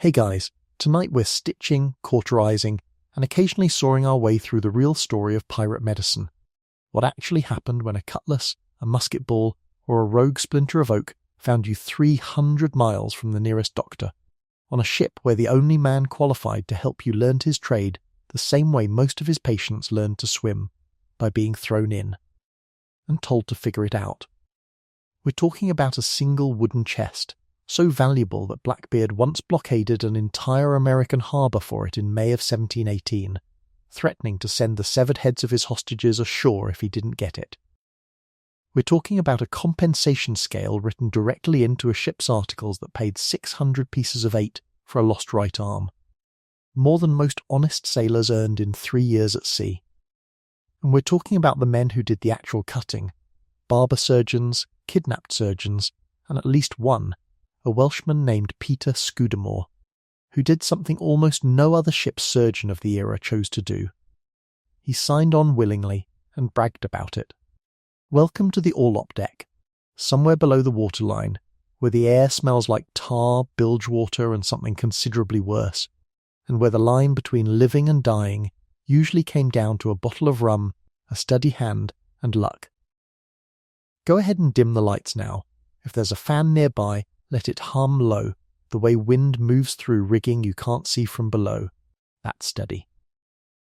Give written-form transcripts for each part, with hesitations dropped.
Hey guys, tonight we're stitching, cauterizing, and occasionally sawing our way through the real story of pirate medicine. What actually happened when a cutlass, a musket ball, or a rogue splinter of oak found you 300 miles from the nearest doctor, on a ship where the only man qualified to help you learned his trade the same way most of his patients learned to swim, by being thrown in, and told to figure it out. We're talking about a single wooden chest, so valuable that Blackbeard once blockaded an entire American harbour for it in May of 1718, threatening to send the severed heads of his hostages ashore if he didn't get it. We're talking about a compensation scale written directly into a ship's articles that paid 600 pieces of 8 for a lost right arm, more than most honest sailors earned in 3 years at sea. And we're talking about the men who did the actual cutting, barber surgeons, kidnapped surgeons, and at least one, a Welshman named Peter Scudamore, who did something almost no other ship's surgeon of the era chose to do. He signed on willingly and bragged about it. Welcome to the orlop deck, somewhere below the waterline, where the air smells like tar, bilge water, and something considerably worse, and where the line between living and dying usually came down to a bottle of rum, a steady hand, and luck. Go ahead and dim the lights now. If there's a fan nearby, let it hum low, the way wind moves through rigging you can't see from below. That's steady.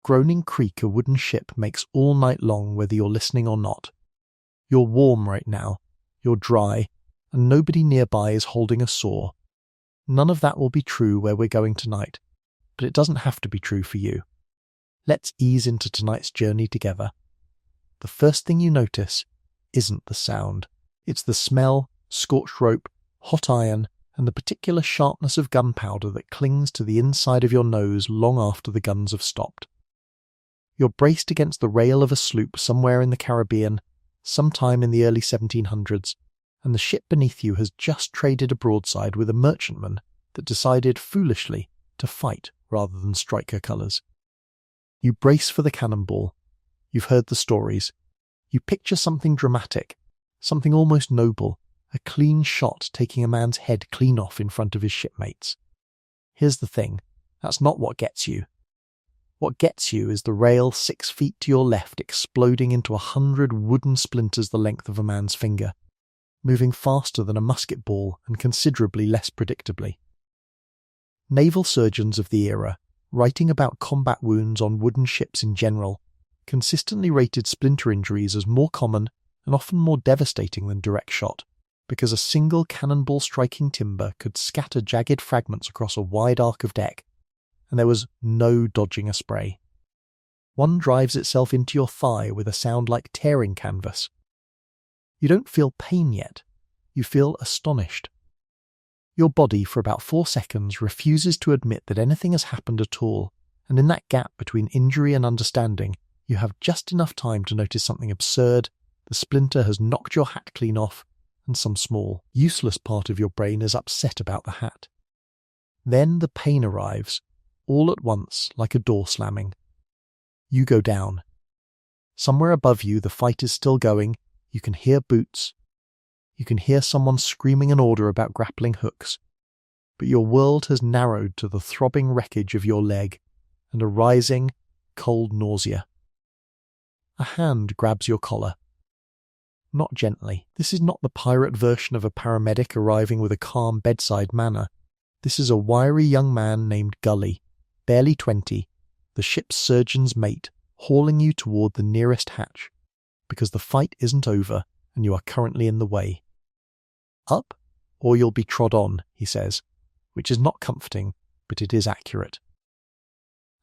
Groaning creak a wooden ship makes all night long whether you're listening or not. You're warm right now, you're dry, and nobody nearby is holding a saw. None of that will be true where we're going tonight, but it doesn't have to be true for you. Let's ease into tonight's journey together. The first thing you notice isn't the sound. It's the smell, scorched rope, hot iron, and the particular sharpness of gunpowder that clings to the inside of your nose long after the guns have stopped. You're braced against the rail of a sloop somewhere in the Caribbean, sometime in the early 1700s, and the ship beneath you has just traded a broadside with a merchantman that decided foolishly to fight rather than strike her colours. You brace for the cannonball. You've heard the stories. You picture something dramatic, something almost noble, a clean shot taking a man's head clean off in front of his shipmates. Here's the thing, that's not what gets you. What gets you is the rail 6 feet to your left exploding into 100 wooden splinters the length of a man's finger, moving faster than a musket ball and considerably less predictably. Naval surgeons of the era, writing about combat wounds on wooden ships in general, consistently rated splinter injuries as more common and often more devastating than direct shot, because a single cannonball striking timber could scatter jagged fragments across a wide arc of deck, and there was no dodging a spray. One drives itself into your thigh with a sound like tearing canvas. You don't feel pain yet, you feel astonished. Your body, for about 4 seconds, refuses to admit that anything has happened at all, and in that gap between injury and understanding, you have just enough time to notice something absurd. The splinter has knocked your hat clean off, and some small, useless part of your brain is upset about the hat. Then the pain arrives, all at once, like a door slamming. You go down. Somewhere above you the fight is still going, you can hear boots. You can hear someone screaming an order about grappling hooks. But your world has narrowed to the throbbing wreckage of your leg, and a rising, cold nausea. A hand grabs your collar. Not gently. This is not the pirate version of a paramedic arriving with a calm bedside manner. This is a wiry young man named Gully, barely 20, the ship's surgeon's mate, hauling you toward the nearest hatch, because the fight isn't over and you are currently in the way. Up, or you'll be trod on, he says, which is not comforting, but it is accurate.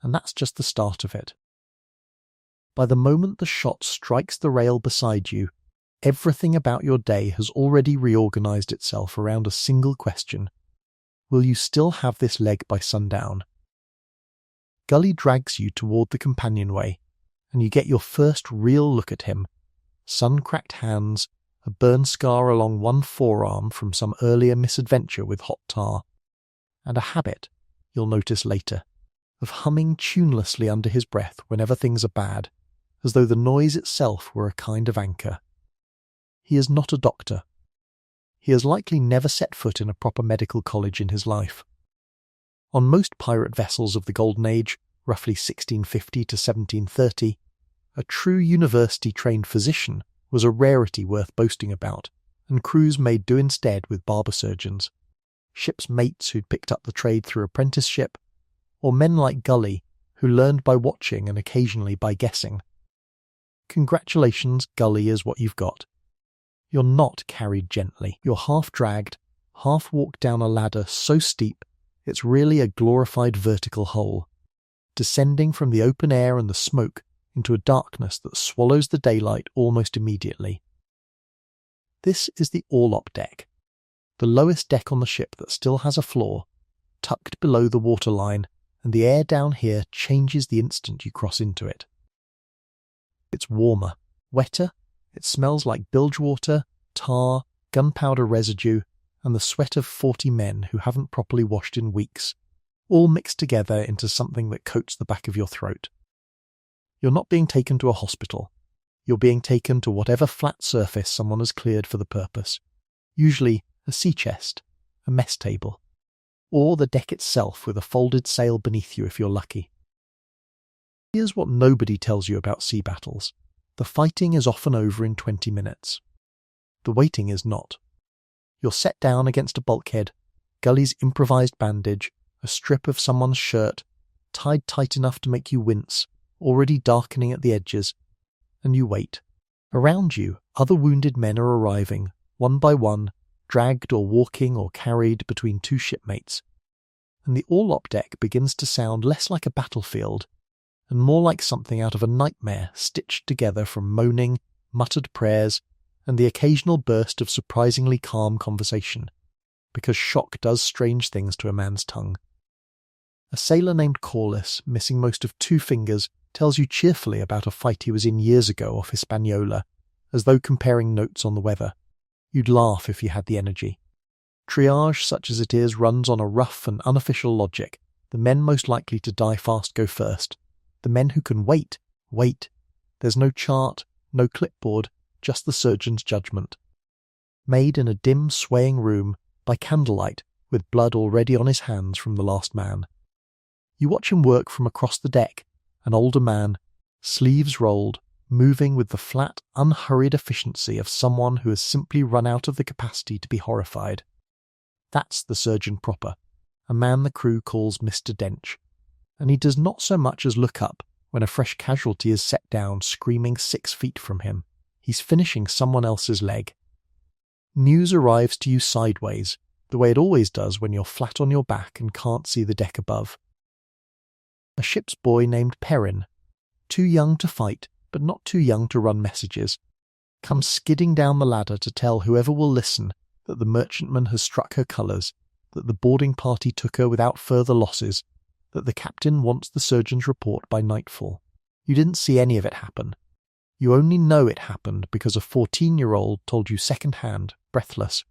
And that's just the start of it. By the moment the shot strikes the rail beside you, everything about your day has already reorganized itself around a single question. Will you still have this leg by sundown? Gully drags you toward the companionway, and you get your first real look at him. Sun-cracked hands, a burn scar along one forearm from some earlier misadventure with hot tar, and a habit, you'll notice later, of humming tunelessly under his breath whenever things are bad, as though the noise itself were a kind of anchor. He is not a doctor. He has likely never set foot in a proper medical college in his life. On most pirate vessels of the Golden Age, roughly 1650 to 1730, a true university-trained physician was a rarity worth boasting about, and crews made do instead with barber surgeons, ship's mates who'd picked up the trade through apprenticeship, or men like Gully who learned by watching and occasionally by guessing. Congratulations, Gully is what you've got. You're not carried gently. You're half-dragged, half-walked down a ladder so steep it's really a glorified vertical hole, descending from the open air and the smoke into a darkness that swallows the daylight almost immediately. This is the orlop deck, the lowest deck on the ship that still has a floor, tucked below the waterline, and the air down here changes the instant you cross into it. It's warmer, wetter, it smells like bilge water, tar, gunpowder residue, and the sweat of 40 men who haven't properly washed in weeks, all mixed together into something that coats the back of your throat. You're not being taken to a hospital. You're being taken to whatever flat surface someone has cleared for the purpose, usually a sea chest, a mess table, or the deck itself with a folded sail beneath you if you're lucky. Here's what nobody tells you about sea battles. The fighting is often over in 20 minutes. The waiting is not. You're set down against a bulkhead, Gully's improvised bandage, a strip of someone's shirt, tied tight enough to make you wince, already darkening at the edges, and you wait. Around you, other wounded men are arriving, one by one, dragged or walking or carried between two shipmates, and the orlop deck begins to sound less like a battlefield and more like something out of a nightmare stitched together from moaning, muttered prayers and the occasional burst of surprisingly calm conversation, because shock does strange things to a man's tongue. A sailor named Corliss, missing most of 2 fingers, tells you cheerfully about a fight he was in years ago off Hispaniola, as though comparing notes on the weather. You'd laugh if you had the energy. Triage, such as it is, runs on a rough and unofficial logic. The men most likely to die fast go first. The men who can wait, wait. There's no chart, no clipboard, just the surgeon's judgment. Made in a dim, swaying room, by candlelight, with blood already on his hands from the last man. You watch him work from across the deck, an older man, sleeves rolled, moving with the flat, unhurried efficiency of someone who has simply run out of the capacity to be horrified. That's the surgeon proper, a man the crew calls Mr. Dench, and he does not so much as look up when a fresh casualty is set down screaming 6 feet from him. He's finishing someone else's leg. News arrives to you sideways, the way it always does when you're flat on your back and can't see the deck above. A ship's boy named Perrin, too young to fight, but not too young to run messages, comes skidding down the ladder to tell whoever will listen that the merchantman has struck her colours, that the boarding party took her without further losses, that the captain wants the surgeon's report by nightfall. You didn't see any of it happen. You only know it happened because a 14-year-old told you second-hand, breathless,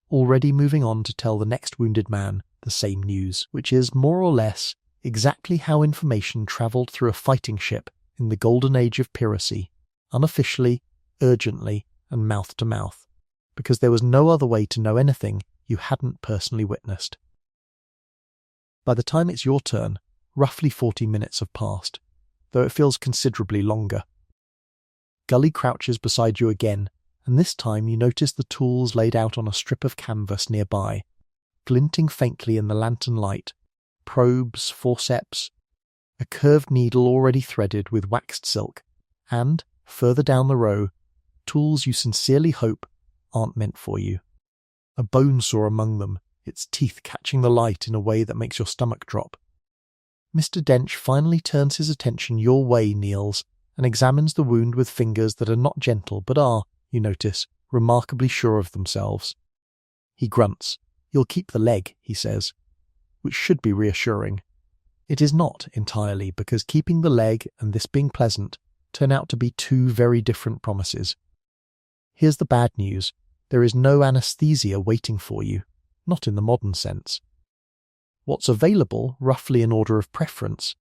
already moving on to tell the next wounded man the same news, which is, more or less, exactly how information travelled through a fighting ship in the Golden Age of Piracy, unofficially, urgently, and mouth to mouth, because there was no other way to know anything you hadn't personally witnessed. By the time it's your turn, roughly 40 minutes have passed, though it feels considerably longer. Gully crouches beside you again, and this time you notice the tools laid out on a strip of canvas nearby, glinting faintly in the lantern light, probes, forceps, a curved needle already threaded with waxed silk, and, further down the row, tools you sincerely hope aren't meant for you. A bone saw among them, its teeth catching the light in a way that makes your stomach drop. Mr. Dench finally turns his attention your way, Niels, and examines the wound with fingers that are not gentle but are, you notice, remarkably sure of themselves. He grunts. "You'll keep the leg," he says, which should be reassuring. It is not entirely, because keeping the leg and this being pleasant turn out to be 2 very different promises. Here's the bad news. There is no anaesthesia waiting for you, not in the modern sense. What's available, roughly in order of preference,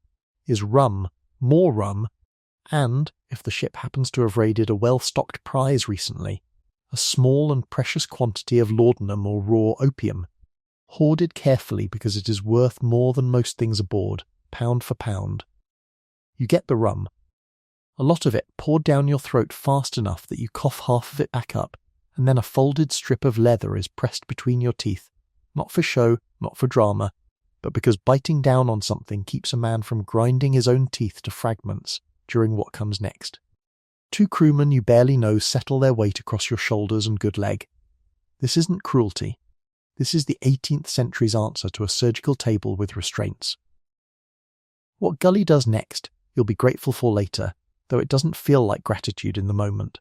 is rum, more rum, and, if the ship happens to have raided a well-stocked prize recently, a small and precious quantity of laudanum or raw opium, hoarded carefully because it is worth more than most things aboard, pound for pound. You get the rum. A lot of it poured down your throat fast enough that you cough half of it back up, and then a folded strip of leather is pressed between your teeth, not for show, not for drama, but because biting down on something keeps a man from grinding his own teeth to fragments during what comes next. 2 crewmen you barely know settle their weight across your shoulders and good leg. This isn't cruelty. This is the 18th century's answer to a surgical table with restraints. What Gully does next, you'll be grateful for later, though it doesn't feel like gratitude in the moment.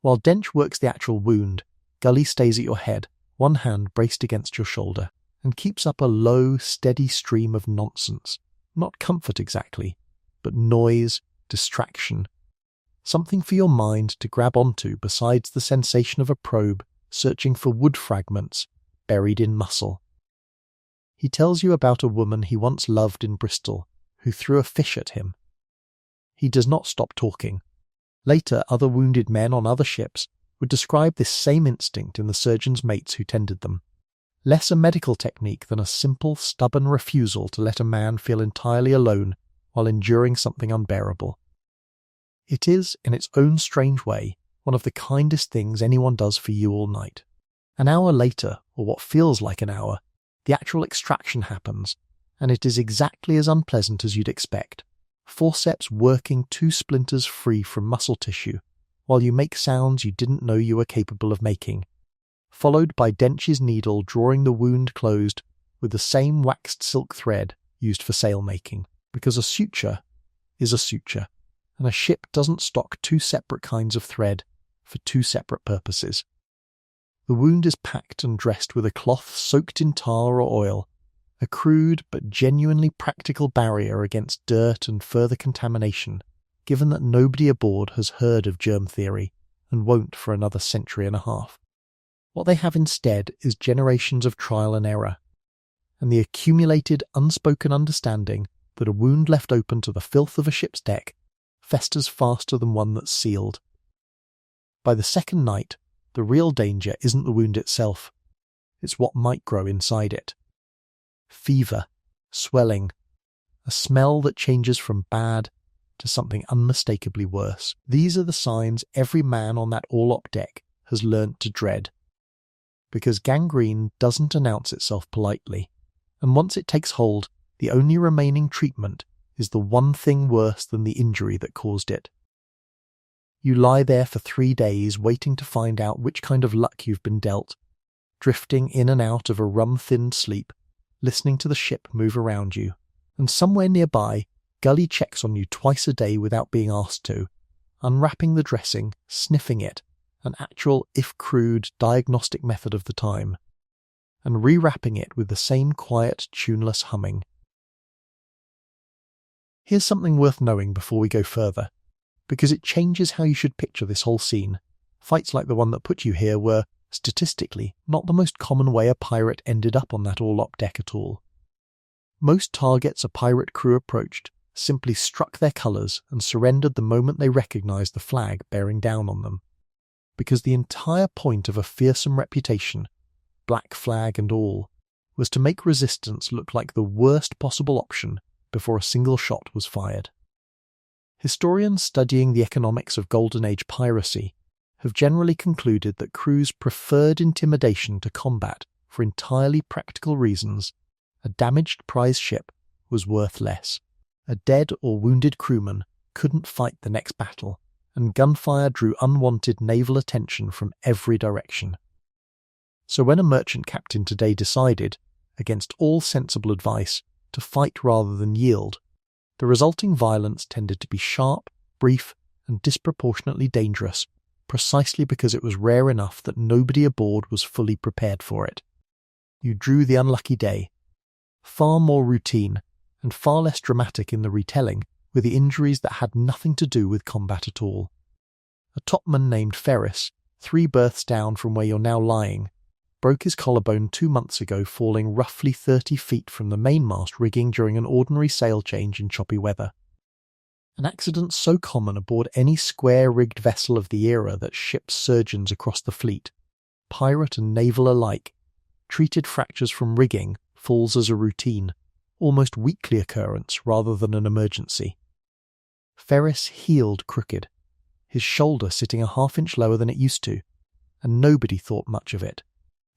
While Dench works the actual wound, Gully stays at your head, one hand braced against your shoulder, and keeps up a low, steady stream of nonsense. Not comfort exactly, but noise, distraction. Something for your mind to grab onto besides the sensation of a probe searching for wood fragments buried in muscle. He tells you about a woman he once loved in Bristol who threw a fish at him. He does not stop talking. Later, other wounded men on other ships would describe this same instinct in the surgeon's mates who tended them. Less a medical technique than a simple, stubborn refusal to let a man feel entirely alone while enduring something unbearable. It is, in its own strange way, one of the kindest things anyone does for you all night. An hour later, or what feels like an hour, the actual extraction happens, and it is exactly as unpleasant as you'd expect. Forceps working 2 splinters free from muscle tissue, while you make sounds you didn't know you were capable of making, followed by Dench's needle drawing the wound closed with the same waxed silk thread used for sail making, because a suture is a suture, and a ship doesn't stock 2 separate kinds of thread for 2 separate purposes. The wound is packed and dressed with a cloth soaked in tar or oil, a crude but genuinely practical barrier against dirt and further contamination, given that nobody aboard has heard of germ theory and won't for another century and a half. What they have instead is generations of trial and error, and the accumulated unspoken understanding that a wound left open to the filth of a ship's deck festers faster than one that's sealed. By the second night, the real danger isn't the wound itself, it's what might grow inside it. Fever, swelling, a smell that changes from bad to something unmistakably worse. These are the signs every man on that all-op deck has learnt to dread. Because gangrene doesn't announce itself politely, and once it takes hold, the only remaining treatment is the one thing worse than the injury that caused it. You lie there for 3 days waiting to find out which kind of luck you've been dealt, drifting in and out of a rum-thinned sleep, listening to the ship move around you, and somewhere nearby, Gully checks on you twice a day without being asked to, unwrapping the dressing, sniffing it, an actual, if crude, diagnostic method of the time, and rewrapping it with the same quiet, tuneless humming. Here's something worth knowing before we go further, because it changes how you should picture this whole scene. Fights like the one that put you here were, statistically, not the most common way a pirate ended up on that all-op deck at all. Most targets a pirate crew approached simply struck their colours and surrendered the moment they recognised the flag bearing down on them, because the entire point of a fearsome reputation, black flag and all, was to make resistance look like the worst possible option before a single shot was fired. Historians studying the economics of Golden Age piracy have generally concluded that crews preferred intimidation to combat for entirely practical reasons. A damaged prize ship was worth less. A dead or wounded crewman couldn't fight the next battle, and gunfire drew unwanted naval attention from every direction. So when a merchant captain today decided, against all sensible advice, to fight rather than yield, the resulting violence tended to be sharp, brief, and disproportionately dangerous, precisely because it was rare enough that nobody aboard was fully prepared for it. You drew the unlucky day. Far more routine, and far less dramatic in the retelling, were the injuries that had nothing to do with combat at all. A topman named Ferris, 3 berths down from where you're now lying, broke his collarbone 2 months ago falling roughly 30 feet from the mainmast rigging during an ordinary sail change in choppy weather. An accident so common aboard any square-rigged vessel of the era that ships surgeons across the fleet, pirate and naval alike, treated fractures from rigging, falls as a routine, almost weekly occurrence rather than an emergency. Ferris heeled crooked, his shoulder sitting a half-inch lower than it used to, and nobody thought much of it,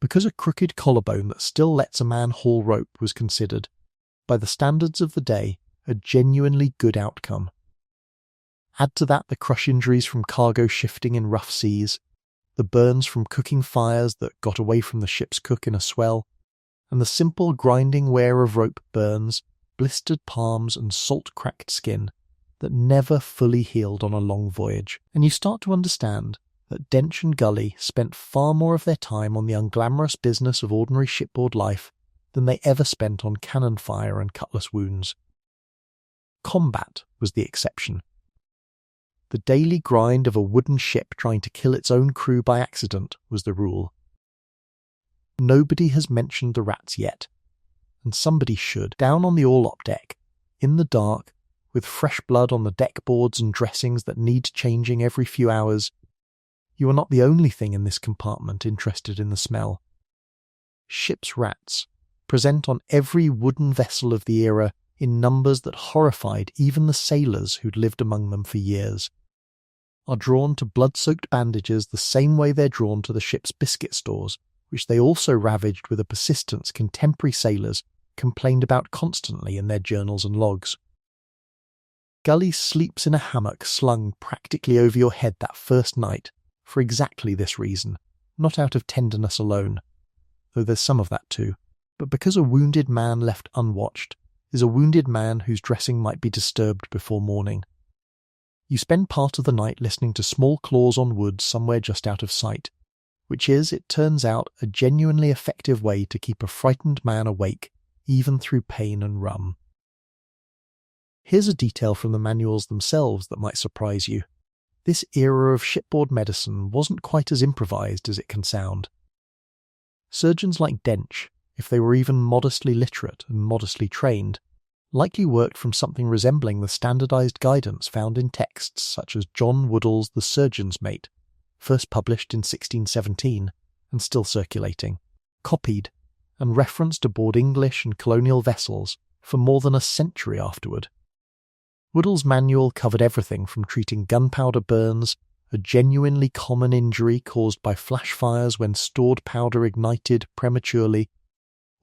because a crooked collarbone that still lets a man haul rope was considered, by the standards of the day, a genuinely good outcome. Add to that the crush injuries from cargo shifting in rough seas, the burns from cooking fires that got away from the ship's cook in a swell, and the simple grinding wear of rope burns, blistered palms and salt-cracked skin that never fully healed on a long voyage. And you start to understand that Dench and Gully spent far more of their time on the unglamorous business of ordinary shipboard life than they ever spent on cannon fire and cutlass wounds. Combat was the exception. The daily grind of a wooden ship trying to kill its own crew by accident was the rule. Nobody has mentioned the rats yet, and somebody should. Down on the orlop deck, in the dark, with fresh blood on the deck boards and dressings that need changing every few hours, you are not the only thing in this compartment interested in the smell. Ship's rats present on every wooden vessel of the era in numbers that horrified even the sailors who'd lived among them for years, are drawn to blood-soaked bandages the same way they're drawn to the ship's biscuit stores, which they also ravaged with a persistence contemporary sailors complained about constantly in their journals and logs. Gully sleeps in a hammock slung practically over your head that first night, for exactly this reason, not out of tenderness alone, though there's some of that too, but because a wounded man left unwatched is a wounded man whose dressing might be disturbed before morning. You spend part of the night listening to small claws on wood somewhere just out of sight, which is, it turns out, a genuinely effective way to keep a frightened man awake, even through pain and rum. Here's a detail from the manuals themselves that might surprise you. This era of shipboard medicine wasn't quite as improvised as it can sound. Surgeons like Dench, if they were even modestly literate and modestly trained, likely worked from something resembling the standardized guidance found in texts such as John Woodall's The Surgeon's Mate, first published in 1617 and still circulating, copied and referenced aboard English and colonial vessels for more than a century afterward. Woodall's manual covered everything from treating gunpowder burns, a genuinely common injury caused by flash fires when stored powder ignited prematurely,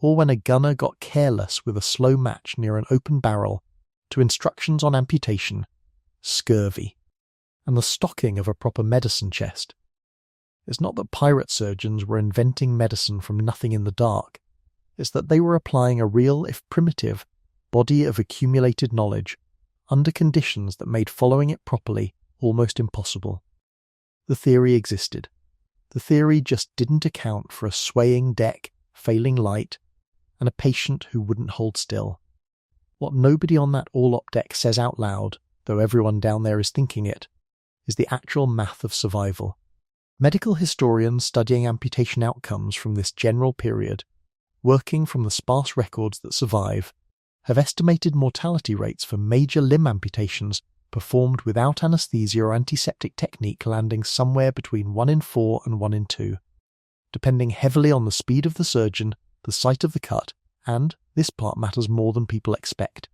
or when a gunner got careless with a slow match near an open barrel, to instructions on amputation, scurvy, and the stocking of a proper medicine chest. It's not that pirate surgeons were inventing medicine from nothing in the dark, it's that they were applying a real, if primitive, body of accumulated knowledge under conditions that made following it properly almost impossible. The theory existed. The theory just didn't account for a swaying deck, failing light, and a patient who wouldn't hold still. What nobody on that orlop deck says out loud, though everyone down there is thinking it, is the actual math of survival. Medical historians studying amputation outcomes from this general period, working from the sparse records that survive, have estimated mortality rates for major limb amputations performed without anaesthesia or antiseptic technique landing somewhere between 1 in 4 and 1 in 2, depending heavily on the speed of the surgeon, the site of the cut, and, this part matters more than people expect,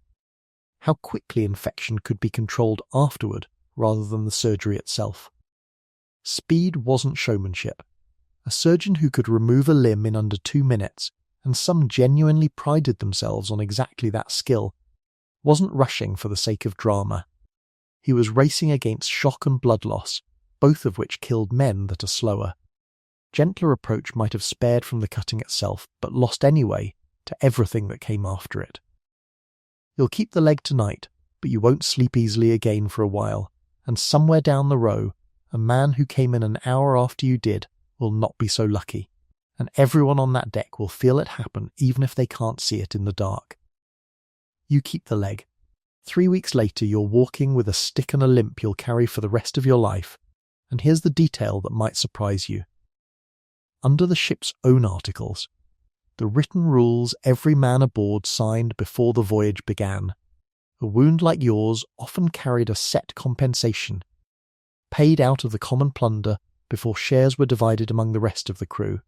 how quickly infection could be controlled afterward rather than the surgery itself. Speed wasn't showmanship. A surgeon who could remove a limb in under 2 minutes, and some genuinely prided themselves on exactly that skill, wasn't rushing for the sake of drama. He was racing against shock and blood loss, both of which killed men that are slower. Gentler approach might have spared from the cutting itself, but lost anyway to everything that came after it. You'll keep the leg tonight, but you won't sleep easily again for a while, and somewhere down the row, a man who came in an hour after you did will not be so lucky, and everyone on that deck will feel it happen even if they can't see it in the dark. You keep the leg. 3 weeks later you're walking with a stick and a limp you'll carry for the rest of your life, and here's the detail that might surprise you. Under the ship's own articles, the written rules every man aboard signed before the voyage began, a wound like yours often carried a set compensation, paid out of the common plunder before shares were divided among the rest of the crew,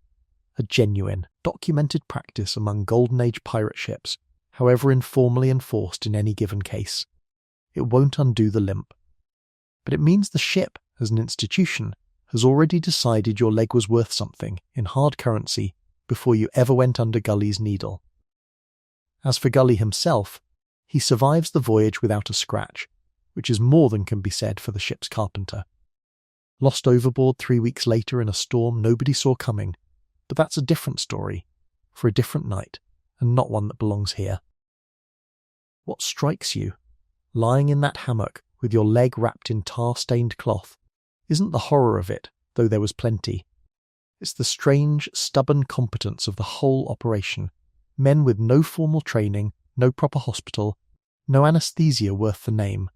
a genuine, documented practice among Golden Age pirate ships, however informally enforced in any given case. It won't undo the limp. But it means the ship, as an institution, has already decided your leg was worth something in hard currency before you ever went under Gully's needle. As for Gully himself, he survives the voyage without a scratch, which is more than can be said for the ship's carpenter. Lost overboard 3 weeks later in a storm nobody saw coming, but that's a different story, for a different night, and not one that belongs here. What strikes you, lying in that hammock with your leg wrapped in tar-stained cloth, isn't the horror of it, though there was plenty. It's the strange, stubborn competence of the whole operation. Men with no formal training, no proper hospital, no anaesthesia worth the name,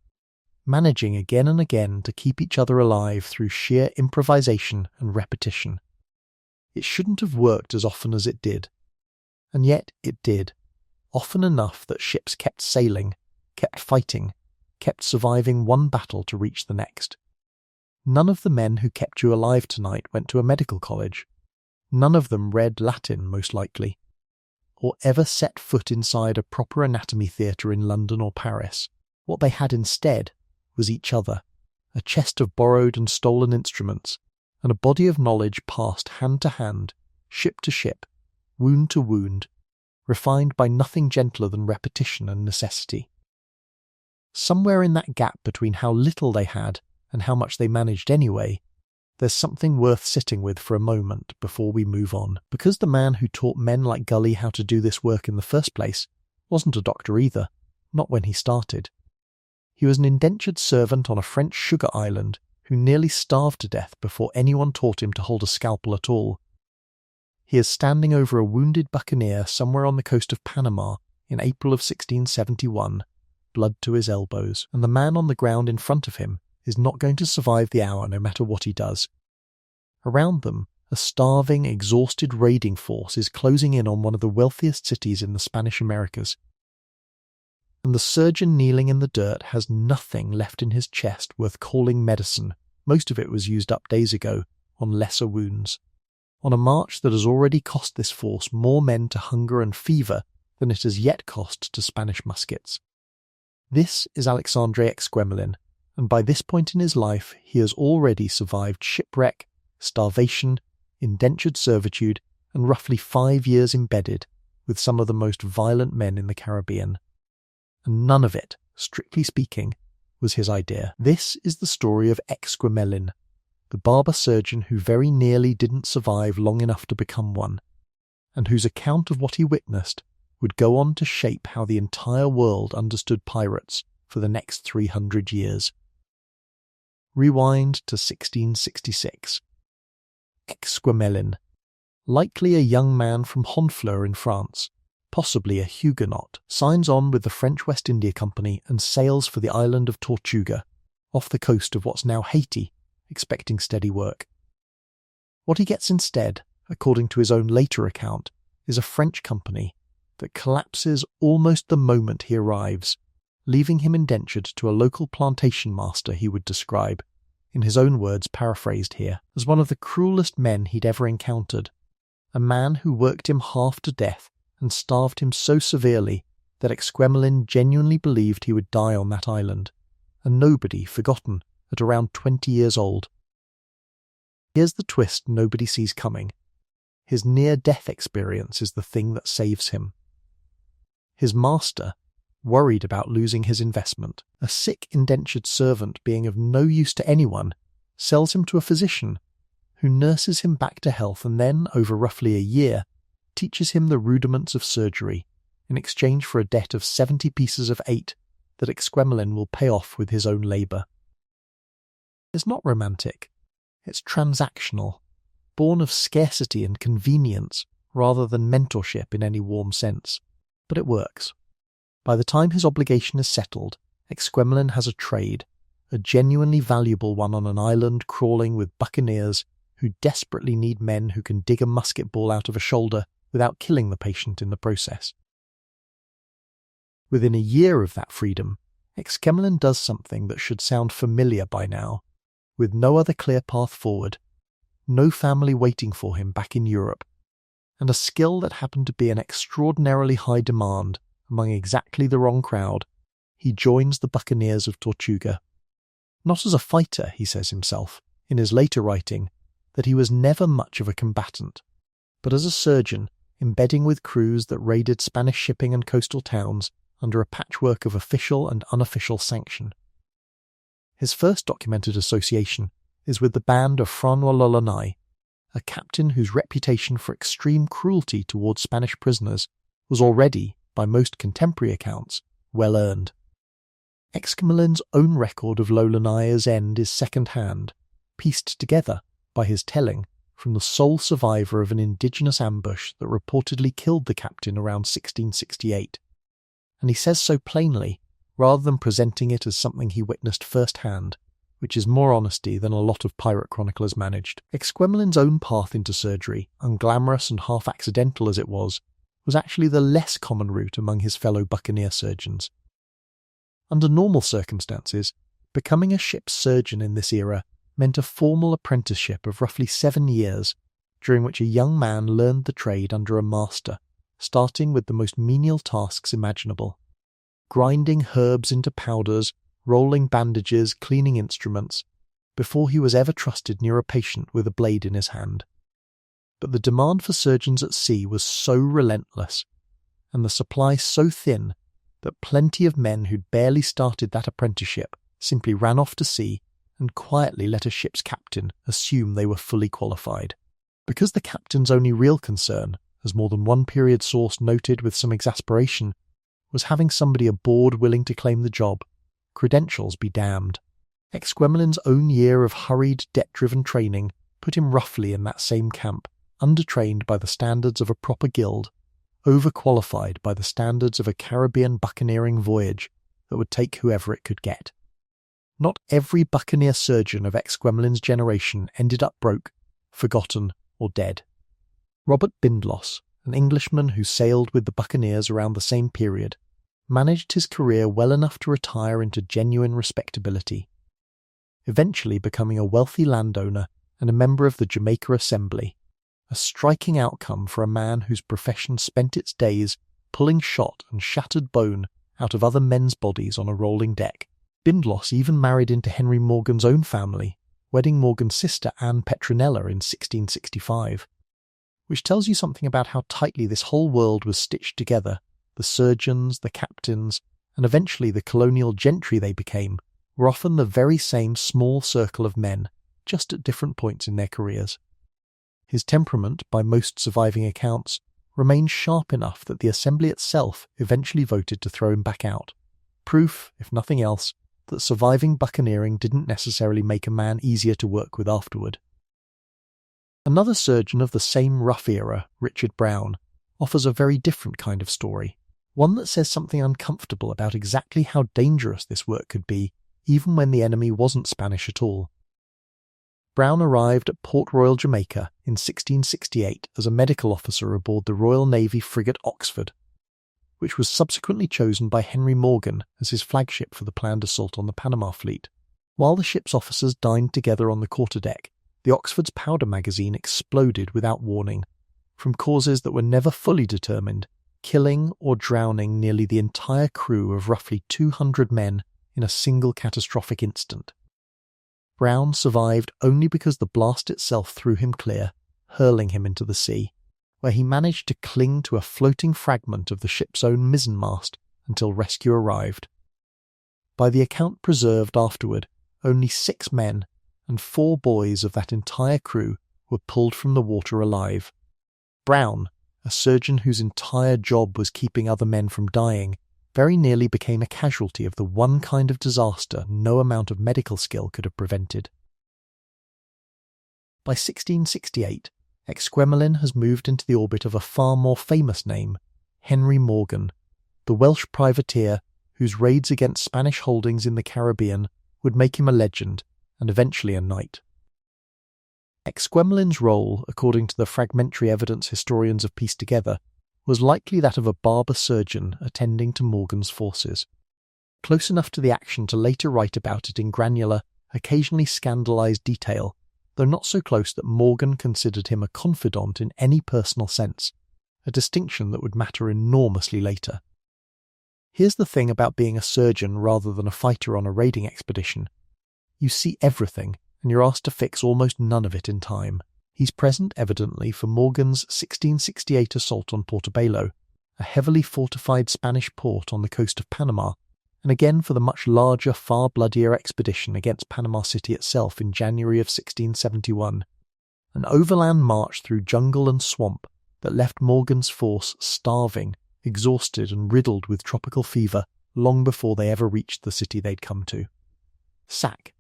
managing again and again to keep each other alive through sheer improvisation and repetition. It shouldn't have worked as often as it did. And yet it did, often enough that ships kept sailing, kept fighting, kept surviving one battle to reach the next. None of the men who kept you alive tonight went to a medical college. None of them read Latin, most likely, or ever set foot inside a proper anatomy theatre in London or Paris. What they had instead was each other, a chest of borrowed and stolen instruments, and a body of knowledge passed hand to hand, ship to ship, wound to wound, refined by nothing gentler than repetition and necessity. Somewhere in that gap between how little they had and how much they managed anyway, there's something worth sitting with for a moment before we move on, because the man who taught men like Gully how to do this work in the first place wasn't a doctor either, not when he started. He was an indentured servant on a French sugar island who nearly starved to death before anyone taught him to hold a scalpel at all. He is standing over a wounded buccaneer somewhere on the coast of Panama in April of 1671, blood to his elbows, and the man on the ground in front of him is not going to survive the hour no matter what he does. Around them, a starving, exhausted raiding force is closing in on one of the wealthiest cities in the Spanish Americas. And the surgeon kneeling in the dirt has nothing left in his chest worth calling medicine. Most of it was used up days ago, on lesser wounds. On a march that has already cost this force more men to hunger and fever than it has yet cost to Spanish muskets. This is Alexandre Exquemelin, and by this point in his life he has already survived shipwreck, starvation, indentured servitude, and roughly 5 years embedded with some of the most violent men in the Caribbean. And none of it, strictly speaking, was his idea. This is the story of Exquemelin, the barber surgeon who very nearly didn't survive long enough to become one, and whose account of what he witnessed would go on to shape how the entire world understood pirates for the next 300 years. Rewind to 1666. Exquemelin, likely a young man from Honfleur in France, possibly a Huguenot, signs on with the French West India Company and sails for the island of Tortuga, off the coast of what's now Haiti, expecting steady work. What he gets instead, according to his own later account, is a French company that collapses almost the moment he arrives, leaving him indentured to a local plantation master he would describe, in his own words paraphrased here, as one of the cruelest men he'd ever encountered, a man who worked him half to death and starved him so severely that Exquemelin genuinely believed he would die on that island, and nobody forgotten at around 20 years old. Here's the twist nobody sees coming. His near-death experience is the thing that saves him. His master, worried about losing his investment, a sick indentured servant being of no use to anyone, sells him to a physician, who nurses him back to health and then, over roughly a year, teaches him the rudiments of surgery, in exchange for a debt of 70 pieces of 8 that Exquemelin will pay off with his own labour. It's not romantic, it's transactional, born of scarcity and convenience rather than mentorship in any warm sense. But it works. By the time his obligation is settled, Exquemelin has a trade, a genuinely valuable one on an island crawling with buccaneers who desperately need men who can dig a musket ball out of a shoulder without killing the patient in the process. Within a year of that freedom, Exquemelin does something that should sound familiar by now, with no other clear path forward, no family waiting for him back in Europe, and a skill that happened to be in extraordinarily high demand among exactly the wrong crowd, he joins the buccaneers of Tortuga. Not as a fighter, he says himself, in his later writing, that he was never much of a combatant, but as a surgeon embedding with crews that raided Spanish shipping and coastal towns under a patchwork of official and unofficial sanction. His first documented association is with the band of Francois Lolonai, a captain whose reputation for extreme cruelty towards Spanish prisoners was already, by most contemporary accounts, well earned. Exquemelin's own record of Lolonai's end is second-hand, pieced together, by his telling, from the sole survivor of an indigenous ambush that reportedly killed the captain around 1668. And he says so plainly, rather than presenting it as something he witnessed first-hand, which is more honesty than a lot of pirate chroniclers managed. Exquemelin's own path into surgery, unglamorous and half-accidental as it was actually the less common route among his fellow buccaneer surgeons. Under normal circumstances, becoming a ship's surgeon in this era meant a formal apprenticeship of roughly 7 years, during which a young man learned the trade under a master, starting with the most menial tasks imaginable. Grinding herbs into powders, rolling bandages, cleaning instruments, before he was ever trusted near a patient with a blade in his hand. But the demand for surgeons at sea was so relentless, and the supply so thin, that plenty of men who'd barely started that apprenticeship simply ran off to sea and quietly let a ship's captain assume they were fully qualified. Because the captain's only real concern, as more than one period source noted with some exasperation, was having somebody aboard willing to claim the job, credentials be damned. Exquemelin's own year of hurried, debt-driven training put him roughly in that same camp, undertrained by the standards of a proper guild, overqualified by the standards of a Caribbean buccaneering voyage that would take whoever it could get. Not every buccaneer surgeon of Exquemelin's generation ended up broke, forgotten, or dead. Robert Bindloss, an Englishman who sailed with the buccaneers around the same period, managed his career well enough to retire into genuine respectability, eventually becoming a wealthy landowner and a member of the Jamaica Assembly, a striking outcome for a man whose profession spent its days pulling shot and shattered bone out of other men's bodies on a rolling deck. Bindloss even married into Henry Morgan's own family, wedding Morgan's sister Anne Petronella in 1665, which tells you something about how tightly this whole world was stitched together. The surgeons, the captains, and eventually the colonial gentry they became were often the very same small circle of men, just at different points in their careers. His temperament, by most surviving accounts, remained sharp enough that the Assembly itself eventually voted to throw him back out. Proof, if nothing else, that surviving buccaneering didn't necessarily make a man easier to work with afterward. Another surgeon of the same rough era, Richard Brown, offers a very different kind of story, one that says something uncomfortable about exactly how dangerous this work could be, even when the enemy wasn't Spanish at all. Brown arrived at Port Royal, Jamaica in 1668 as a medical officer aboard the Royal Navy frigate Oxford, which was subsequently chosen by Henry Morgan as his flagship for the planned assault on the Panama fleet. While the ship's officers dined together on the quarterdeck, the Oxford's powder magazine exploded without warning, from causes that were never fully determined, killing or drowning nearly the entire crew of roughly 200 men in a single catastrophic instant. Brown survived only because the blast itself threw him clear, hurling him into the sea, where he managed to cling to a floating fragment of the ship's own mizzenmast until rescue arrived. By the account preserved afterward, only 6 men and 4 boys of that entire crew were pulled from the water alive. Brown, a surgeon whose entire job was keeping other men from dying, very nearly became a casualty of the one kind of disaster no amount of medical skill could have prevented. By 1668, Exquemelin has moved into the orbit of a far more famous name, Henry Morgan, the Welsh privateer whose raids against Spanish holdings in the Caribbean would make him a legend and eventually a knight. Exquemelin's role, according to the fragmentary evidence historians have pieced together, was likely that of a barber surgeon attending to Morgan's forces, close enough to the action to later write about it in granular, occasionally scandalised detail, though not so close that Morgan considered him a confidant in any personal sense, a distinction that would matter enormously later. Here's the thing about being a surgeon rather than a fighter on a raiding expedition. You see everything, and you're asked to fix almost none of it in time. He's present, evidently, for Morgan's 1668 assault on Portobelo, a heavily fortified Spanish port on the coast of Panama, and again for the much larger, far bloodier expedition against Panama City itself in January of 1671, an overland march through jungle and swamp that left Morgan's force starving, exhausted and riddled with tropical fever long before they ever reached the city they'd come to. Sack.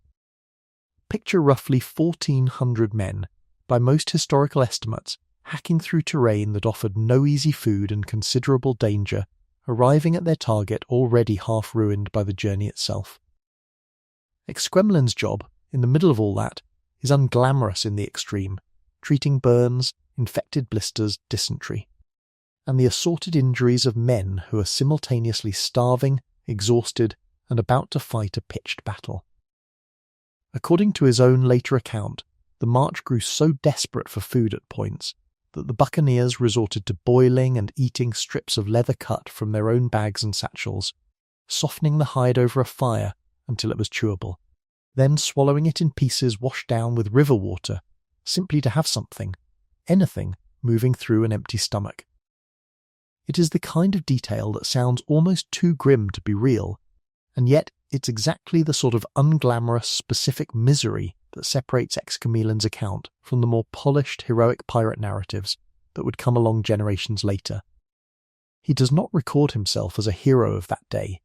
Picture roughly 1,400 men, by most historical estimates, hacking through terrain that offered no easy food and considerable danger, arriving at their target already half ruined by the journey itself. Exquemelin's job, in the middle of all that, is unglamorous in the extreme, treating burns, infected blisters, dysentery, and the assorted injuries of men who are simultaneously starving, exhausted, and about to fight a pitched battle. According to his own later account, the march grew so desperate for food at points that the buccaneers resorted to boiling and eating strips of leather cut from their own bags and satchels, softening the hide over a fire until it was chewable, then swallowing it in pieces washed down with river water, simply to have something, anything, moving through an empty stomach. It is the kind of detail that sounds almost too grim to be real, and yet it's exactly the sort of unglamorous, specific misery that separates Exquemelin's account from the more polished, heroic pirate narratives that would come along generations later. He does not record himself as a hero of that day.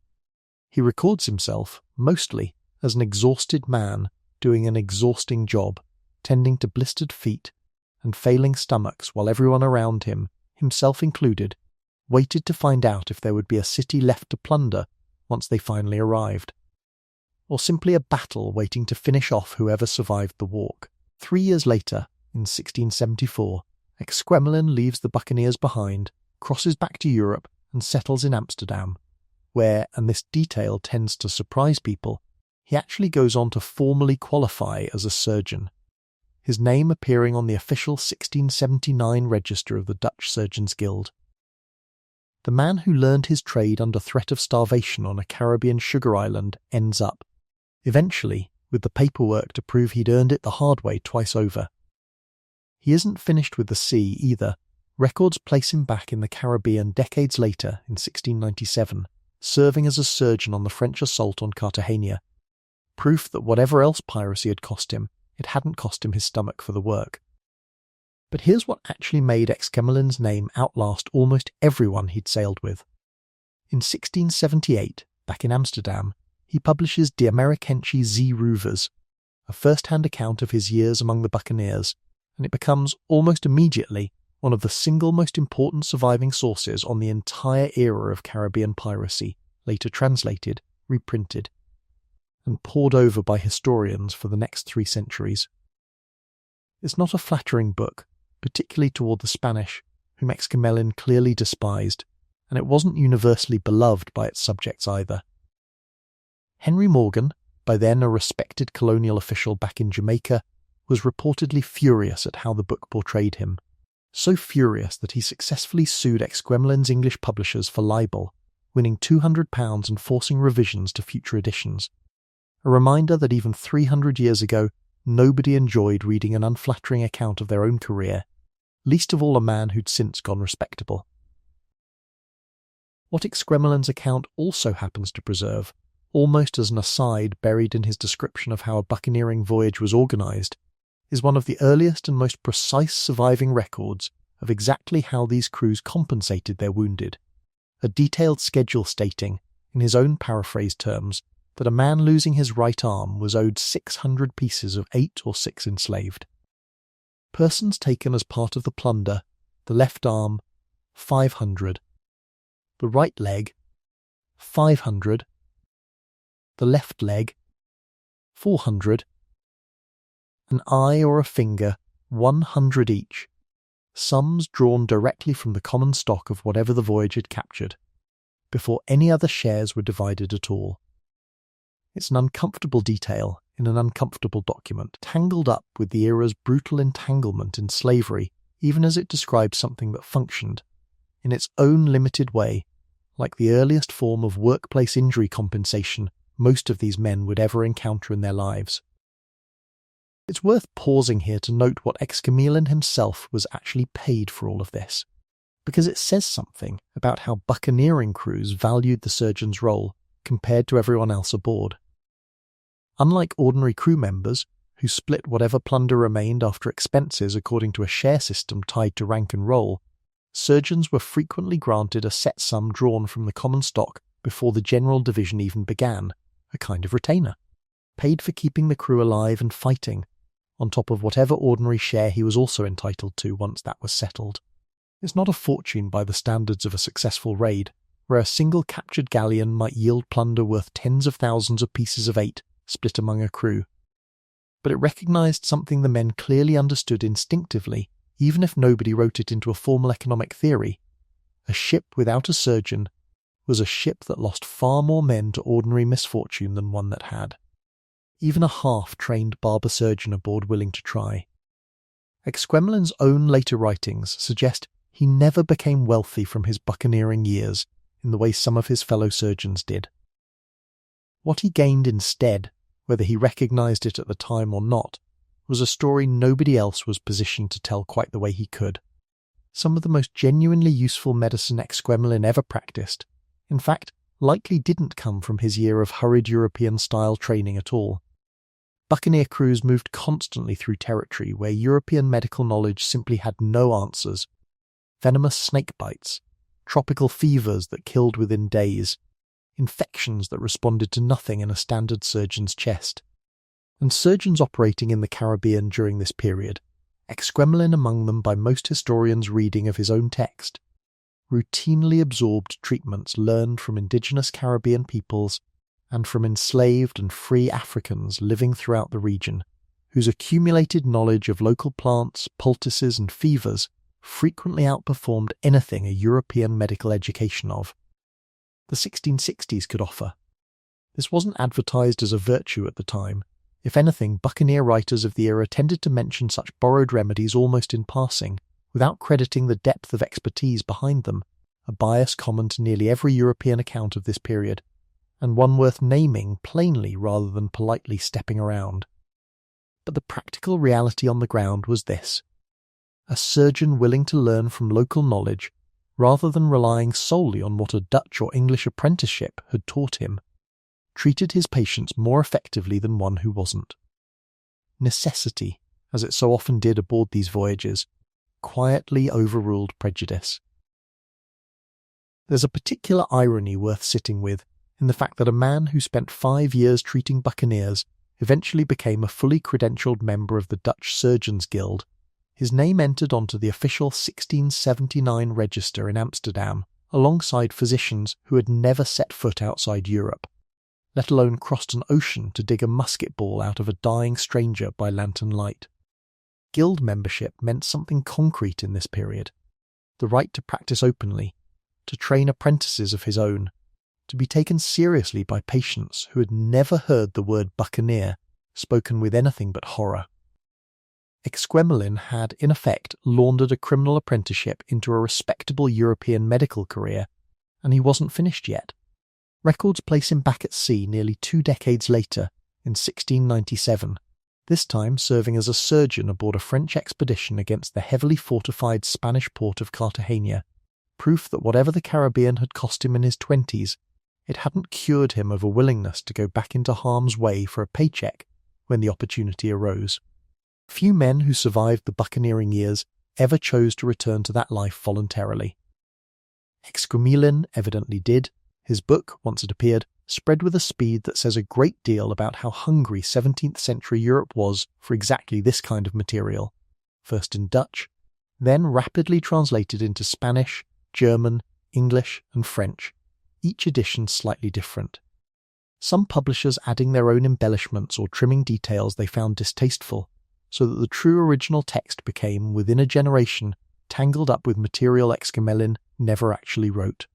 He records himself, mostly, as an exhausted man doing an exhausting job, tending to blistered feet and failing stomachs while everyone around him, himself included, waited to find out if there would be a city left to plunder once they finally arrived, or simply a battle waiting to finish off whoever survived the walk. 3 years later, in 1674, Exquemelin leaves the buccaneers behind, crosses back to Europe, and settles in Amsterdam, where, and this detail tends to surprise people, he actually goes on to formally qualify as a surgeon, his name appearing on the official 1679 register of the Dutch Surgeons' Guild. The man who learned his trade under threat of starvation on a Caribbean sugar island ends up, eventually, with the paperwork to prove he'd earned it the hard way twice over. He isn't finished with the sea either. Records place him back in the Caribbean decades later, in 1697, serving as a surgeon on the French assault on Cartagena. Proof that whatever else piracy had cost him, it hadn't cost him his stomach for the work. But here's what actually made Exquemelin's name outlast almost everyone he'd sailed with. In 1678, back in Amsterdam, he publishes De Americensi Zeeroovers, a first-hand account of his years among the buccaneers, and it becomes, almost immediately, one of the single most important surviving sources on the entire era of Caribbean piracy, later translated, reprinted, and pored over by historians for the next 3 centuries. It's not a flattering book, particularly toward the Spanish, whom Exquemelin clearly despised, and it wasn't universally beloved by its subjects either. Henry Morgan, by then a respected colonial official back in Jamaica, was reportedly furious at how the book portrayed him, so furious that he successfully sued Exquemelin's English publishers for libel, winning £200 and forcing revisions to future editions. A reminder that even 300 years ago, nobody enjoyed reading an unflattering account of their own career, least of all a man who'd since gone respectable. What Exquemelin's account also happens to preserve, almost as an aside buried in his description of how a buccaneering voyage was organised, is one of the earliest and most precise surviving records of exactly how these crews compensated their wounded, a detailed schedule stating, in his own paraphrased terms, that a man losing his right arm was owed 600 pieces of 8 or 6 enslaved. Persons taken as part of the plunder, the left arm, 500, the right leg, 500, the left leg, 400, an eye or a finger, 100 each, sums drawn directly from the common stock of whatever the voyage had captured, before any other shares were divided at all. It's an uncomfortable detail in an uncomfortable document, tangled up with the era's brutal entanglement in slavery, even as it describes something that functioned, in its own limited way, like the earliest form of workplace injury compensation most of these men would ever encounter in their lives. It's worth pausing here to note what Exquemelin himself was actually paid for all of this, because it says something about how buccaneering crews valued the surgeon's role compared to everyone else aboard. Unlike ordinary crew members, who split whatever plunder remained after expenses according to a share system tied to rank and role, surgeons were frequently granted a set sum drawn from the common stock before the general division even began, a kind of retainer, paid for keeping the crew alive and fighting, on top of whatever ordinary share he was also entitled to once that was settled. It's not a fortune by the standards of a successful raid, where a single captured galleon might yield plunder worth tens of thousands of pieces of eight split among a crew. But it recognised something the men clearly understood instinctively, even if nobody wrote it into a formal economic theory. A ship without a surgeon was a ship that lost far more men to ordinary misfortune than one that had. Even a half-trained barber surgeon aboard willing to try. Exquemelin's own later writings suggest he never became wealthy from his buccaneering years in the way some of his fellow surgeons did. What he gained instead, whether he recognised it at the time or not, was a story nobody else was positioned to tell quite the way he could. Some of the most genuinely useful medicine Exquemelin ever practiced, in fact, likely didn't come from his year of hurried European-style training at all. Buccaneer crews moved constantly through territory where European medical knowledge simply had no answers. Venomous snake bites, tropical fevers that killed within days, infections that responded to nothing in a standard surgeon's chest. And surgeons operating in the Caribbean during this period, Exquemelin among them by most historians' reading of his own text, routinely absorbed treatments learned from indigenous Caribbean peoples and from enslaved and free Africans living throughout the region, whose accumulated knowledge of local plants, poultices and fevers frequently outperformed anything a European medical education of the 1660s could offer. This wasn't advertised as a virtue at the time. If anything, buccaneer writers of the era tended to mention such borrowed remedies almost in passing, without crediting the depth of expertise behind them, a bias common to nearly every European account of this period, and one worth naming plainly rather than politely stepping around. But the practical reality on the ground was this: a surgeon willing to learn from local knowledge, rather than relying solely on what a Dutch or English apprenticeship had taught him, treated his patients more effectively than one who wasn't. Necessity, as it so often did aboard these voyages, quietly overruled prejudice. There's a particular irony worth sitting with in the fact that a man who spent 5 years treating buccaneers eventually became a fully credentialed member of the Dutch Surgeons Guild. His name entered onto the official 1679 register in Amsterdam, alongside physicians who had never set foot outside Europe, let alone crossed an ocean to dig a musket ball out of a dying stranger by lantern light. Guild membership meant something concrete in this period: the right to practice openly, to train apprentices of his own, to be taken seriously by patients who had never heard the word buccaneer spoken with anything but horror. Exquemelin had, in effect, laundered a criminal apprenticeship into a respectable European medical career, and he wasn't finished yet. Records place him back at sea nearly 2 decades later, in 1697, this time serving as a surgeon aboard a French expedition against the heavily fortified Spanish port of Cartagena, proof that whatever the Caribbean had cost him in his 20s, it hadn't cured him of a willingness to go back into harm's way for a paycheck when the opportunity arose. Few men who survived the buccaneering years ever chose to return to that life voluntarily. Exquemelin evidently did. His book, once it appeared, spread with a speed that says a great deal about how hungry 17th century Europe was for exactly this kind of material, first in Dutch, then rapidly translated into Spanish, German, English and French, each edition slightly different. Some publishers adding their own embellishments or trimming details they found distasteful, so that the true original text became, within a generation, tangled up with material Exquemelin never actually wrote.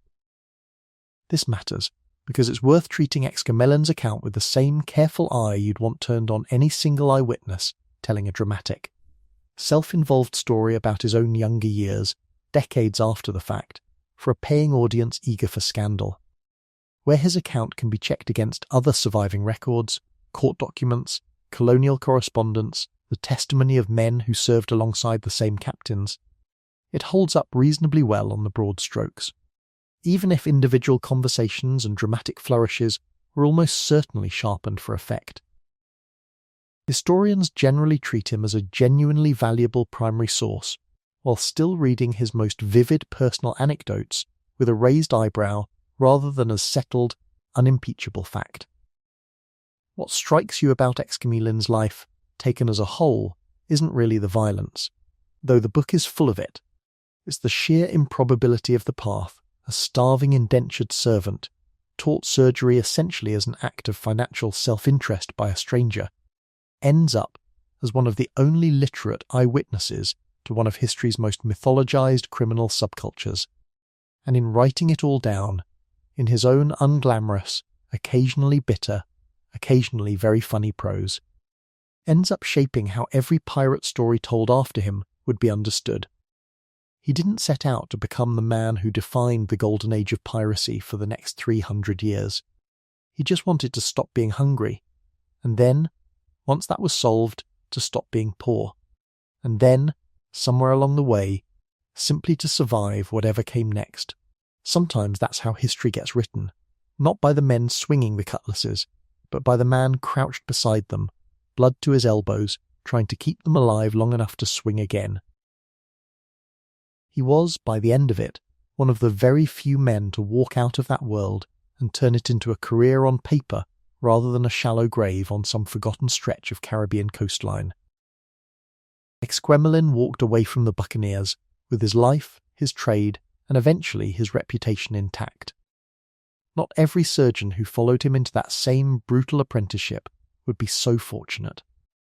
This matters, because it's worth treating Excamelon's account with the same careful eye you'd want turned on any single eyewitness telling a dramatic, self-involved story about his own younger years, decades after the fact, for a paying audience eager for scandal. Where his account can be checked against other surviving records, court documents, colonial correspondence, the testimony of men who served alongside the same captains, it holds up reasonably well on the broad strokes, even if individual conversations and dramatic flourishes were almost certainly sharpened for effect. Historians generally treat him as a genuinely valuable primary source, while still reading his most vivid personal anecdotes with a raised eyebrow rather than as settled, unimpeachable fact. What strikes you about Excamelon's life, taken as a whole, isn't really the violence, though the book is full of it. It's the sheer improbability of the path a starving indentured servant, taught surgery essentially as an act of financial self-interest by a stranger, ends up as one of the only literate eyewitnesses to one of history's most mythologized criminal subcultures, and in writing it all down, in his own unglamorous, occasionally bitter, occasionally very funny prose, ends up shaping how every pirate story told after him would be understood. He didn't set out to become the man who defined the Golden Age of Piracy for the next 300 years. He just wanted to stop being hungry, and then, once that was solved, to stop being poor, and then, somewhere along the way, simply to survive whatever came next. Sometimes that's how history gets written, not by the men swinging the cutlasses, but by the man crouched beside them, blood to his elbows, trying to keep them alive long enough to swing again. He was, by the end of it, one of the very few men to walk out of that world and turn it into a career on paper rather than a shallow grave on some forgotten stretch of Caribbean coastline. Exquemelin walked away from the buccaneers, with his life, his trade, and eventually his reputation intact. Not every surgeon who followed him into that same brutal apprenticeship would be so fortunate,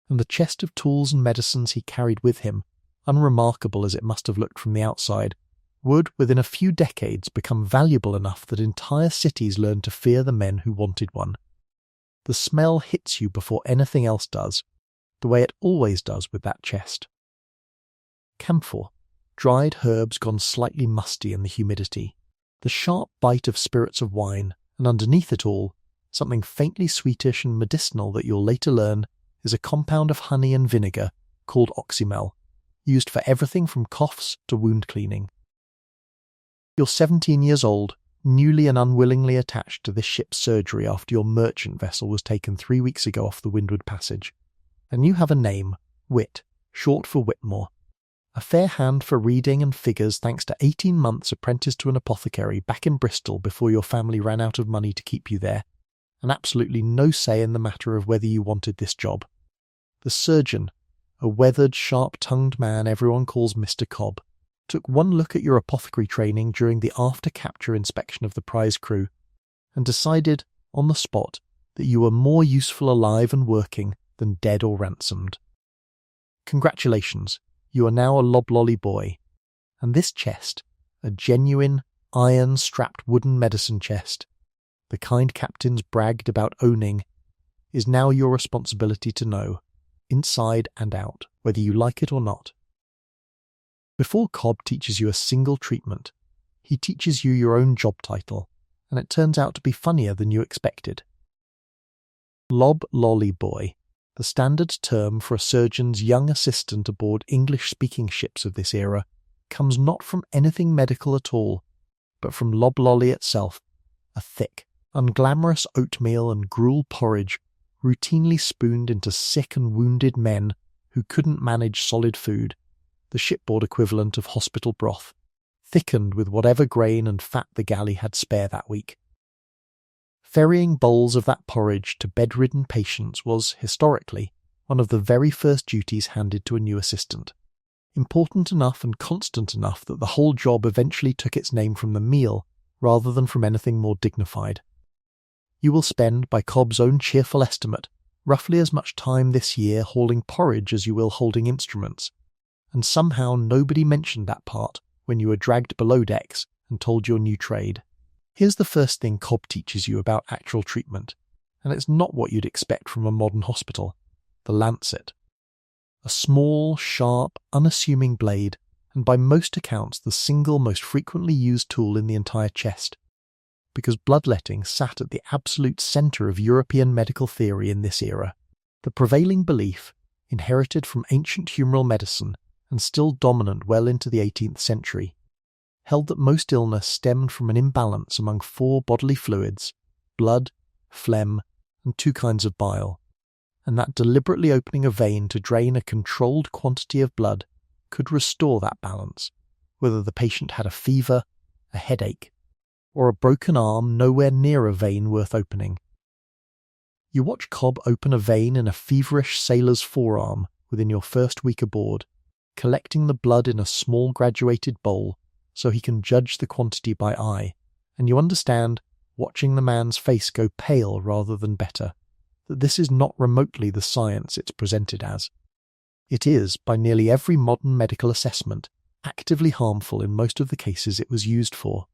and the chest of tools and medicines he carried with him, unremarkable as it must have looked from the outside, would within a few decades become valuable enough that entire cities learned to fear the men who wanted one. The smell hits you before anything else does, the way it always does with that chest. Camphor, dried herbs gone slightly musty in the humidity, the sharp bite of spirits of wine, and underneath it all, something faintly sweetish and medicinal that you'll later learn is a compound of honey and vinegar called oxymel, used for everything from coughs to wound cleaning. You're 17 years old, newly and unwillingly attached to this ship's surgery after your merchant vessel was taken 3 weeks ago off the Windward Passage, and you have a name, Whit, short for Whitmore, a fair hand for reading and figures thanks to 18 months apprenticed to an apothecary back in Bristol before your family ran out of money to keep you there, and absolutely no say in the matter of whether you wanted this job. The surgeon, a weathered, sharp-tongued man everyone calls Mr. Cobb, took one look at your apothecary training during the after-capture inspection of the prize crew, and decided, on the spot, that you were more useful alive and working than dead or ransomed. Congratulations, you are now a loblolly boy, and this chest, a genuine, iron-strapped wooden medicine chest, the kind captains bragged about owning, is now your responsibility to know, inside and out, whether you like it or not. Before Cobb teaches you a single treatment, he teaches you your own job title, and it turns out to be funnier than you expected. Lob Lolly Boy, the standard term for a surgeon's young assistant aboard English-speaking ships of this era, comes not from anything medical at all, but from Lob Lolly itself, a thick, unglamorous oatmeal and gruel porridge routinely spooned into sick and wounded men who couldn't manage solid food, the shipboard equivalent of hospital broth, thickened with whatever grain and fat the galley had spare that week. Ferrying bowls of that porridge to bedridden patients was, historically, one of the very first duties handed to a new assistant, important enough and constant enough that the whole job eventually took its name from the meal rather than from anything more dignified. You will spend, by Cobb's own cheerful estimate, roughly as much time this year hauling porridge as you will holding instruments, and somehow nobody mentioned that part when you were dragged below decks and told your new trade. Here's the first thing Cobb teaches you about actual treatment, and it's not what you'd expect from a modern hospital: the lancet. A small, sharp, unassuming blade, and by most accounts the single most frequently used tool in the entire chest, because bloodletting sat at the absolute centre of European medical theory in this era. The prevailing belief, inherited from ancient humoral medicine and still dominant well into the 18th century, held that most illness stemmed from an imbalance among 4 bodily fluids: blood, phlegm, and 2 kinds of bile, and that deliberately opening a vein to drain a controlled quantity of blood could restore that balance, whether the patient had a fever, a headache, or a broken arm nowhere near a vein worth opening. You watch Cobb open a vein in a feverish sailor's forearm within your first week aboard, collecting the blood in a small graduated bowl so he can judge the quantity by eye, and you understand, watching the man's face go pale rather than better, that this is not remotely the science it's presented as. It is, by nearly every modern medical assessment, actively harmful in most of the cases it was used for.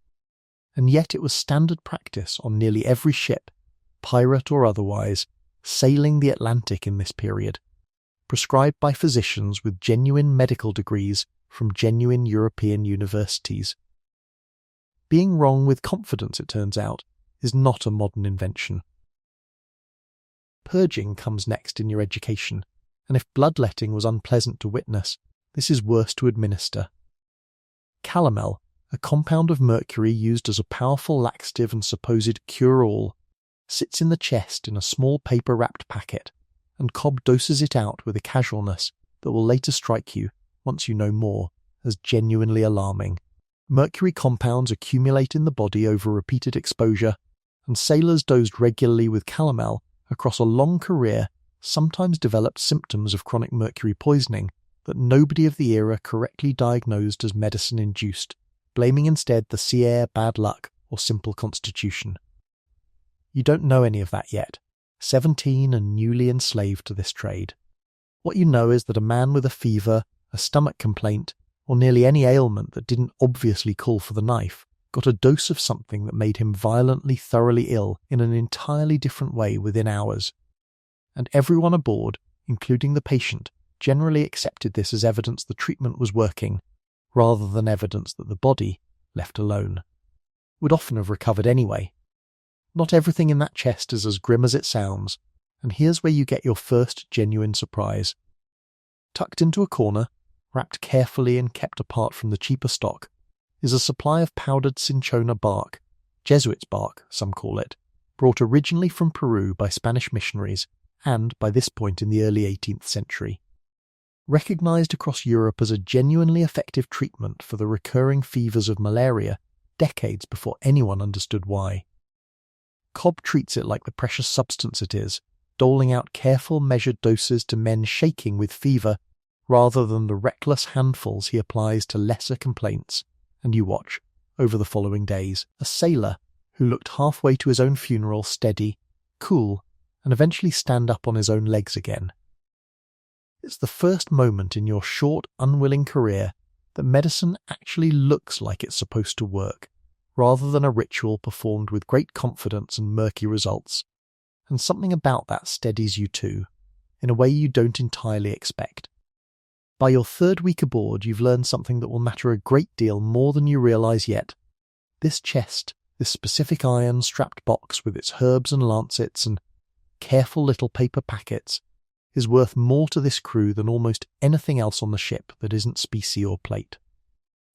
And yet it was standard practice on nearly every ship, pirate or otherwise, sailing the Atlantic in this period, prescribed by physicians with genuine medical degrees from genuine European universities. Being wrong with confidence, it turns out, is not a modern invention. Purging comes next in your education, and if bloodletting was unpleasant to witness, this is worse to administer. Calomel, a compound of mercury used as a powerful laxative and supposed cure-all, sits in the chest in a small paper-wrapped packet, and Cobb doses it out with a casualness that will later strike you, once you know more, as genuinely alarming. Mercury compounds accumulate in the body over repeated exposure, and sailors dosed regularly with calomel across a long career sometimes developed symptoms of chronic mercury poisoning that nobody of the era correctly diagnosed as medicine-induced, blaming instead the sea air, bad luck, or simple constitution. You don't know any of that yet, 17 and newly enslaved to this trade. What you know is that a man with a fever, a stomach complaint, or nearly any ailment that didn't obviously call for the knife, got a dose of something that made him violently, thoroughly ill in an entirely different way within hours. And everyone aboard, including the patient, generally accepted this as evidence the treatment was working, rather than evidence that the body, left alone, would often have recovered anyway. Not everything in that chest is as grim as it sounds, and here's where you get your first genuine surprise. Tucked into a corner, wrapped carefully and kept apart from the cheaper stock, is a supply of powdered cinchona bark, Jesuits' bark, some call it, brought originally from Peru by Spanish missionaries, and by this point in the early 18th century. Recognised across Europe as a genuinely effective treatment for the recurring fevers of malaria decades before anyone understood why. Cobb treats it like the precious substance it is, doling out careful measured doses to men shaking with fever, rather than the reckless handfuls he applies to lesser complaints, and you watch, over the following days, a sailor who looked halfway to his own funeral steady, cool, and eventually stand up on his own legs again. It's the first moment in your short, unwilling career that medicine actually looks like it's supposed to work, rather than a ritual performed with great confidence and murky results, and something about that steadies you too, in a way you don't entirely expect. By your 3rd week aboard, you've learned something that will matter a great deal more than you realise yet. This chest, this specific iron-strapped box with its herbs and lancets and careful little paper packets, is worth more to this crew than almost anything else on the ship that isn't specie or plate.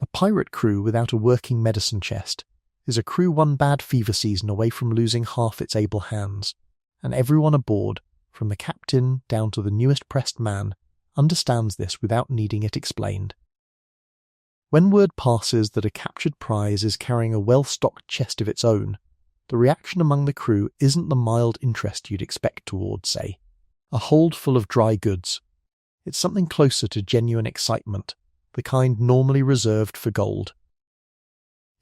A pirate crew without a working medicine chest is a crew one bad fever season away from losing half its able hands, and everyone aboard, from the captain down to the newest pressed man, understands this without needing it explained. When word passes that a captured prize is carrying a well-stocked chest of its own, the reaction among the crew isn't the mild interest you'd expect towards, say, a hold full of dry goods. It's something closer to genuine excitement, the kind normally reserved for gold.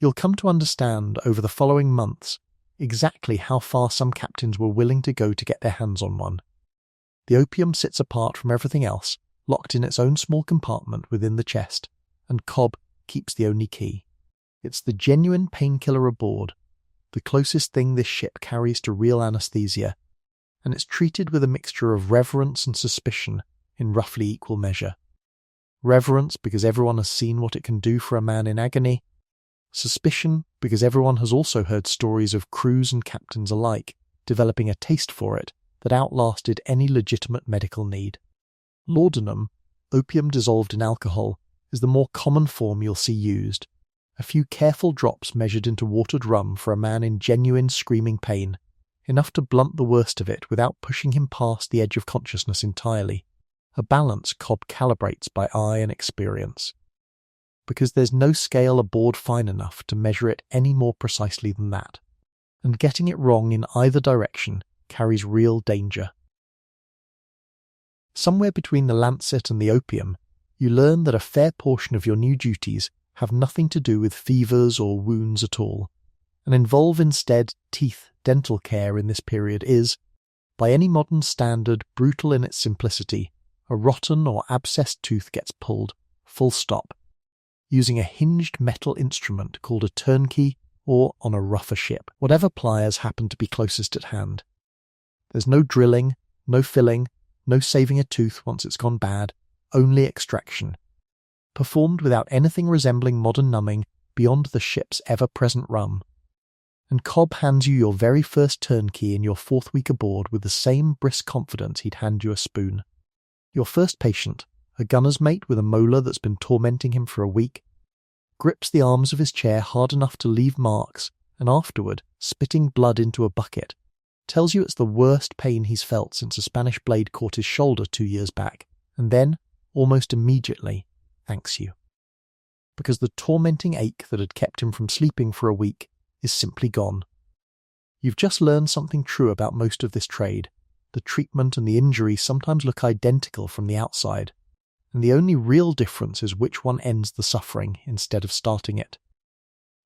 You'll come to understand over the following months exactly how far some captains were willing to go to get their hands on one. The opium sits apart from everything else, locked in its own small compartment within the chest, and Cobb keeps the only key. It's the genuine painkiller aboard, the closest thing this ship carries to real anesthesia, and it's treated with a mixture of reverence and suspicion in roughly equal measure. Reverence because everyone has seen what it can do for a man in agony, suspicion because everyone has also heard stories of crews and captains alike developing a taste for it that outlasted any legitimate medical need. Laudanum, opium dissolved in alcohol, is the more common form you'll see used. A few careful drops measured into watered rum for a man in genuine screaming pain, enough to blunt the worst of it without pushing him past the edge of consciousness entirely. A balance Cobb calibrates by eye and experience. Because there's no scale aboard fine enough to measure it any more precisely than that, and getting it wrong in either direction carries real danger. Somewhere between the lancet and the opium, you learn that a fair portion of your new duties have nothing to do with fevers or wounds at all, and involve instead dental care in this period is, by any modern standard, brutal in its simplicity. A rotten or abscessed tooth gets pulled, full stop, using a hinged metal instrument called a turnkey or, on a rougher ship, whatever pliers happen to be closest at hand. There's no drilling, no filling, no saving a tooth once it's gone bad, only extraction. Performed without anything resembling modern numbing beyond the ship's ever-present rum. And Cobb hands you your very first turnkey in your 4th week aboard with the same brisk confidence he'd hand you a spoon. Your first patient, a gunner's mate with a molar that's been tormenting him for a week, grips the arms of his chair hard enough to leave marks, and afterward, spitting blood into a bucket, tells you it's the worst pain he's felt since a Spanish blade caught his shoulder 2 years back, and then, almost immediately, thanks you. Because the tormenting ache that had kept him from sleeping for a week is simply gone. You've just learned something true about most of this trade. The treatment and the injury sometimes look identical from the outside, and the only real difference is which one ends the suffering instead of starting it.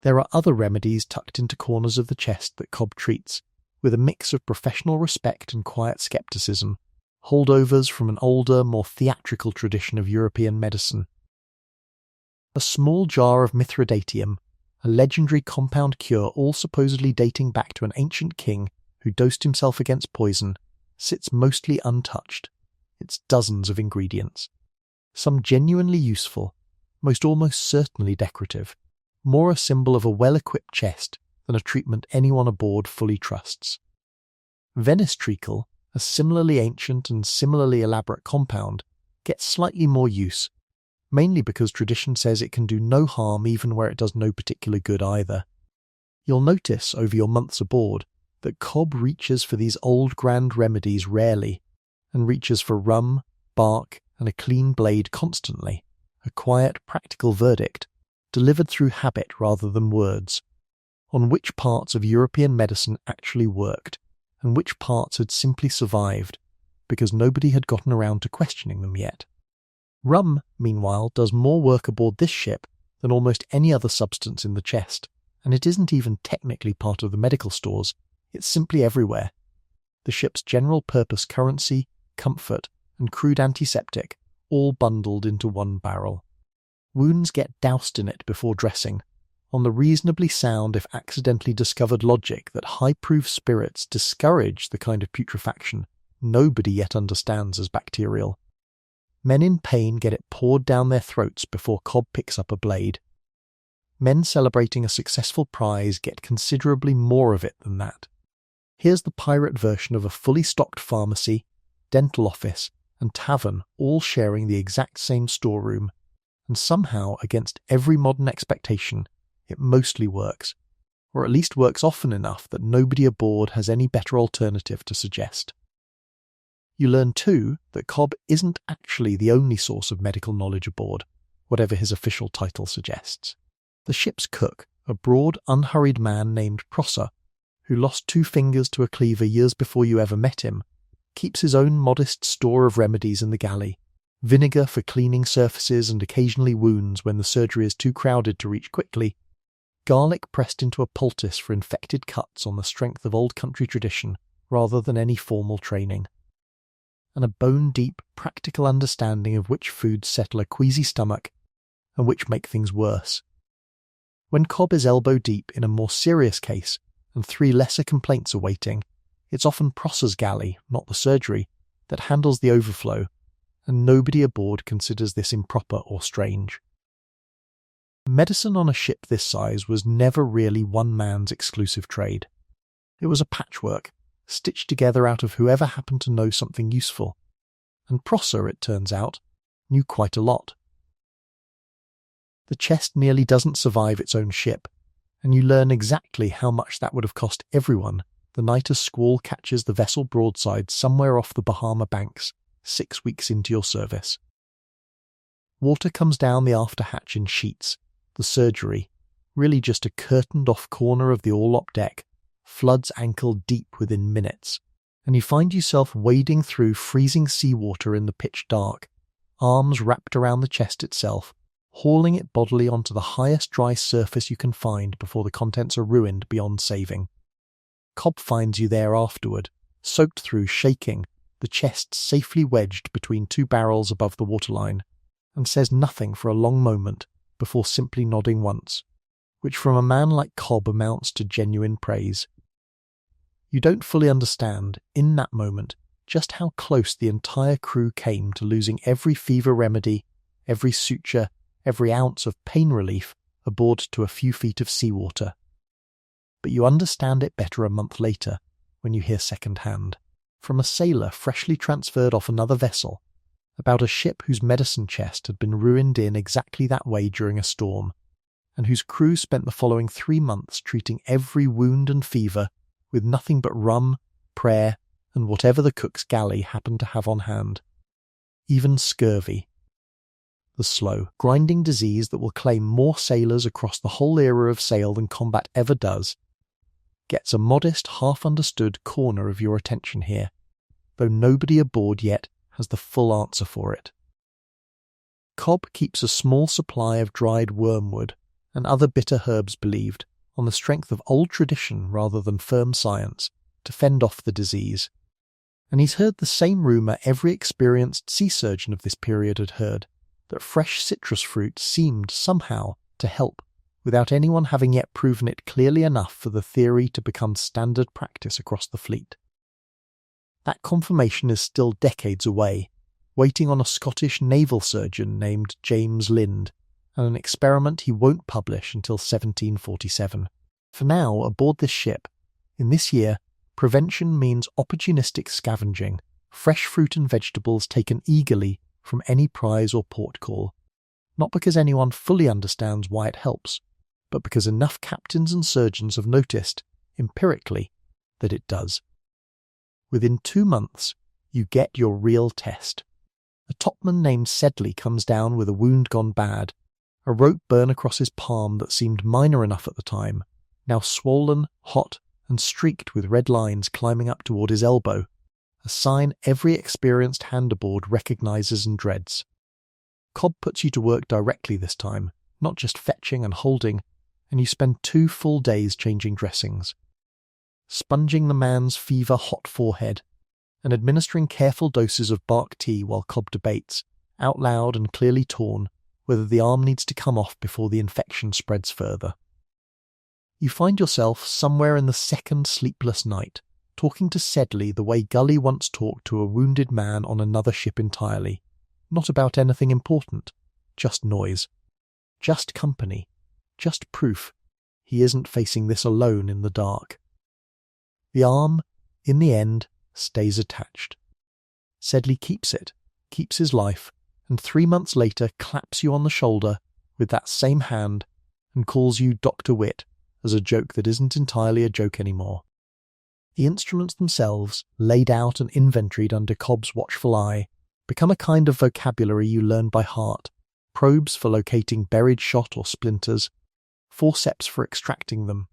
There are other remedies tucked into corners of the chest that Cobb treats, with a mix of professional respect and quiet skepticism, holdovers from an older, more theatrical tradition of European medicine. A small jar of Mithridatium, a legendary compound cure all supposedly dating back to an ancient king who dosed himself against poison, sits mostly untouched. It's dozens of ingredients. Some genuinely useful, most almost certainly decorative, more a symbol of a well-equipped chest than a treatment anyone aboard fully trusts. Venice treacle, a similarly ancient and similarly elaborate compound, gets slightly more use, mainly because tradition says it can do no harm even where it does no particular good either. You'll notice over your months aboard that Cobb reaches for these old grand remedies rarely, and reaches for rum, bark, and a clean blade constantly, a quiet, practical verdict, delivered through habit rather than words, on which parts of European medicine actually worked, and which parts had simply survived, because nobody had gotten around to questioning them yet. Rum, meanwhile, does more work aboard this ship than almost any other substance in the chest, and it isn't even technically part of the medical stores, it's simply everywhere. The ship's general purpose currency, comfort, and crude antiseptic, all bundled into one barrel. Wounds get doused in it before dressing, on the reasonably sound if accidentally discovered logic that high-proof spirits discourage the kind of putrefaction nobody yet understands as bacterial. Men in pain get it poured down their throats before Cobb picks up a blade. Men celebrating a successful prize get considerably more of it than that. Here's the pirate version of a fully stocked pharmacy, dental office, and tavern all sharing the exact same storeroom, and somehow, against every modern expectation, it mostly works, or at least works often enough that nobody aboard has any better alternative to suggest. You learn too that Cobb isn't actually the only source of medical knowledge aboard, whatever his official title suggests. The ship's cook, a broad, unhurried man named Prosser, who lost 2 fingers to a cleaver years before you ever met him, keeps his own modest store of remedies in the galley, vinegar for cleaning surfaces and occasionally wounds when the surgery is too crowded to reach quickly, garlic pressed into a poultice for infected cuts on the strength of old country tradition rather than any formal training, and a bone-deep, practical understanding of which foods settle a queasy stomach and which make things worse. When Cobb is elbow-deep in a more serious case, and 3 lesser complaints awaiting, it's often Prosser's galley, not the surgery, that handles the overflow, and nobody aboard considers this improper or strange. Medicine on a ship this size was never really one man's exclusive trade. It was a patchwork, stitched together out of whoever happened to know something useful, and Prosser, it turns out, knew quite a lot. The chest nearly doesn't survive its own ship, and you learn exactly how much that would have cost everyone the night a squall catches the vessel broadside somewhere off the Bahama banks 6 weeks into your service. Water comes down the after hatch in sheets. The surgery, really just a curtained-off corner of the orlop deck, floods ankle deep within minutes, and you find yourself wading through freezing seawater in the pitch dark, arms wrapped around the chest itself, hauling it bodily onto the highest dry surface you can find before the contents are ruined beyond saving. Cobb finds you there afterward, soaked through, shaking, the chest safely wedged between 2 barrels above the waterline, and says nothing for a long moment before simply nodding once, which from a man like Cobb amounts to genuine praise. You don't fully understand, in that moment, just how close the entire crew came to losing every fever remedy, every suture, every ounce of pain relief aboard to a few feet of seawater. But you understand it better a month later, when you hear second-hand, from a sailor freshly transferred off another vessel, about a ship whose medicine chest had been ruined in exactly that way during a storm, and whose crew spent the following 3 months treating every wound and fever with nothing but rum, prayer, and whatever the cook's galley happened to have on hand. Even scurvy. The slow, grinding disease that will claim more sailors across the whole era of sail than combat ever does, gets a modest, half-understood corner of your attention here, though nobody aboard yet has the full answer for it. Cobb keeps a small supply of dried wormwood and other bitter herbs believed, on the strength of old tradition rather than firm science, to fend off the disease. And he's heard the same rumour every experienced sea surgeon of this period had heard, that fresh citrus fruit seemed somehow to help, without anyone having yet proven it clearly enough for the theory to become standard practice across the fleet. That confirmation is still decades away, waiting on a Scottish naval surgeon named James Lind, and an experiment he won't publish until 1747. For now, aboard this ship, in this year, prevention means opportunistic scavenging, fresh fruit and vegetables taken eagerly from any prize or port call, not because anyone fully understands why it helps, but because enough captains and surgeons have noticed, empirically, that it does. Within 2 months, you get your real test. A topman named Sedley comes down with a wound gone bad, a rope burn across his palm that seemed minor enough at the time, now swollen, hot, and streaked with red lines climbing up toward his elbow, a sign every experienced hand aboard recognises and dreads. Cobb puts you to work directly this time, not just fetching and holding, and you spend 2 full days changing dressings, sponging the man's fever-hot forehead, and administering careful doses of bark tea while Cobb debates, out loud and clearly torn, whether the arm needs to come off before the infection spreads further. You find yourself somewhere in the second sleepless night, talking to Sedley the way Gully once talked to a wounded man on another ship entirely, not about anything important, just noise, just company, just proof he isn't facing this alone in the dark. The arm, in the end, stays attached. Sedley keeps it, keeps his life, and 3 months later claps you on the shoulder with that same hand and calls you Dr. Witt as a joke that isn't entirely a joke anymore. The instruments themselves, laid out and inventoried under Cobb's watchful eye, become a kind of vocabulary you learn by heart, probes for locating buried shot or splinters, forceps for extracting them,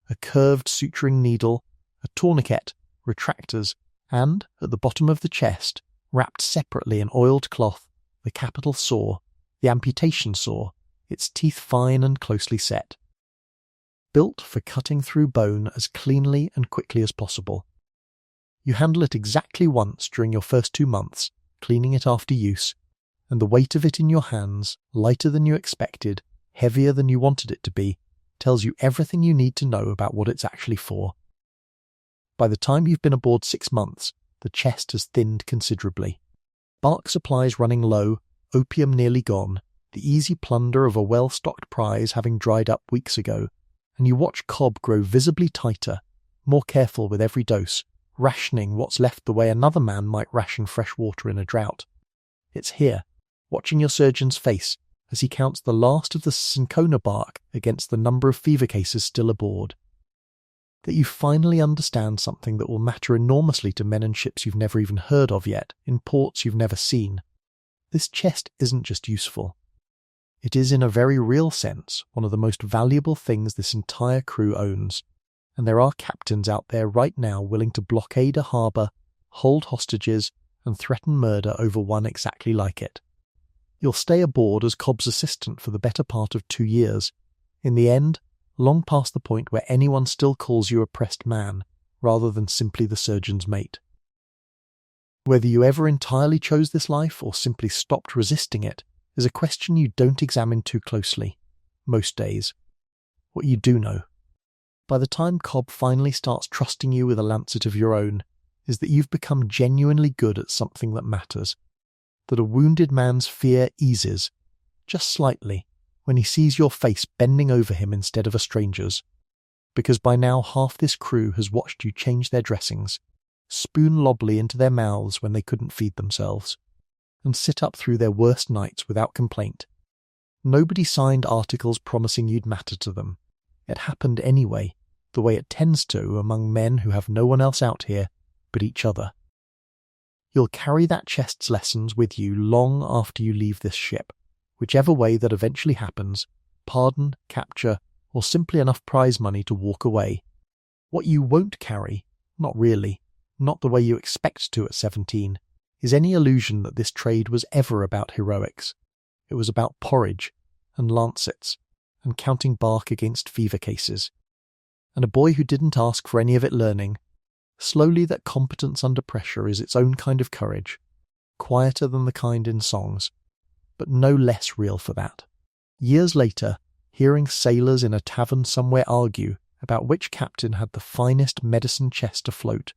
a curved suturing needle, a tourniquet, retractors, and, at the bottom of the chest, wrapped separately in oiled cloth, the capital saw, the amputation saw, its teeth fine and closely set. Built for cutting through bone as cleanly and quickly as possible. You handle it exactly once during your first 2 months, cleaning it after use, and the weight of it in your hands, lighter than you expected, heavier than you wanted it to be, tells you everything you need to know about what it's actually for. By the time you've been aboard 6 months, the chest has thinned considerably. Bark supplies running low, opium nearly gone, the easy plunder of a well-stocked prize having dried up weeks ago, and you watch Cobb grow visibly tighter, more careful with every dose, rationing what's left the way another man might ration fresh water in a drought. It's here, watching your surgeon's face as he counts the last of the cinchona bark against the number of fever cases still aboard, that you finally understand something that will matter enormously to men and ships you've never even heard of yet, in ports you've never seen. This chest isn't just useful. It is, in a very real sense, one of the most valuable things this entire crew owns, and there are captains out there right now willing to blockade a harbour, hold hostages, and threaten murder over one exactly like it. You'll stay aboard as Cobb's assistant for the better part of 2 years, in the end, long past the point where anyone still calls you a pressed man, rather than simply the surgeon's mate. Whether you ever entirely chose this life or simply stopped resisting it is a question you don't examine too closely, most days. What you do know, by the time Cobb finally starts trusting you with a lancet of your own, is that you've become genuinely good at something that matters, that a wounded man's fear eases, just slightly, when he sees your face bending over him instead of a stranger's, because by now half this crew has watched you change their dressings, spoon lobbly into their mouths when they couldn't feed themselves, and sit up through their worst nights without complaint. Nobody signed articles promising you'd matter to them. It happened anyway, the way it tends to among men who have no one else out here but each other. You'll carry that chest's lessons with you long after you leave this ship, whichever way that eventually happens, pardon, capture, or simply enough prize money to walk away. What you won't carry, not really, not the way you expect to at 17, is any illusion that this trade was ever about heroics. It was about porridge, and lancets, and counting bark against fever cases. And a boy who didn't ask for any of it learning, slowly that competence under pressure is its own kind of courage, quieter than the kind in songs, but no less real for that. Years later, hearing sailors in a tavern somewhere argue about which captain had the finest medicine chest afloat,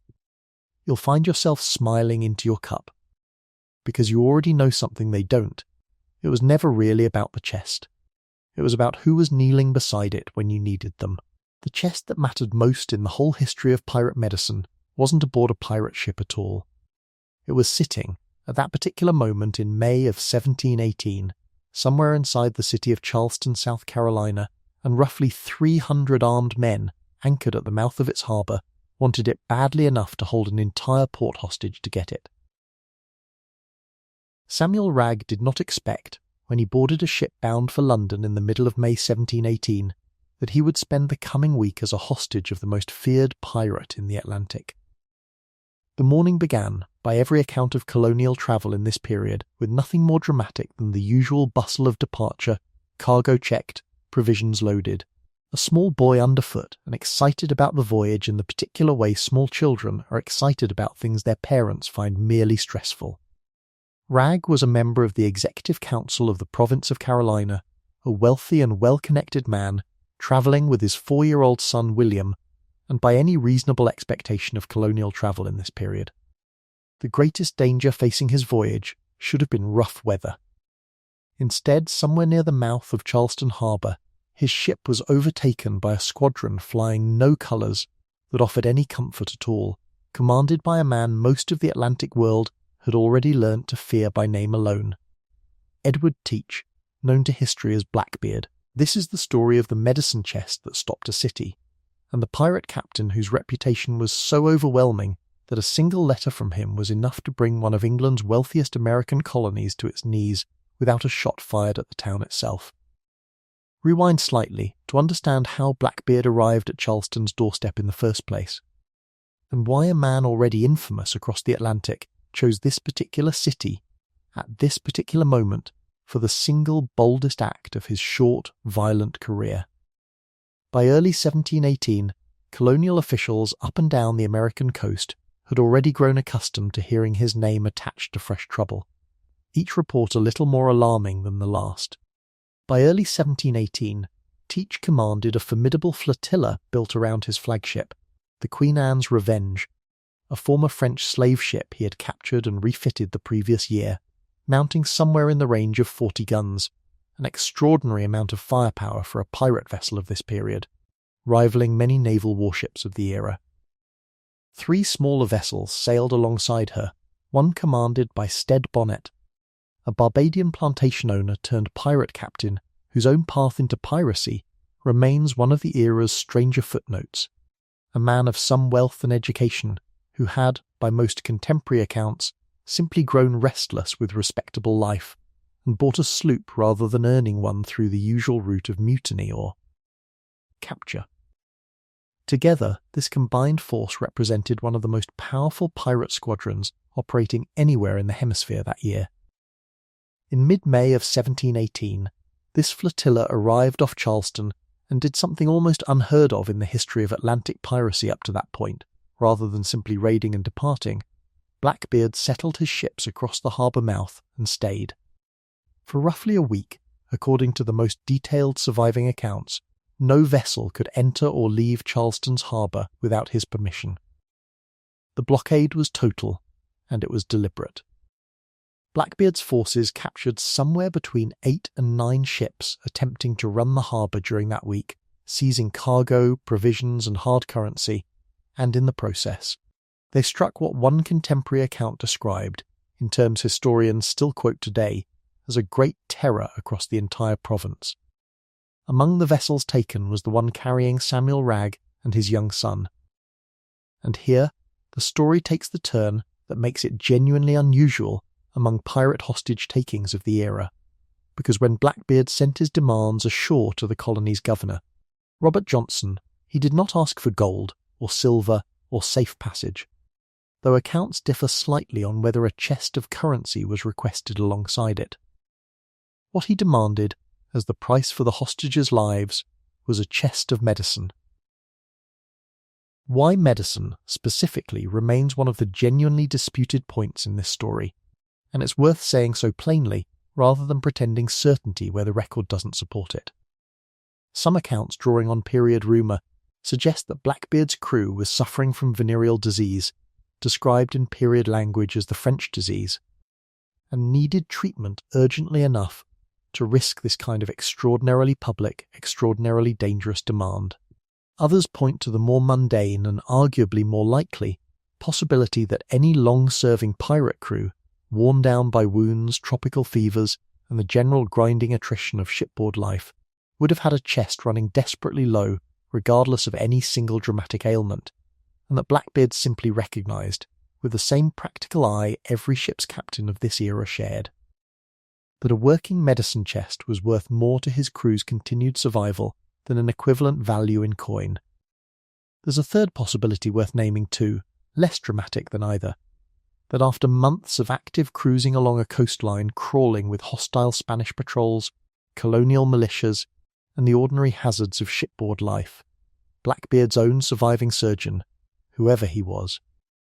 you'll find yourself smiling into your cup, because you already know something they don't. It was never really about the chest. It was about who was kneeling beside it when you needed them. The chest that mattered most in the whole history of pirate medicine wasn't aboard a pirate ship at all. It was sitting, at that particular moment in May of 1718, somewhere inside the city of Charleston, South Carolina, and roughly 300 armed men, anchored at the mouth of its harbour, wanted it badly enough to hold an entire port hostage to get it. Samuel Wragg did not expect, when he boarded a ship bound for London in the middle of May 1718, that he would spend the coming week as a hostage of the most feared pirate in the Atlantic. The morning began, by every account of colonial travel in this period, with nothing more dramatic than the usual bustle of departure, cargo checked, provisions loaded, a small boy underfoot and excited about the voyage in the particular way small children are excited about things their parents find merely stressful. Wragg was a member of the Executive Council of the Province of Carolina, a wealthy and well-connected man, travelling with his 4-year-old son William, and by any reasonable expectation of colonial travel in this period. The greatest danger facing his voyage should have been rough weather. Instead, somewhere near the mouth of Charleston Harbour, his ship was overtaken by a squadron flying no colours that offered any comfort at all, commanded by a man most of the Atlantic world had already learnt to fear by name alone. Edward Teach, known to history as Blackbeard. This is the story of the medicine chest that stopped a city, and the pirate captain whose reputation was so overwhelming that a single letter from him was enough to bring one of England's wealthiest American colonies to its knees without a shot fired at the town itself. Rewind slightly to understand how Blackbeard arrived at Charleston's doorstep in the first place, and why a man already infamous across the Atlantic chose this particular city, at this particular moment, for the single boldest act of his short, violent career. By early 1718, colonial officials up and down the American coast had already grown accustomed to hearing his name attached to fresh trouble, each report a little more alarming than the last. By early 1718, Teach commanded a formidable flotilla built around his flagship, the Queen Anne's Revenge, a former French slave ship he had captured and refitted the previous year, mounting somewhere in the range of 40 guns, an extraordinary amount of firepower for a pirate vessel of this period, rivaling many naval warships of the era. 3 smaller vessels sailed alongside her, one commanded by Stead Bonnet, a Barbadian plantation owner turned pirate captain whose own path into piracy remains one of the era's stranger footnotes, a man of some wealth and education who had, by most contemporary accounts, simply grown restless with respectable life and bought a sloop rather than earning one through the usual route of mutiny or capture. Together, this combined force represented one of the most powerful pirate squadrons operating anywhere in the hemisphere that year. In mid-May of 1718, this flotilla arrived off Charleston and did something almost unheard of in the history of Atlantic piracy up to that point. Rather than simply raiding and departing, Blackbeard settled his ships across the harbour mouth and stayed. For roughly a week, according to the most detailed surviving accounts, no vessel could enter or leave Charleston's harbour without his permission. The blockade was total, and it was deliberate. Blackbeard's forces captured somewhere between 8 and 9 ships attempting to run the harbour during that week, seizing cargo, provisions and hard currency, and in the process, they struck what one contemporary account described, in terms historians still quote today, as a great terror across the entire province. Among the vessels taken was the one carrying Samuel Wragg and his young son. And here, the story takes the turn that makes it genuinely unusual among pirate hostage takings of the era, because when Blackbeard sent his demands ashore to the colony's governor, Robert Johnson, he did not ask for gold, or silver, or safe passage, though accounts differ slightly on whether a chest of currency was requested alongside it. What he demanded, as the price for the hostages' lives, was a chest of medicine. Why medicine, specifically, remains one of the genuinely disputed points in this story, and it's worth saying so plainly, rather than pretending certainty where the record doesn't support it. Some accounts drawing on period rumour suggest that Blackbeard's crew was suffering from venereal disease, described in period language as the French disease, and needed treatment urgently enough to risk this kind of extraordinarily public, extraordinarily dangerous demand. Others point to the more mundane and arguably more likely possibility that any long-serving pirate crew, worn down by wounds, tropical fevers, and the general grinding attrition of shipboard life, would have had a chest running desperately low regardless of any single dramatic ailment, and that Blackbeard simply recognised, with the same practical eye every ship's captain of this era shared, that a working medicine chest was worth more to his crew's continued survival than an equivalent value in coin. There's a third possibility worth naming too, less dramatic than either, that after months of active cruising along a coastline crawling with hostile Spanish patrols, colonial militias, and the ordinary hazards of shipboard life, Blackbeard's own surviving surgeon, whoever he was,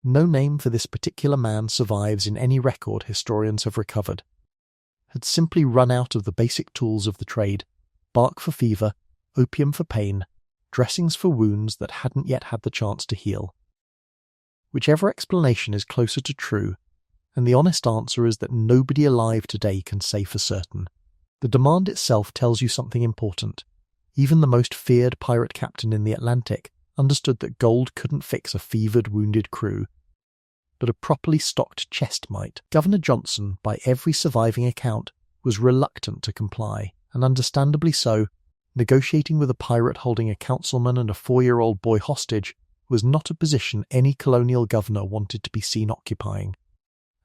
no name for this particular man survives in any record historians have recovered, had simply run out of the basic tools of the trade, bark for fever, opium for pain, dressings for wounds that hadn't yet had the chance to heal. Whichever explanation is closer to true, and the honest answer is that nobody alive today can say for certain, the demand itself tells you something important. Even the most feared pirate captain in the Atlantic understood that gold couldn't fix a fevered, wounded crew, but a properly stocked chest might. Governor Johnson, by every surviving account, was reluctant to comply, and understandably so. Negotiating with a pirate holding a councilman and a 4-year-old boy hostage was not a position any colonial governor wanted to be seen occupying,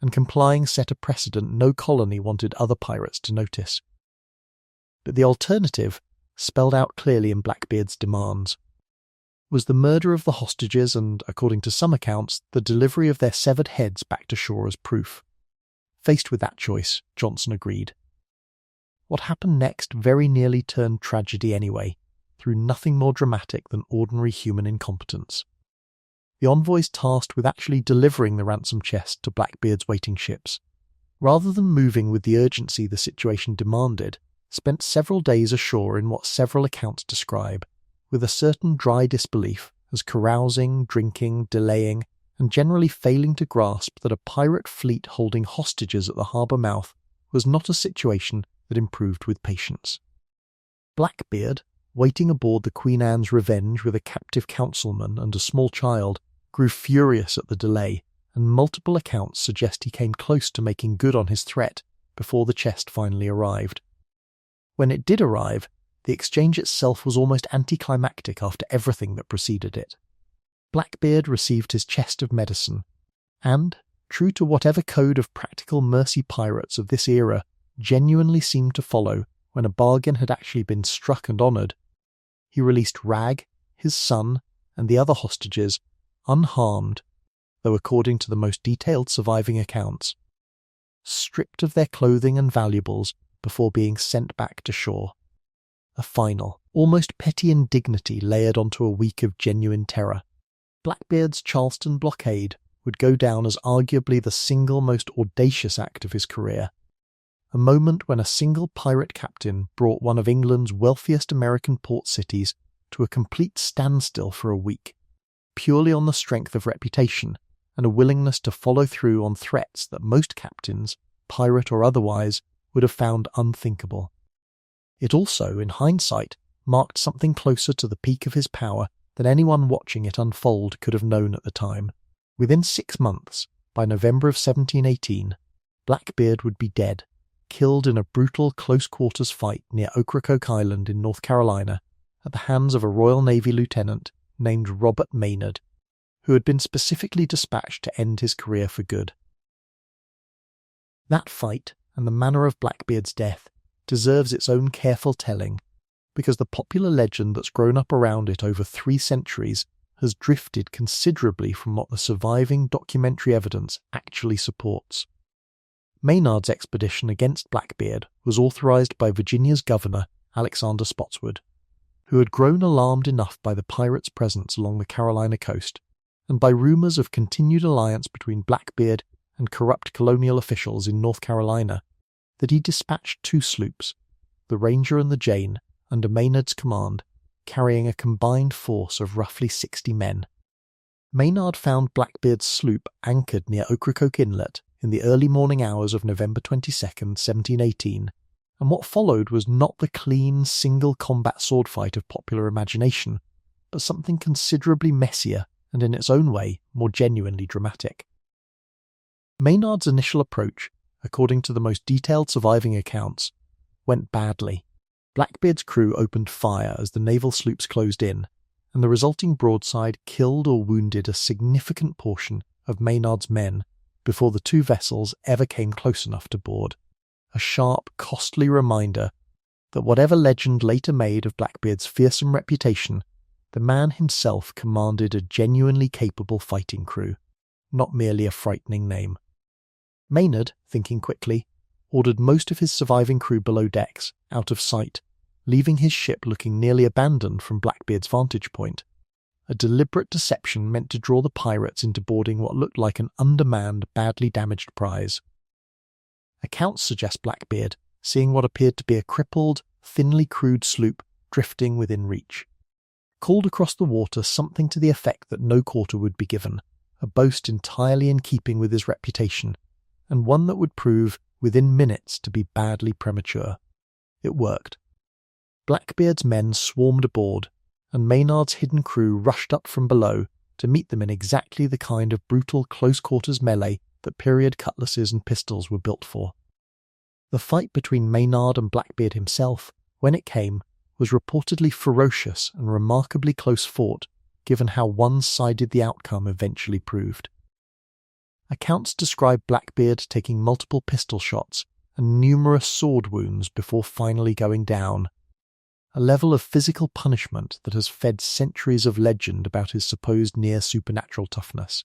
and complying set a precedent no colony wanted other pirates to notice. But the alternative, spelled out clearly in Blackbeard's demands, was the murder of the hostages and, according to some accounts, the delivery of their severed heads back to shore as proof. Faced with that choice, Johnson agreed. What happened next very nearly turned tragedy anyway, through nothing more dramatic than ordinary human incompetence. The envoys tasked with actually delivering the ransom chest to Blackbeard's waiting ships, rather than moving with the urgency the situation demanded, spent several days ashore in what several accounts describe, with a certain dry disbelief as carousing, drinking, delaying, and generally failing to grasp that a pirate fleet holding hostages at the harbour mouth was not a situation that improved with patience. Blackbeard, waiting aboard the Queen Anne's Revenge with a captive councilman and a small child, grew furious at the delay, and multiple accounts suggest he came close to making good on his threat before the chest finally arrived. When it did arrive, the exchange itself was almost anticlimactic after everything that preceded it. Blackbeard received his chest of medicine, and, true to whatever code of practical mercy pirates of this era genuinely seemed to follow when a bargain had actually been struck and honoured, he released Rag, his son, and the other hostages unharmed, though according to the most detailed surviving accounts, stripped of their clothing and valuables before being sent back to shore. A final, almost petty indignity layered onto a week of genuine terror. Blackbeard's Charleston blockade would go down as arguably the single most audacious act of his career. A moment when a single pirate captain brought one of England's wealthiest American port cities to a complete standstill for a week, purely on the strength of reputation and a willingness to follow through on threats that most captains, pirate or otherwise, would have found unthinkable. It also, in hindsight, marked something closer to the peak of his power than anyone watching it unfold could have known at the time. Within 6 months, by November of 1718, Blackbeard would be dead, killed in a brutal close-quarters fight near Ocracoke Island in North Carolina at the hands of a Royal Navy lieutenant named Robert Maynard, who had been specifically dispatched to end his career for good. That fight, and the manner of Blackbeard's death, deserves its own careful telling, because the popular legend that's grown up around it over 3 centuries has drifted considerably from what the surviving documentary evidence actually supports. Maynard's expedition against Blackbeard was authorised by Virginia's governor, Alexander Spotswood, who had grown alarmed enough by the pirates' presence along the Carolina coast, and by rumours of continued alliance between Blackbeard and corrupt colonial officials in North Carolina, that he dispatched 2 sloops, the Ranger and the Jane, under Maynard's command, carrying a combined force of roughly 60 men. Maynard found Blackbeard's sloop anchored near Ocracoke Inlet in the early morning hours of November 22, 1718, and what followed was not the clean, single-combat swordfight of popular imagination, but something considerably messier and in its own way more genuinely dramatic. Maynard's initial approach, according to the most detailed surviving accounts, went badly. Blackbeard's crew opened fire as the naval sloops closed in, and the resulting broadside killed or wounded a significant portion of Maynard's men before the 2 vessels ever came close enough to board. A sharp, costly reminder that whatever legend later made of Blackbeard's fearsome reputation, the man himself commanded a genuinely capable fighting crew, not merely a frightening name. Maynard, thinking quickly, ordered most of his surviving crew below decks, out of sight, leaving his ship looking nearly abandoned from Blackbeard's vantage point, a deliberate deception meant to draw the pirates into boarding what looked like an undermanned, badly damaged prize. Accounts suggest Blackbeard seeing what appeared to be a crippled, thinly crewed sloop drifting within reach, called across the water something to the effect that no quarter would be given, a boast entirely in keeping with his reputation, and one that would prove within minutes to be badly premature. It worked. Blackbeard's men swarmed aboard, and Maynard's hidden crew rushed up from below to meet them in exactly the kind of brutal close-quarters melee that period cutlasses and pistols were built for. The fight between Maynard and Blackbeard himself, when it came, was reportedly ferocious and remarkably close fought, given how one-sided the outcome eventually proved. Accounts describe Blackbeard taking multiple pistol shots and numerous sword wounds before finally going down, a level of physical punishment that has fed centuries of legend about his supposed near-supernatural toughness.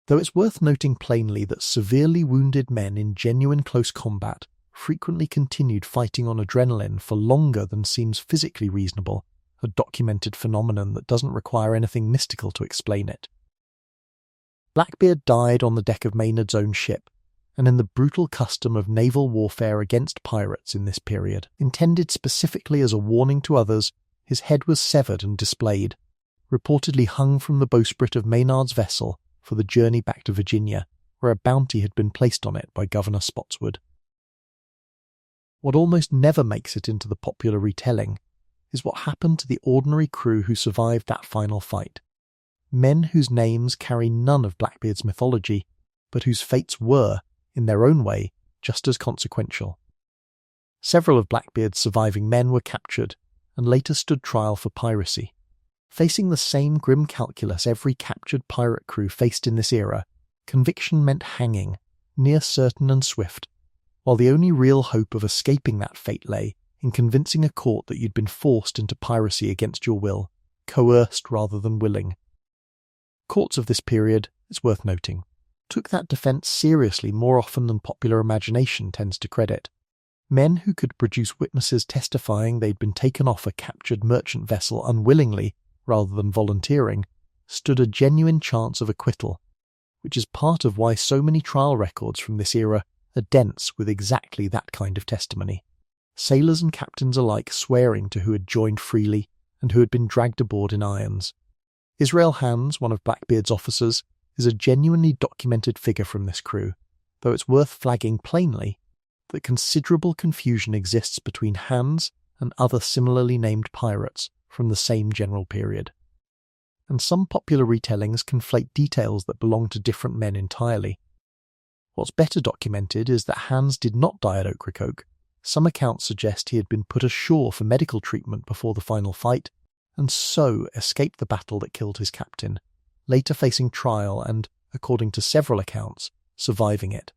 Though it's worth noting plainly that severely wounded men in genuine close combat frequently continued fighting on adrenaline for longer than seems physically reasonable, a documented phenomenon that doesn't require anything mystical to explain it. Blackbeard died on the deck of Maynard's own ship, and in the brutal custom of naval warfare against pirates in this period. Intended specifically as a warning to others, his head was severed and displayed, reportedly hung from the bowsprit of Maynard's vessel for the journey back to Virginia, where a bounty had been placed on it by Governor Spotswood. What almost never makes it into the popular retelling is what happened to the ordinary crew who survived that final fight. Men whose names carry none of Blackbeard's mythology, but whose fates were, in their own way, just as consequential. Several of Blackbeard's surviving men were captured and later stood trial for piracy. Facing the same grim calculus every captured pirate crew faced in this era, conviction meant hanging, near certain and swift, while the only real hope of escaping that fate lay in convincing a court that you'd been forced into piracy against your will, coerced rather than willing. Courts of this period, it's worth noting, took that defence seriously more often than popular imagination tends to credit. Men who could produce witnesses testifying they'd been taken off a captured merchant vessel unwillingly rather than volunteering stood a genuine chance of acquittal, which is part of why so many trial records from this era are dense with exactly that kind of testimony. Sailors and captains alike swearing to who had joined freely and who had been dragged aboard in irons. Israel Hands, one of Blackbeard's officers, is a genuinely documented figure from this crew, though it's worth flagging plainly that considerable confusion exists between Hands and other similarly named pirates from the same general period. And some popular retellings conflate details that belong to different men entirely. What's better documented is that Hands did not die at Ocracoke. Some accounts suggest he had been put ashore for medical treatment before the final fight, and so escaped the battle that killed his captain, later facing trial and, according to several accounts, surviving it.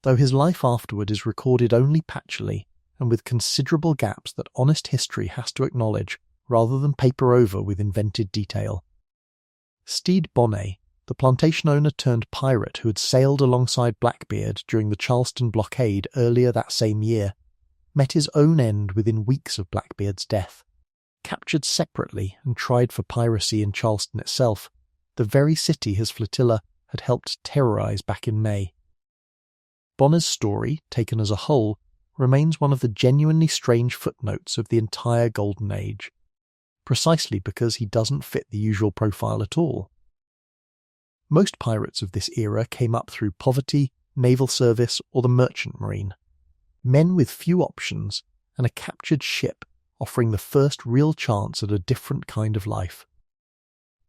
Though his life afterward is recorded only patchily and with considerable gaps that honest history has to acknowledge rather than paper over with invented detail. Stede Bonnet, the plantation owner turned pirate who had sailed alongside Blackbeard during the Charleston blockade earlier that same year, met his own end within weeks of Blackbeard's death. Captured separately and tried for piracy in Charleston itself, the very city his flotilla had helped terrorize back in May. Bonnet's story, taken as a whole, remains one of the genuinely strange footnotes of the entire Golden Age, precisely because he doesn't fit the usual profile at all. Most pirates of this era came up through poverty, naval service, or the merchant marine. Men with few options and a captured ship offering the first real chance at a different kind of life.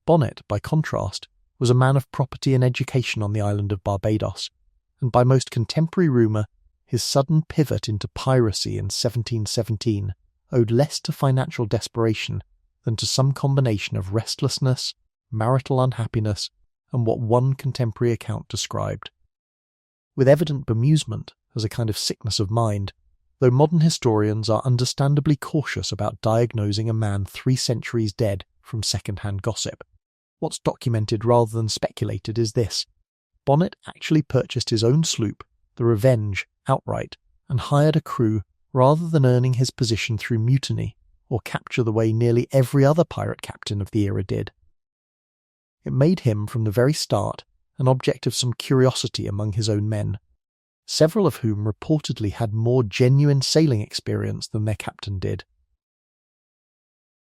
Bonnet, by contrast, was a man of property and education on the island of Barbados, and by most contemporary rumour, his sudden pivot into piracy in 1717 owed less to financial desperation than to some combination of restlessness, marital unhappiness, and what one contemporary account described. With evident bemusement as a kind of sickness of mind, though modern historians are understandably cautious about diagnosing a man 3 centuries dead from second-hand gossip. What's documented rather than speculated is this: Bonnet actually purchased his own sloop, the Revenge, outright, and hired a crew rather than earning his position through mutiny or capture the way nearly every other pirate captain of the era did. It made him, from the very start, an object of some curiosity among his own men, several of whom reportedly had more genuine sailing experience than their captain did.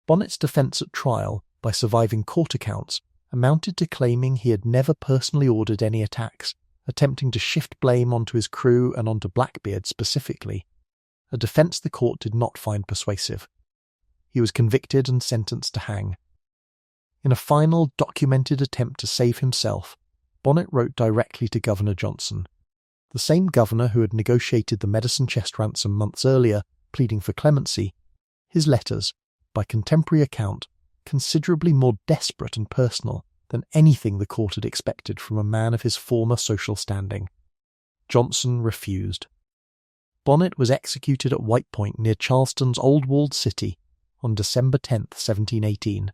Bonnet's defence at trial, by surviving court accounts, amounted to claiming he had never personally ordered any attacks, attempting to shift blame onto his crew and onto Blackbeard specifically, a defence the court did not find persuasive. He was convicted and sentenced to hang. In a final documented attempt to save himself, Bonnet wrote directly to Governor Johnson, the same governor who had negotiated the medicine chest ransom months earlier, pleading for clemency. His letters, by contemporary account, considerably more desperate and personal than anything the court had expected from a man of his former social standing. Johnson refused. Bonnet was executed at White Point near Charleston's old walled city on December 10, 1718.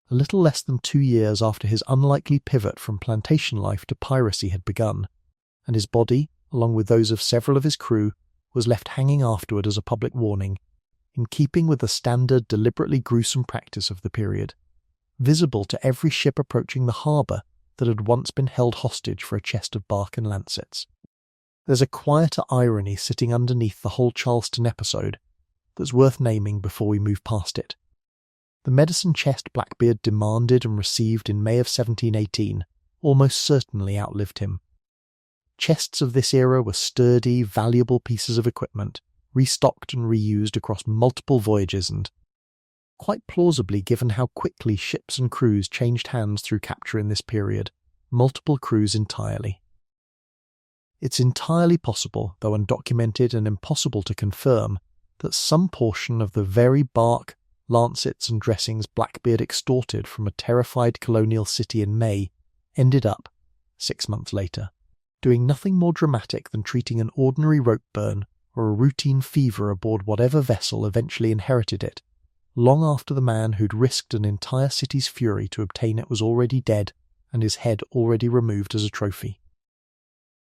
A little less than 2 years after his unlikely pivot from plantation life to piracy had begun, and his body, along with those of several of his crew, was left hanging afterward as a public warning, in keeping with the standard deliberately gruesome practice of the period. Visible to every ship approaching the harbour, that had once been held hostage for a chest of bark and lancets. There's a quieter irony sitting underneath the whole Charleston episode that's worth naming before we move past it. The medicine chest Blackbeard demanded and received in May of 1718 almost certainly outlived him. Chests of this era were sturdy, valuable pieces of equipment, restocked and reused across multiple voyages and, quite plausibly given how quickly ships and crews changed hands through capture in this period, multiple crews entirely. It's entirely possible, though undocumented and impossible to confirm, that some portion of the very bark, lancets and dressings Blackbeard extorted from a terrified colonial city in May ended up, 6 months later, doing nothing more dramatic than treating an ordinary rope burn or a routine fever aboard whatever vessel eventually inherited it, long after the man who'd risked an entire city's fury to obtain it was already dead and his head already removed as a trophy.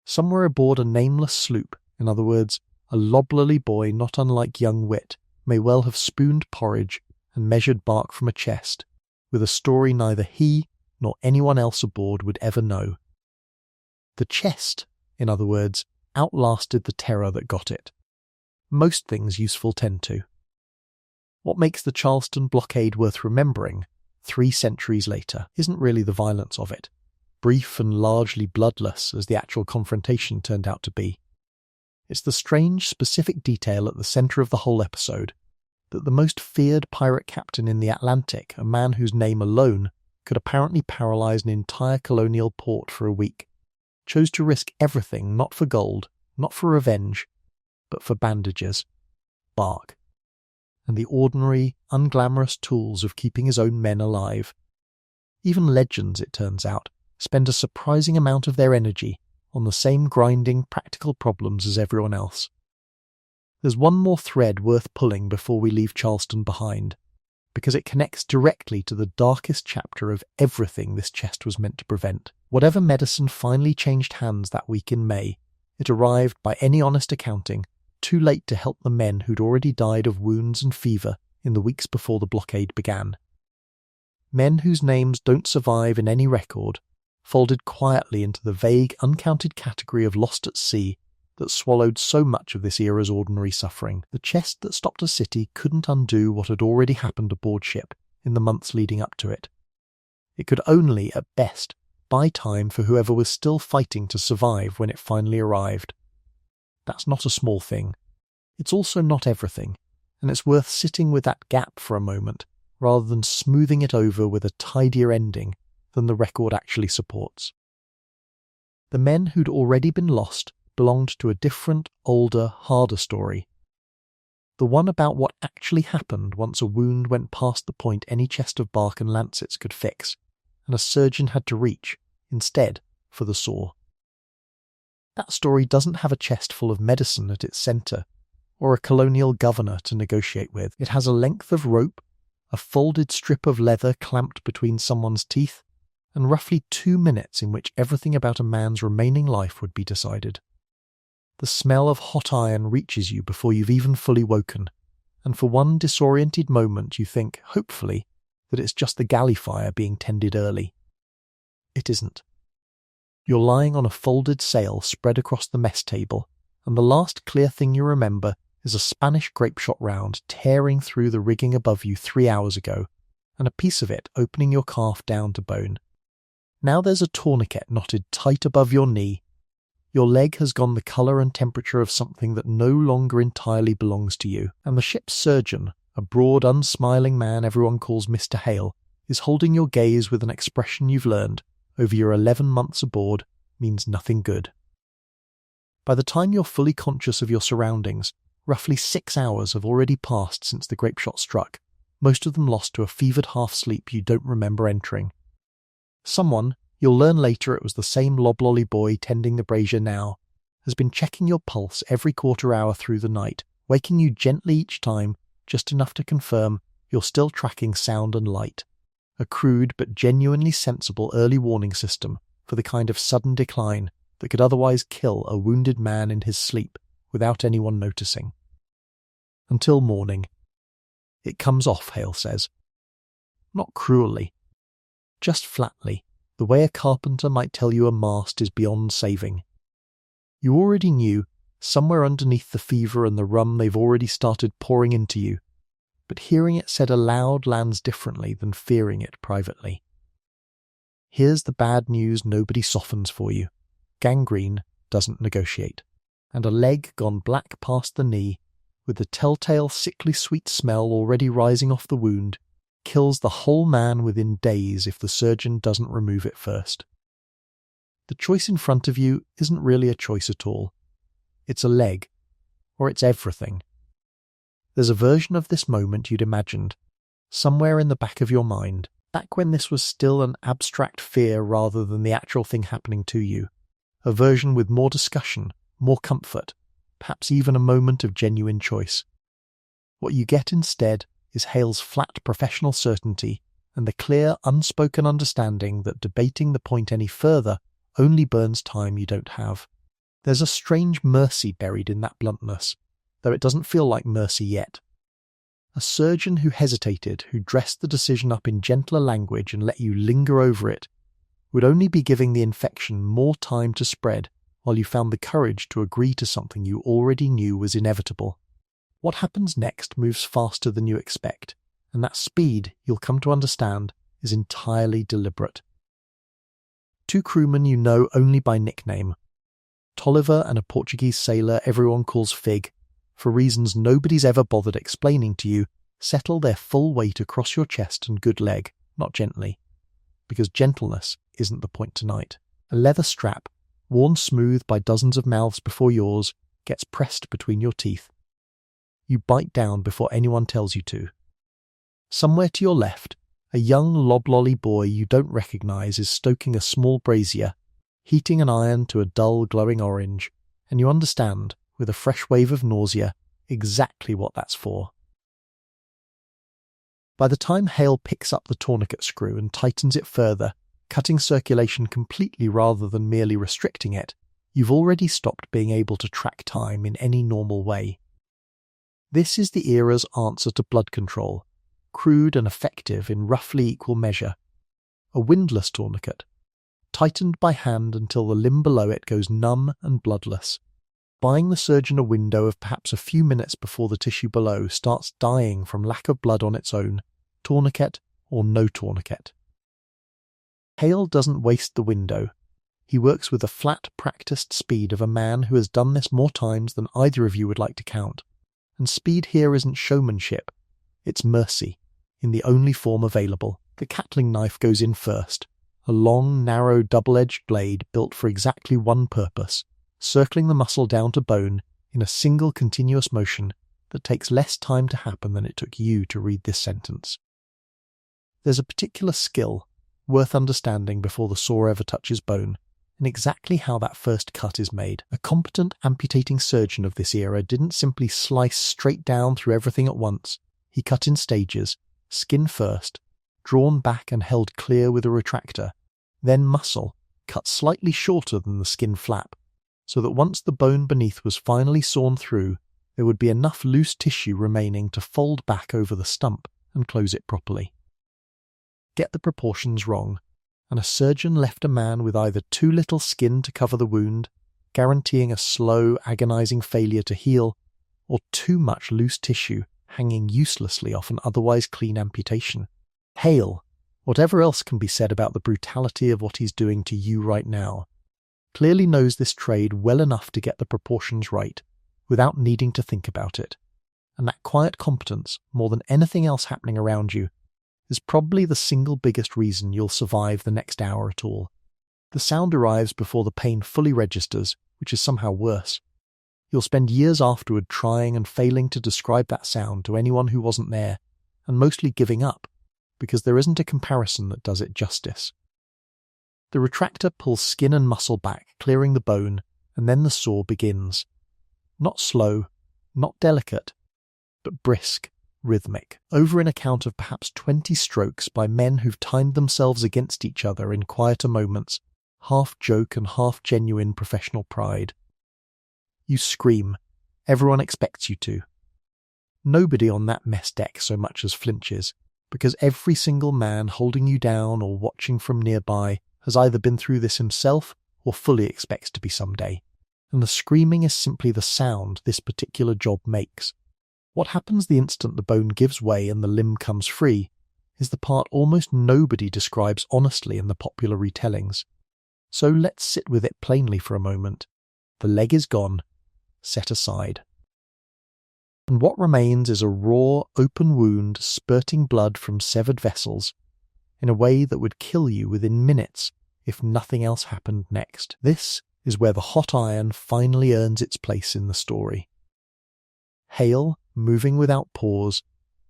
Somewhere aboard a nameless sloop, in other words, a loblerly boy not unlike young Wit, may well have spooned porridge and measured bark from a chest, with a story neither he nor anyone else aboard would ever know. The chest, in other words, outlasted the terror that got it. Most things useful tend to. What makes the Charleston blockade worth remembering, 3 centuries later, isn't really the violence of it, brief and largely bloodless as the actual confrontation turned out to be. It's the strange, specific detail at the centre of the whole episode, that the most feared pirate captain in the Atlantic, a man whose name alone could apparently paralyse an entire colonial port for a week, chose to risk everything not for gold, not for revenge, but for bandages, bark, and the ordinary, unglamorous tools of keeping his own men alive. Even legends, it turns out, spend a surprising amount of their energy on the same grinding, practical problems as everyone else. There's one more thread worth pulling before we leave Charleston behind, because it connects directly to the darkest chapter of everything this chest was meant to prevent. Whatever medicine finally changed hands that week in May, it arrived, by any honest accounting, too late to help the men who'd already died of wounds and fever in the weeks before the blockade began. Men whose names don't survive in any record, folded quietly into the vague, uncounted category of lost at sea that swallowed so much of this era's ordinary suffering. The chest that stopped a city couldn't undo what had already happened aboard ship in the months leading up to it. It could only, at best, buy time for whoever was still fighting to survive when it finally arrived. That's not a small thing. It's also not everything, and it's worth sitting with that gap for a moment, rather than smoothing it over with a tidier ending than the record actually supports. The men who'd already been lost belonged to a different, older, harder story. The one about what actually happened once a wound went past the point any chest of bark and lancets could fix, and a surgeon had to reach, instead, for the sore. That story doesn't have a chest full of medicine at its centre, or a colonial governor to negotiate with. It has a length of rope, a folded strip of leather clamped between someone's teeth, and roughly 2 minutes in which everything about a man's remaining life would be decided. The smell of hot iron reaches you before you've even fully woken, and for one disoriented moment you think, hopefully, that it's just the galley fire being tended early. It isn't. You're lying on a folded sail spread across the mess table, and the last clear thing you remember is a Spanish grapeshot round tearing through the rigging above you 3 hours ago, and a piece of it opening your calf down to bone. Now there's a tourniquet knotted tight above your knee. Your leg has gone the colour and temperature of something that no longer entirely belongs to you, and the ship's surgeon, a broad, unsmiling man everyone calls Mr. Hale, is holding your gaze with an expression you've learned, over your 11 months aboard, means nothing good. By the time you're fully conscious of your surroundings, roughly 6 hours have already passed since the grapeshot struck, most of them lost to a fevered half-sleep you don't remember entering. Someone, you'll learn later it was the same loblolly boy tending the brazier now, has been checking your pulse every quarter hour through the night, waking you gently each time, just enough to confirm you're still tracking sound and light. A crude but genuinely sensible early warning system for the kind of sudden decline that could otherwise kill a wounded man in his sleep without anyone noticing. Until morning. It comes off, Hale says. Not cruelly. Just flatly, the way a carpenter might tell you a mast is beyond saving. You already knew, somewhere underneath the fever and the rum they've already started pouring into you, but hearing it said aloud lands differently than fearing it privately. Here's the bad news nobody softens for you. Gangrene doesn't negotiate, and a leg gone black past the knee, with the telltale sickly sweet smell already rising off the wound, kills the whole man within days if the surgeon doesn't remove it first. The choice in front of you isn't really a choice at all. It's a leg, or it's everything. There's a version of this moment you'd imagined, somewhere in the back of your mind, back when this was still an abstract fear rather than the actual thing happening to you. A version with more discussion, more comfort, perhaps even a moment of genuine choice. What you get instead is Hale's flat professional certainty and the clear, unspoken understanding that debating the point any further only burns time you don't have. There's a strange mercy buried in that bluntness, though it doesn't feel like mercy yet. A surgeon who hesitated, who dressed the decision up in gentler language and let you linger over it, would only be giving the infection more time to spread while you found the courage to agree to something you already knew was inevitable. What happens next moves faster than you expect, and that speed, you'll come to understand, is entirely deliberate. Two crewmen you know only by nickname, Tolliver and a Portuguese sailor everyone calls Fig, for reasons nobody's ever bothered explaining to you, settle their full weight across your chest and good leg, not gently, because gentleness isn't the point tonight. A leather strap, worn smooth by dozens of mouths before yours, gets pressed between your teeth. You bite down before anyone tells you to. Somewhere to your left, a young loblolly boy you don't recognise is stoking a small brazier, heating an iron to a dull glowing orange, and you understand, with a fresh wave of nausea, exactly what that's for. By the time Hale picks up the tourniquet screw and tightens it further, cutting circulation completely rather than merely restricting it, you've already stopped being able to track time in any normal way. This is the era's answer to blood control, crude and effective in roughly equal measure. A windlass tourniquet, tightened by hand until the limb below it goes numb and bloodless, buying the surgeon a window of perhaps a few minutes before the tissue below starts dying from lack of blood on its own, tourniquet or no tourniquet. Hale doesn't waste the window. He works with the flat, practiced speed of a man who has done this more times than either of you would like to count. And speed here isn't showmanship, it's mercy, in the only form available. The Catling knife goes in first, a long, narrow, double-edged blade built for exactly one purpose, circling the muscle down to bone in a single continuous motion that takes less time to happen than it took you to read this sentence. There's a particular skill, worth understanding before the saw ever touches bone, in exactly how that first cut is made. A competent amputating surgeon of this era didn't simply slice straight down through everything at once. He cut in stages, skin first, drawn back and held clear with a retractor, then muscle, cut slightly shorter than the skin flap, so that once the bone beneath was finally sawn through, there would be enough loose tissue remaining to fold back over the stump and close it properly. Get the proportions wrong, and a surgeon left a man with either too little skin to cover the wound, guaranteeing a slow, agonizing failure to heal, or too much loose tissue hanging uselessly off an otherwise clean amputation. Hale, whatever else can be said about the brutality of what he's doing to you right now, clearly knows this trade well enough to get the proportions right, without needing to think about it. And that quiet competence, more than anything else happening around you, is probably the single biggest reason you'll survive the next hour at all. The sound arrives before the pain fully registers, which is somehow worse. You'll spend years afterward trying and failing to describe that sound to anyone who wasn't there, and mostly giving up, because there isn't a comparison that does it justice. The retractor pulls skin and muscle back, clearing the bone, and then the saw begins. Not slow, not delicate, but brisk, rhythmic, over in a count of perhaps 20 strokes by men who've timed themselves against each other in quieter moments, half joke and half genuine professional pride. You scream. Everyone expects you to. Nobody on that mess deck so much as flinches, because every single man holding you down or watching from nearby has either been through this himself or fully expects to be someday, and the screaming is simply the sound this particular job makes. What happens the instant the bone gives way and the limb comes free is the part almost nobody describes honestly in the popular retellings. So let's sit with it plainly for a moment. The leg is gone, set aside. And what remains is a raw, open wound spurting blood from severed vessels in a way that would kill you within minutes if nothing else happened next. This is where the hot iron finally earns its place in the story. Hale, moving without pause,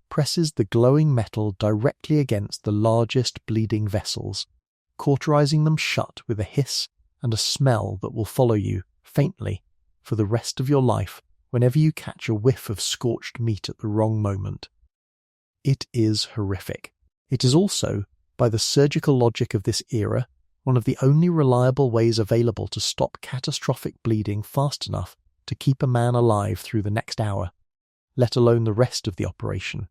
presses the glowing metal directly against the largest bleeding vessels, cauterizing them shut with a hiss and a smell that will follow you, faintly, for the rest of your life whenever you catch a whiff of scorched meat at the wrong moment. It is horrific. It is also, by the surgical logic of this era, one of the only reliable ways available to stop catastrophic bleeding fast enough to keep a man alive through the next hour, let alone the rest of the operation.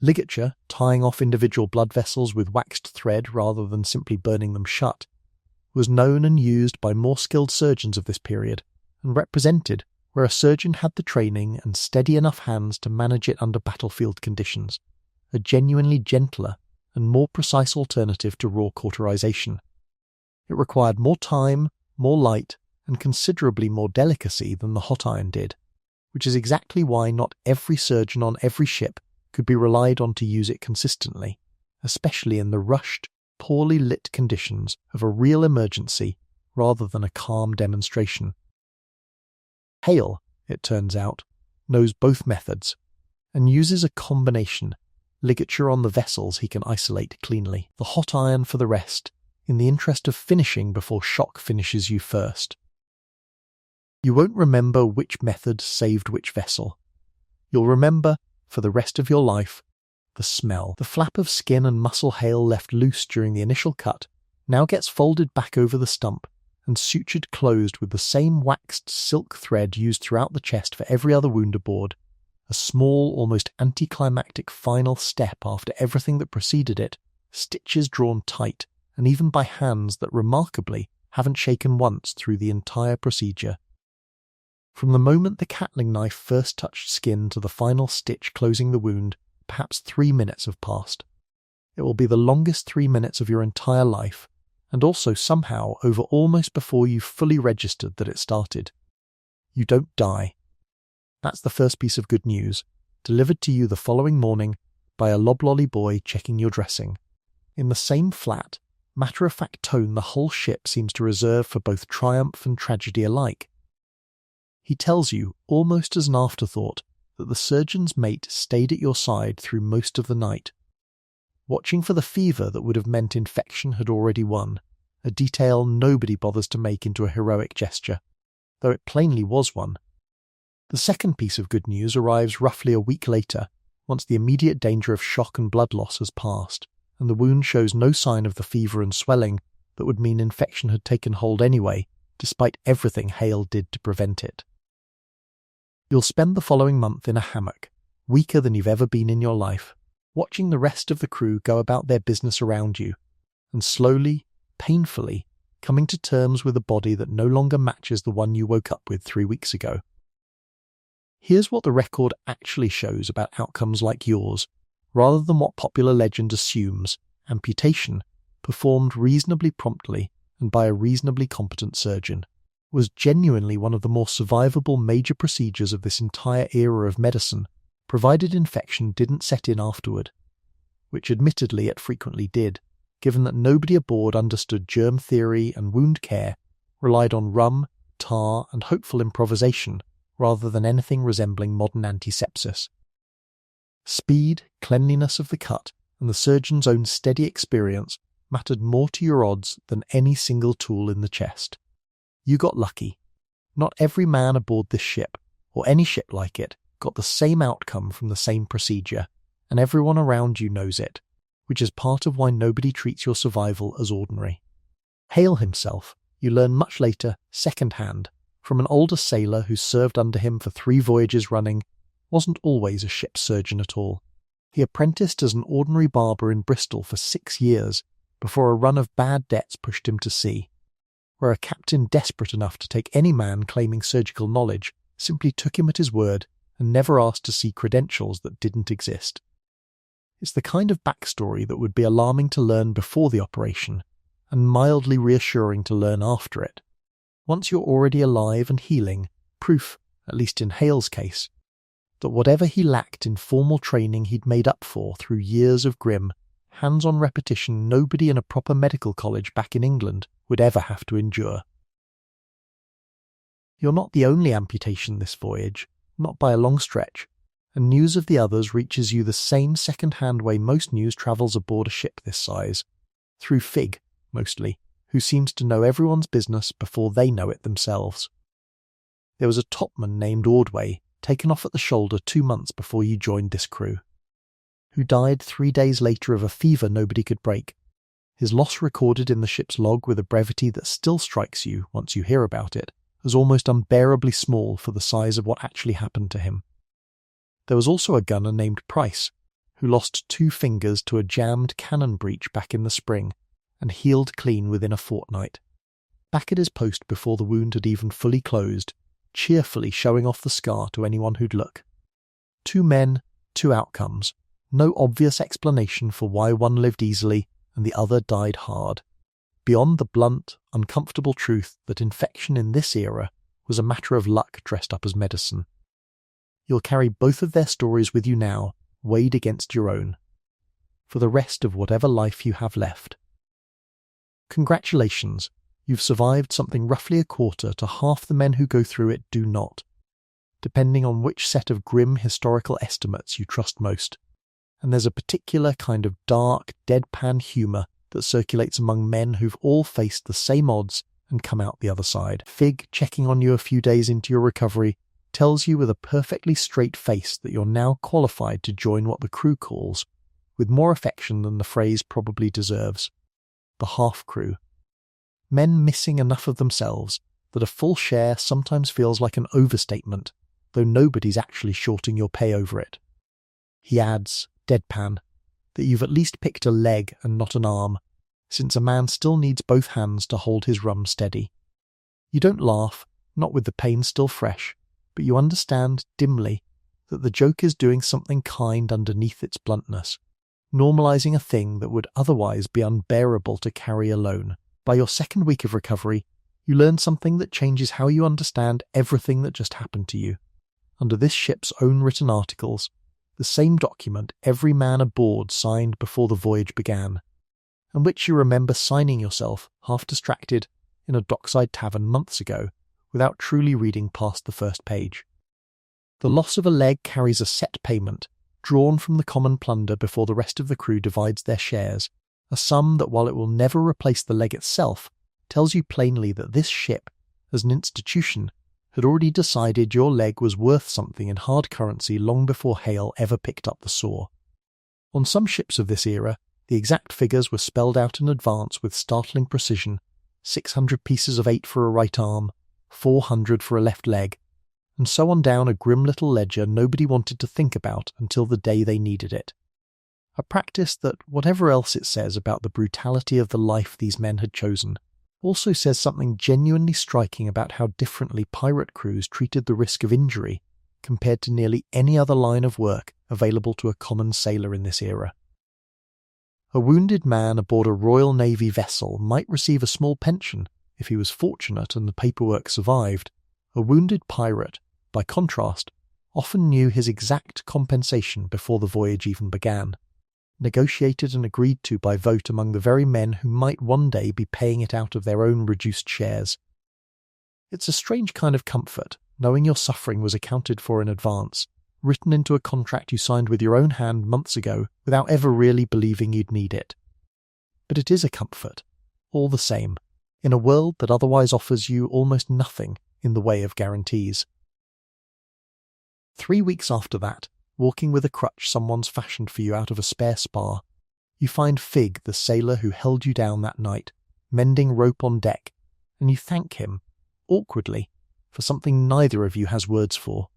Ligature, tying off individual blood vessels with waxed thread rather than simply burning them shut, was known and used by more skilled surgeons of this period, and represented where a surgeon had the training and steady enough hands to manage it under battlefield conditions, a genuinely gentler and more precise alternative to raw cauterization. It required more time, more light, and considerably more delicacy than the hot iron did, which is exactly why not every surgeon on every ship could be relied on to use it consistently, especially in the rushed, poorly lit conditions of a real emergency rather than a calm demonstration. Hale, it turns out, knows both methods, and uses a combination, ligature on the vessels he can isolate cleanly, the hot iron for the rest, in the interest of finishing before shock finishes you first. You won't remember which method saved which vessel. You'll remember, for the rest of your life, the smell. The flap of skin and muscle Hale left loose during the initial cut now gets folded back over the stump and sutured closed with the same waxed silk thread used throughout the chest for every other wound aboard, a small, almost anticlimactic final step after everything that preceded it, stitches drawn tight, and even by hands that remarkably haven't shaken once through the entire procedure. From the moment the catling knife first touched skin to the final stitch closing the wound, perhaps 3 minutes have passed. It will be the longest 3 minutes of your entire life, and also somehow over almost before you've fully registered that it started. You don't die. That's the first piece of good news, delivered to you the following morning by a loblolly boy checking your dressing, in the same flat, matter-of-fact tone the whole ship seems to reserve for both triumph and tragedy alike. He tells you, almost as an afterthought, that the surgeon's mate stayed at your side through most of the night, watching for the fever that would have meant infection had already won, a detail nobody bothers to make into a heroic gesture, though it plainly was one. The second piece of good news arrives roughly a week later, once the immediate danger of shock and blood loss has passed, and the wound shows no sign of the fever and swelling that would mean infection had taken hold anyway, despite everything Hale did to prevent it. You'll spend the following month in a hammock, weaker than you've ever been in your life, watching the rest of the crew go about their business around you, and slowly, painfully, coming to terms with a body that no longer matches the one you woke up with 3 weeks ago. Here's what the record actually shows about outcomes like yours, rather than what popular legend assumes: amputation, performed reasonably promptly and by a reasonably competent surgeon, was genuinely one of the more survivable major procedures of this entire era of medicine, provided infection didn't set in afterward, which admittedly it frequently did, given that nobody aboard understood germ theory and wound care, relied on rum, tar, and hopeful improvisation rather than anything resembling modern antisepsis. Speed, cleanliness of the cut, and the surgeon's own steady experience mattered more to your odds than any single tool in the chest. You got lucky. Not every man aboard this ship, or any ship like it, got the same outcome from the same procedure, and everyone around you knows it, which is part of why nobody treats your survival as ordinary. Hale himself, you learn much later, second-hand, from an older sailor who served under him for 3 voyages running, wasn't always a ship's surgeon at all. He apprenticed as an ordinary barber in Bristol for 6 years, before a run of bad debts pushed him to sea, where a captain desperate enough to take any man claiming surgical knowledge simply took him at his word and never asked to see credentials that didn't exist. It's the kind of backstory that would be alarming to learn before the operation, and mildly reassuring to learn after it. Once you're already alive and healing, proof, at least in Hale's case, that whatever he lacked in formal training he'd made up for through years of grim, hands-on repetition nobody in a proper medical college back in England would ever have to endure. You're not the only amputation this voyage, not by a long stretch, and news of the others reaches you the same second-hand way most news travels aboard a ship this size, through Fig, mostly, who seems to know everyone's business before they know it themselves. There was a topman named Ordway, taken off at the shoulder 2 months before you joined this crew, who died 3 days later of a fever nobody could break, his loss recorded in the ship's log with a brevity that still strikes you, once you hear about it, as almost unbearably small for the size of what actually happened to him. There was also a gunner named Price, who lost 2 fingers to a jammed cannon breech back in the spring, and healed clean within a fortnight. Back at his post before the wound had even fully closed, cheerfully showing off the scar to anyone who'd look. 2 men, 2 outcomes, no obvious explanation for why one lived easily and the other died hard, beyond the blunt, uncomfortable truth that infection in this era was a matter of luck dressed up as medicine. You'll carry both of their stories with you now, weighed against your own, for the rest of whatever life you have left. Congratulations, you've survived something roughly a quarter to half the men who go through it do not, depending on which set of grim historical estimates you trust most. And there's a particular kind of dark, deadpan humour that circulates among men who've all faced the same odds and come out the other side. Fig, checking on you a few days into your recovery, tells you with a perfectly straight face that you're now qualified to join what the crew calls, with more affection than the phrase probably deserves, the half-crew. Men missing enough of themselves that a full share sometimes feels like an overstatement, though nobody's actually shorting your pay over it. He adds, deadpan, that you've at least picked a leg and not an arm, since a man still needs both hands to hold his rum steady. You don't laugh, not with the pain still fresh, but you understand, dimly, that the joke is doing something kind underneath its bluntness, normalising a thing that would otherwise be unbearable to carry alone. By your 2nd week of recovery, you learn something that changes how you understand everything that just happened to you. Under this ship's own written articles, the same document every man aboard signed before the voyage began, and which you remember signing yourself, half distracted, in a dockside tavern months ago, without truly reading past the first page. The loss of a leg carries a set payment, drawn from the common plunder before the rest of the crew divides their shares, a sum that, while it will never replace the leg itself, tells you plainly that this ship, as an institution, had already decided your leg was worth something in hard currency long before Hale ever picked up the saw. On some ships of this era, the exact figures were spelled out in advance with startling precision: 600 pieces of 8 for a right arm, 400 for a left leg, and so on down a grim little ledger nobody wanted to think about until the day they needed it. A practice that, whatever else it says about the brutality of the life these men had chosen, also says something genuinely striking about how differently pirate crews treated the risk of injury compared to nearly any other line of work available to a common sailor in this era. A wounded man aboard a Royal Navy vessel might receive a small pension if he was fortunate and the paperwork survived. A wounded pirate, by contrast, often knew his exact compensation before the voyage even began, negotiated and agreed to by vote among the very men who might one day be paying it out of their own reduced shares. It's a strange kind of comfort, knowing your suffering was accounted for in advance, written into a contract you signed with your own hand months ago without ever really believing you'd need it. But it is a comfort, all the same, in a world that otherwise offers you almost nothing in the way of guarantees. 3 weeks after that, walking with a crutch someone's fashioned for you out of a spare spar, you find Fig, the sailor who held you down that night, mending rope on deck, and you thank him, awkwardly, for something neither of you has words for.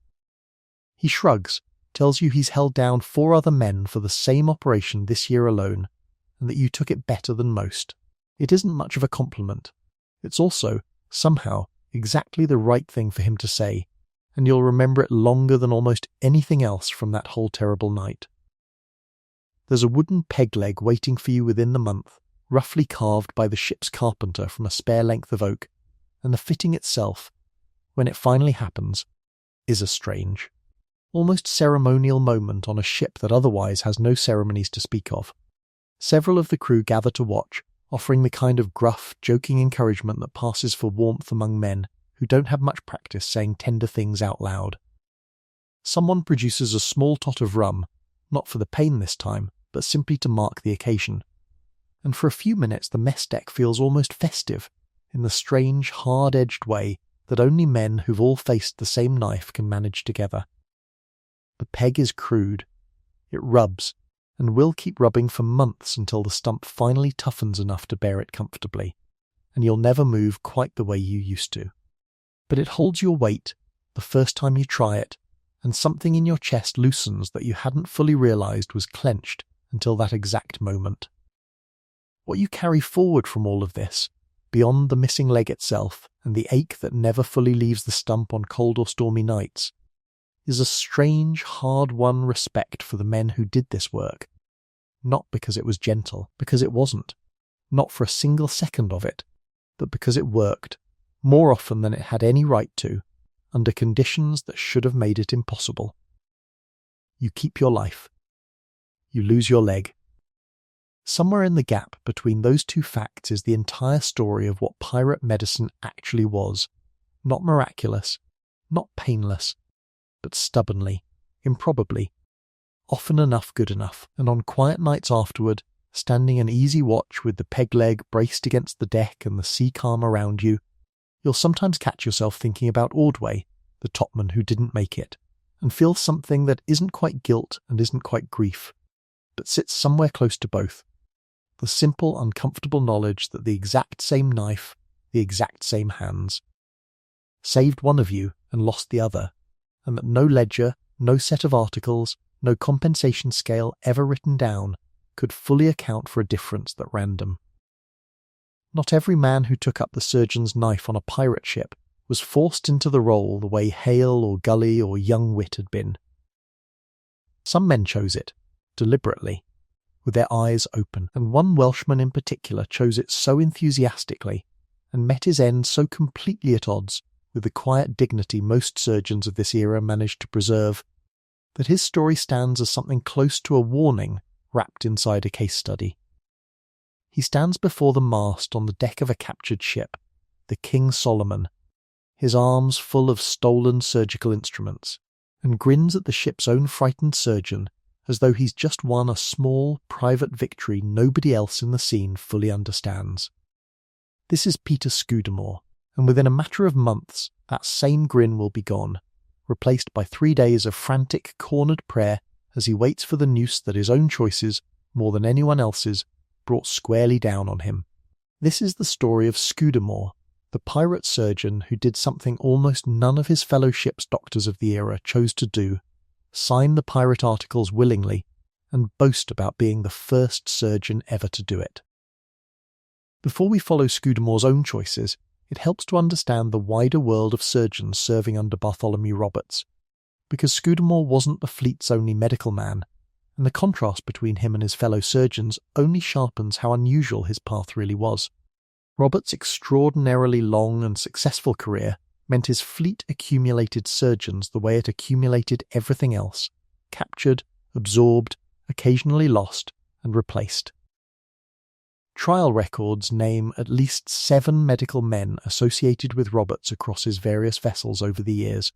He shrugs, tells you he's held down 4 other men for the same operation this year alone, and that you took it better than most. It isn't much of a compliment. It's also, somehow, exactly the right thing for him to say, and you'll remember it longer than almost anything else from that whole terrible night. There's a wooden peg leg waiting for you within the month, roughly carved by the ship's carpenter from a spare length of oak, and the fitting itself, when it finally happens, is a strange, almost ceremonial moment on a ship that otherwise has no ceremonies to speak of. Several of the crew gather to watch, offering the kind of gruff, joking encouragement that passes for warmth among men who don't have much practice saying tender things out loud. Someone produces a small tot of rum, not for the pain this time, but simply to mark the occasion. And for a few minutes the mess deck feels almost festive, in the strange, hard-edged way that only men who've all faced the same knife can manage together. The peg is crude. It rubs, and will keep rubbing for months until the stump finally toughens enough to bear it comfortably, and you'll never move quite the way you used to. But it holds your weight the first time you try it, and something in your chest loosens that you hadn't fully realized was clenched until that exact moment. What you carry forward from all of this, beyond the missing leg itself and the ache that never fully leaves the stump on cold or stormy nights, is a strange, hard-won respect for the men who did this work. Not because it was gentle, because it wasn't. Not for a single second of it, but because it worked, more often than it had any right to, under conditions that should have made it impossible. You keep your life. You lose your leg. Somewhere in the gap between those two facts is the entire story of what pirate medicine actually was. Not miraculous, not painless, but stubbornly, improbably, often enough good enough, and on quiet nights afterward, standing an easy watch with the peg leg braced against the deck and the sea calm around you, you'll sometimes catch yourself thinking about Ordway, the topman who didn't make it, and feel something that isn't quite guilt and isn't quite grief, but sits somewhere close to both. The simple, uncomfortable knowledge that the exact same knife, the exact same hands, saved one of you and lost the other, and that no ledger, no set of articles, no compensation scale ever written down could fully account for a difference that random. Not every man who took up the surgeon's knife on a pirate ship was forced into the role the way Hale or Gully or young Wit had been. Some men chose it, deliberately, with their eyes open, and one Welshman in particular chose it so enthusiastically, and met his end so completely at odds with the quiet dignity most surgeons of this era managed to preserve, that his story stands as something close to a warning wrapped inside a case study. He stands before the mast on the deck of a captured ship, the King Solomon, his arms full of stolen surgical instruments, and grins at the ship's own frightened surgeon as though he's just won a small, private victory nobody else in the scene fully understands. This is Peter Scudamore, and within a matter of months that same grin will be gone, replaced by 3 days of frantic, cornered prayer as he waits for the noose that his own choices, more than anyone else's, brought squarely down on him. This is the story of Scudamore, the pirate surgeon who did something almost none of his fellow ship's doctors of the era chose to do, sign the pirate articles willingly, and boast about being the first surgeon ever to do it. Before we follow Scudamore's own choices, it helps to understand the wider world of surgeons serving under Bartholomew Roberts, because Scudamore wasn't the fleet's only medical man, and the contrast between him and his fellow surgeons only sharpens how unusual his path really was. Roberts' extraordinarily long and successful career meant his fleet accumulated surgeons the way it accumulated everything else, captured, absorbed, occasionally lost, and replaced. Trial records name at least 7 medical men associated with Roberts across his various vessels over the years,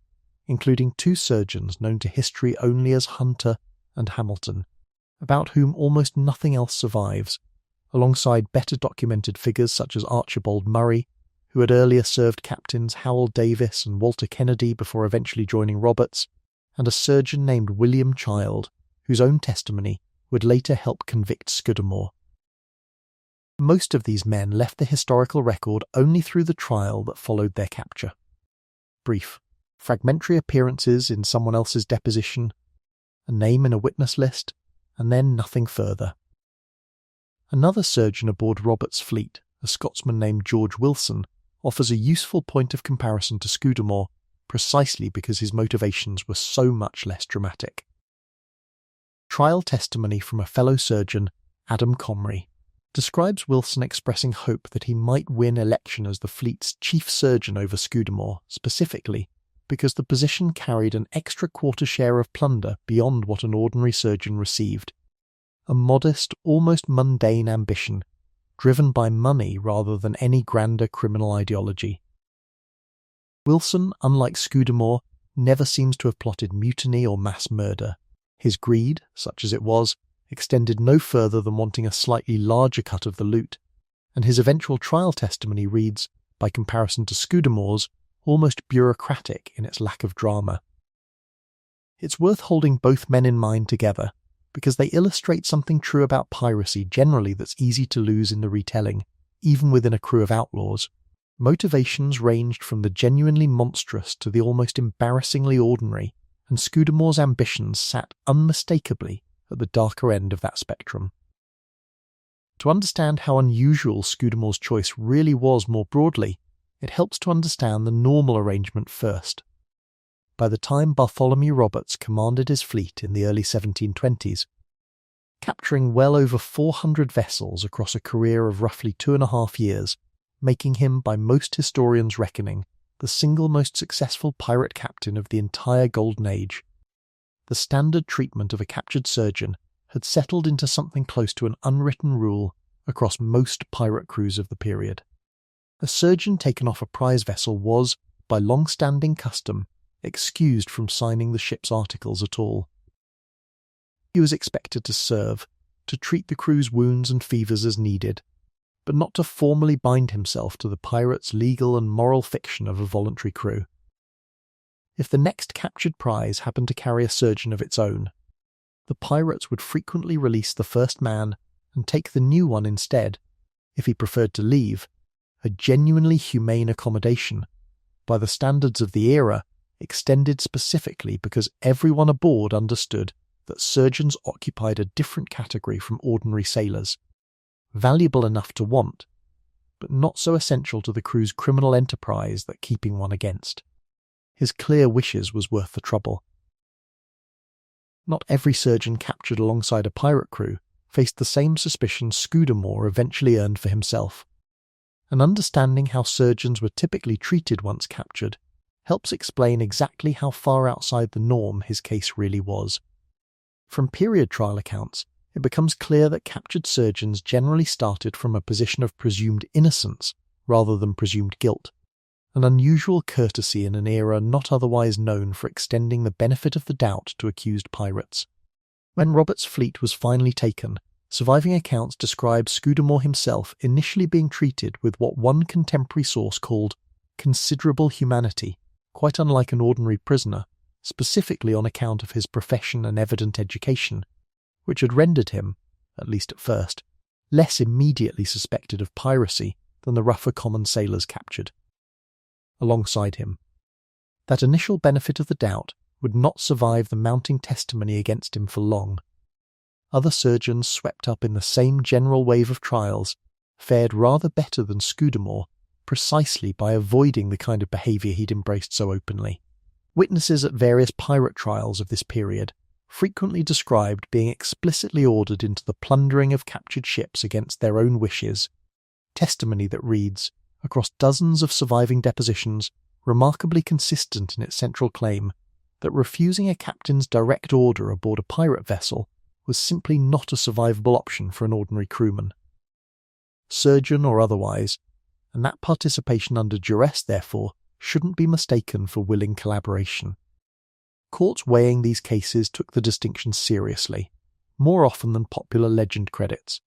including 2 surgeons known to history only as Hunter and Hamilton, about whom almost nothing else survives, alongside better documented figures such as Archibald Murray, who had earlier served captains Howell Davis and Walter Kennedy before eventually joining Roberts, and a surgeon named William Child, whose own testimony would later help convict Scudamore. Most of these men left the historical record only through the trial that followed their capture. Brief, fragmentary appearances in someone else's deposition, a name in a witness list, and then nothing further. Another surgeon aboard Robert's fleet, a Scotsman named George Wilson, offers a useful point of comparison to Scudamore precisely because his motivations were so much less dramatic. Trial testimony from a fellow surgeon, Adam Comrie, describes Wilson expressing hope that he might win election as the fleet's chief surgeon over Scudamore, specifically because the position carried an extra quarter share of plunder beyond what an ordinary surgeon received. A modest, almost mundane ambition, driven by money rather than any grander criminal ideology. Wilson, unlike Scudamore, never seems to have plotted mutiny or mass murder. His greed, such as it was, extended no further than wanting a slightly larger cut of the loot, and his eventual trial testimony reads, by comparison to Scudamore's, almost bureaucratic in its lack of drama. It's worth holding both men in mind together, because they illustrate something true about piracy generally that's easy to lose in the retelling, even within a crew of outlaws. Motivations ranged from the genuinely monstrous to the almost embarrassingly ordinary, and Scudamore's ambitions sat unmistakably at the darker end of that spectrum. To understand how unusual Scudamore's choice really was more broadly, it helps to understand the normal arrangement first. By the time Bartholomew Roberts commanded his fleet in the early 1720s, capturing well over 400 vessels across a career of roughly 2.5 years, making him, by most historians' reckoning, the single most successful pirate captain of the entire Golden Age, the standard treatment of a captured surgeon had settled into something close to an unwritten rule across most pirate crews of the period. A surgeon taken off a prize vessel was, by long-standing custom, excused from signing the ship's articles at all. He was expected to serve, to treat the crew's wounds and fevers as needed, but not to formally bind himself to the pirate's legal and moral fiction of a voluntary crew. If the next captured prize happened to carry a surgeon of its own, the pirates would frequently release the first man and take the new one instead, if he preferred to leave, a genuinely humane accommodation, by the standards of the era, extended specifically because everyone aboard understood that surgeons occupied a different category from ordinary sailors, valuable enough to want, but not so essential to the crew's criminal enterprise that keeping one against. His clear wishes was worth the trouble. Not every surgeon captured alongside a pirate crew faced the same suspicion Scudamore eventually earned for himself. And understanding how surgeons were typically treated once captured helps explain exactly how far outside the norm his case really was. From period trial accounts, it becomes clear that captured surgeons generally started from a position of presumed innocence rather than presumed guilt, an unusual courtesy in an era not otherwise known for extending the benefit of the doubt to accused pirates. When Robert's fleet was finally taken, surviving accounts describe Scudamore himself initially being treated with what one contemporary source called considerable humanity, quite unlike an ordinary prisoner, specifically on account of his profession and evident education, which had rendered him, at least at first, less immediately suspected of piracy than the rougher common sailors captured. Alongside him, that initial benefit of the doubt would not survive the mounting testimony against him for long. Other surgeons swept up in the same general wave of trials fared rather better than Scudamore precisely by avoiding the kind of behaviour he'd embraced so openly. Witnesses at various pirate trials of this period frequently described being explicitly ordered into the plundering of captured ships against their own wishes, testimony that reads, across dozens of surviving depositions, remarkably consistent in its central claim, that refusing a captain's direct order aboard a pirate vessel was simply not a survivable option for an ordinary crewman. Surgeon or otherwise, and that participation under duress, therefore, shouldn't be mistaken for willing collaboration. Courts weighing these cases took the distinction seriously, more often than popular legend credits,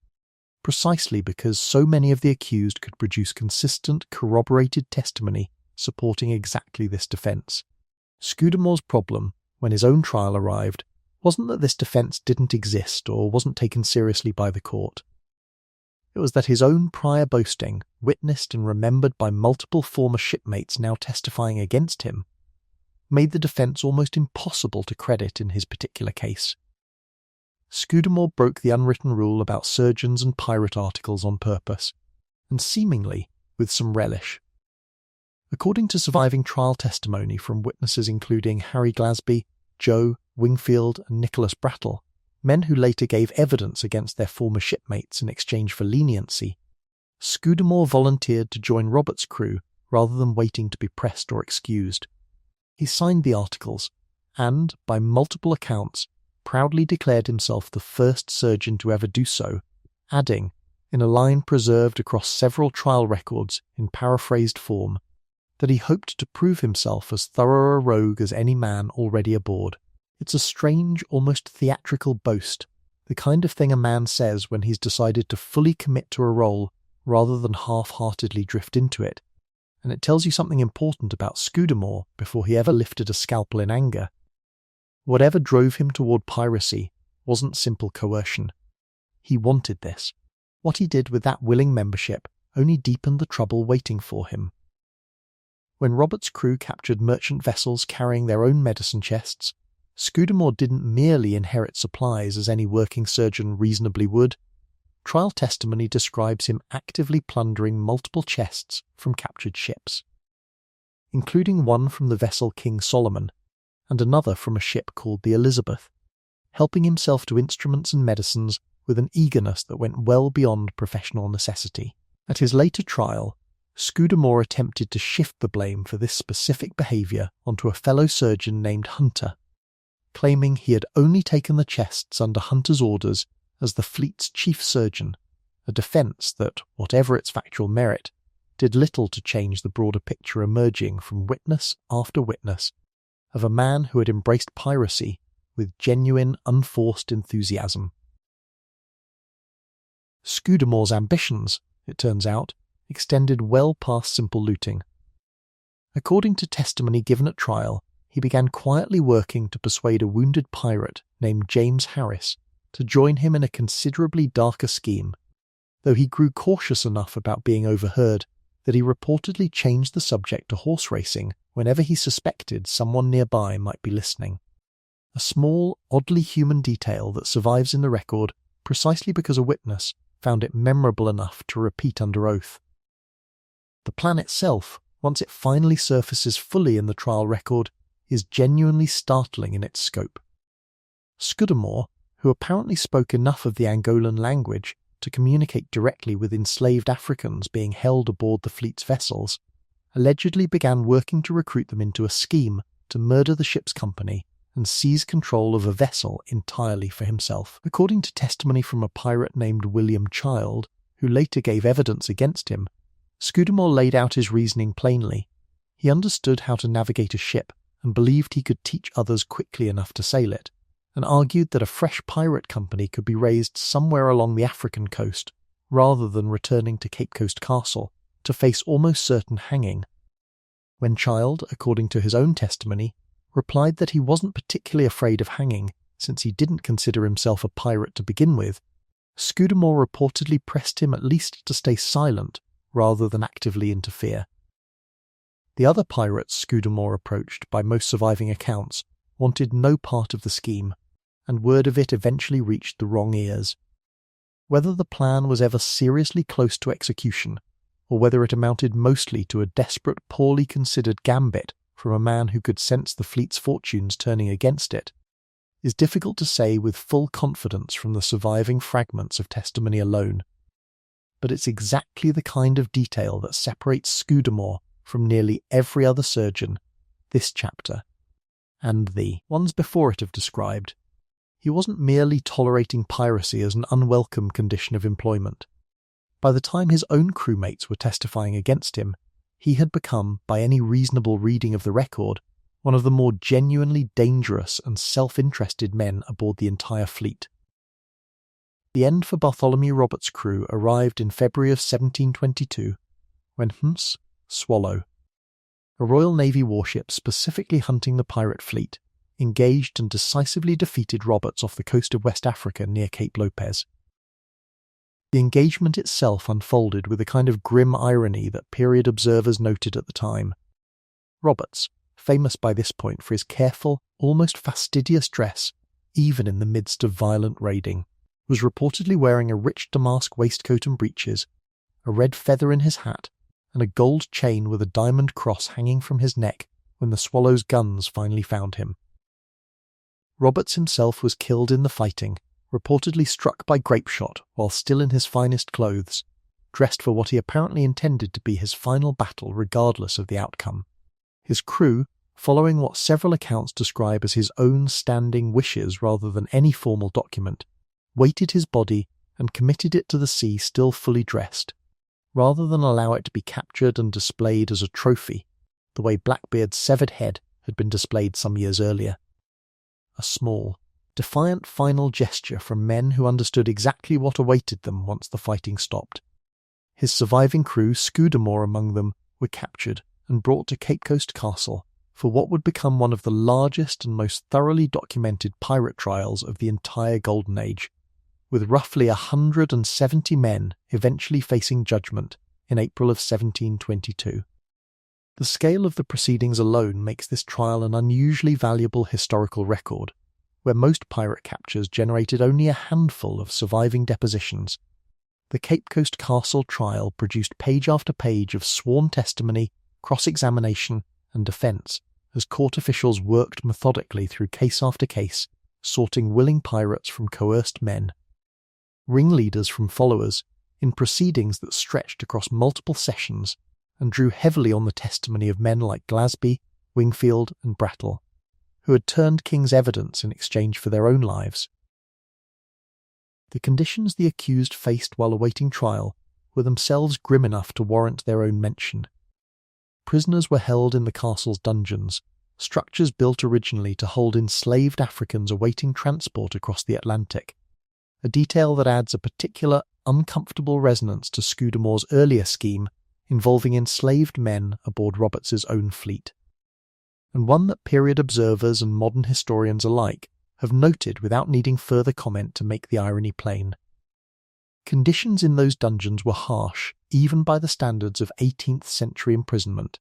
precisely because so many of the accused could produce consistent, corroborated testimony supporting exactly this defence. Scudamore's problem, when his own trial arrived, wasn't that this defence didn't exist or wasn't taken seriously by the court. It was that his own prior boasting, witnessed and remembered by multiple former shipmates now testifying against him, made the defence almost impossible to credit in his particular case. Scudamore broke the unwritten rule about surgeons and pirate articles on purpose, and seemingly with some relish. According to surviving trial testimony from witnesses including Harry Glasby, Joe, Wingfield and Nicholas Brattle, men who later gave evidence against their former shipmates in exchange for leniency, Scudamore volunteered to join Roberts' crew rather than waiting to be pressed or excused. He signed the articles and, by multiple accounts, proudly declared himself the first surgeon to ever do so, adding, in a line preserved across several trial records in paraphrased form, that he hoped to prove himself as thorough a rogue as any man already aboard. It's a strange, almost theatrical boast, the kind of thing a man says when he's decided to fully commit to a role rather than half-heartedly drift into it, and it tells you something important about Scudamore before he ever lifted a scalpel in anger. Whatever drove him toward piracy wasn't simple coercion. He wanted this. What he did with that willing membership only deepened the trouble waiting for him. When Roberts' crew captured merchant vessels carrying their own medicine chests, Scudamore didn't merely inherit supplies as any working surgeon reasonably would. Trial testimony describes him actively plundering multiple chests from captured ships, including one from the vessel King Solomon and another from a ship called the Elizabeth, helping himself to instruments and medicines with an eagerness that went well beyond professional necessity. At his later trial, Scudamore attempted to shift the blame for this specific behaviour onto a fellow surgeon named Hunter, claiming he had only taken the chests under Hunter's orders as the fleet's chief surgeon, a defence that, whatever its factual merit, did little to change the broader picture emerging from witness after witness of a man who had embraced piracy with genuine, unforced enthusiasm. Scudamore's ambitions, it turns out, extended well past simple looting. According to testimony given at trial, he began quietly working to persuade a wounded pirate named James Harris to join him in a considerably darker scheme, though he grew cautious enough about being overheard that he reportedly changed the subject to horse racing whenever he suspected someone nearby might be listening. A small, oddly human detail that survives in the record precisely because a witness found it memorable enough to repeat under oath. The plan itself, once it finally surfaces fully in the trial record, is genuinely startling in its scope. Scudamore, who apparently spoke enough of the Angolan language to communicate directly with enslaved Africans being held aboard the fleet's vessels, allegedly began working to recruit them into a scheme to murder the ship's company and seize control of a vessel entirely for himself. According to testimony from a pirate named William Child, who later gave evidence against him, Scudamore laid out his reasoning plainly. He understood how to navigate a ship and believed he could teach others quickly enough to sail it, and argued that a fresh pirate company could be raised somewhere along the African coast, rather than returning to Cape Coast Castle to face almost certain hanging. When Child, according to his own testimony, replied that he wasn't particularly afraid of hanging since he didn't consider himself a pirate to begin with, Scudamore reportedly pressed him at least to stay silent rather than actively interfere. The other pirates Scudamore approached, by most surviving accounts, wanted no part of the scheme, and word of it eventually reached the wrong ears. Whether the plan was ever seriously close to execution, or whether it amounted mostly to a desperate, poorly considered gambit from a man who could sense the fleet's fortunes turning against it, is difficult to say with full confidence from the surviving fragments of testimony alone. But it's exactly the kind of detail that separates Scudamore from nearly every other surgeon this chapter and the ones before it have described. He wasn't merely tolerating piracy as an unwelcome condition of employment. By the time his own crewmates were testifying against him, he had become, by any reasonable reading of the record, one of the more genuinely dangerous and self-interested men aboard the entire fleet. The end for Bartholomew Roberts' crew arrived in February of 1722, when Swallow, a Royal Navy warship specifically hunting the pirate fleet, engaged and decisively defeated Roberts off the coast of West Africa near Cape Lopez. The engagement itself unfolded with a kind of grim irony that period observers noted at the time. Roberts, famous by this point for his careful, almost fastidious dress, even in the midst of violent raiding, was reportedly wearing a rich damask waistcoat and breeches, a red feather in his hat, and a gold chain with a diamond cross hanging from his neck when the Swallow's guns finally found him. Roberts himself was killed in the fighting, reportedly struck by grapeshot while still in his finest clothes, dressed for what he apparently intended to be his final battle regardless of the outcome. His crew, following what several accounts describe as his own standing wishes rather than any formal document, weighted his body and committed it to the sea still fully dressed, rather than allow it to be captured and displayed as a trophy, the way Blackbeard's severed head had been displayed some years earlier. A small, defiant final gesture from men who understood exactly what awaited them once the fighting stopped. His surviving crew, Scudamore among them, were captured and brought to Cape Coast Castle for what would become one of the largest and most thoroughly documented pirate trials of the entire Golden Age, with roughly 170 men eventually facing judgment in April of 1722. The scale of the proceedings alone makes this trial an unusually valuable historical record, where most pirate captures generated only a handful of surviving depositions. The Cape Coast Castle trial produced page after page of sworn testimony, cross-examination, and defence, as court officials worked methodically through case after case, sorting willing pirates from coerced men. Ringleaders from followers, in proceedings that stretched across multiple sessions and drew heavily on the testimony of men like Glasby, Wingfield, and Brattle, who had turned King's evidence in exchange for their own lives. The conditions the accused faced while awaiting trial were themselves grim enough to warrant their own mention. Prisoners were held in the castle's dungeons, structures built originally to hold enslaved Africans awaiting transport across the Atlantic, a detail that adds a particular uncomfortable resonance to Scudamore's earlier scheme involving enslaved men aboard Roberts's own fleet, and one that period observers and modern historians alike have noted without needing further comment to make the irony plain. Conditions in those dungeons were harsh, even by the standards of 18th century imprisonment,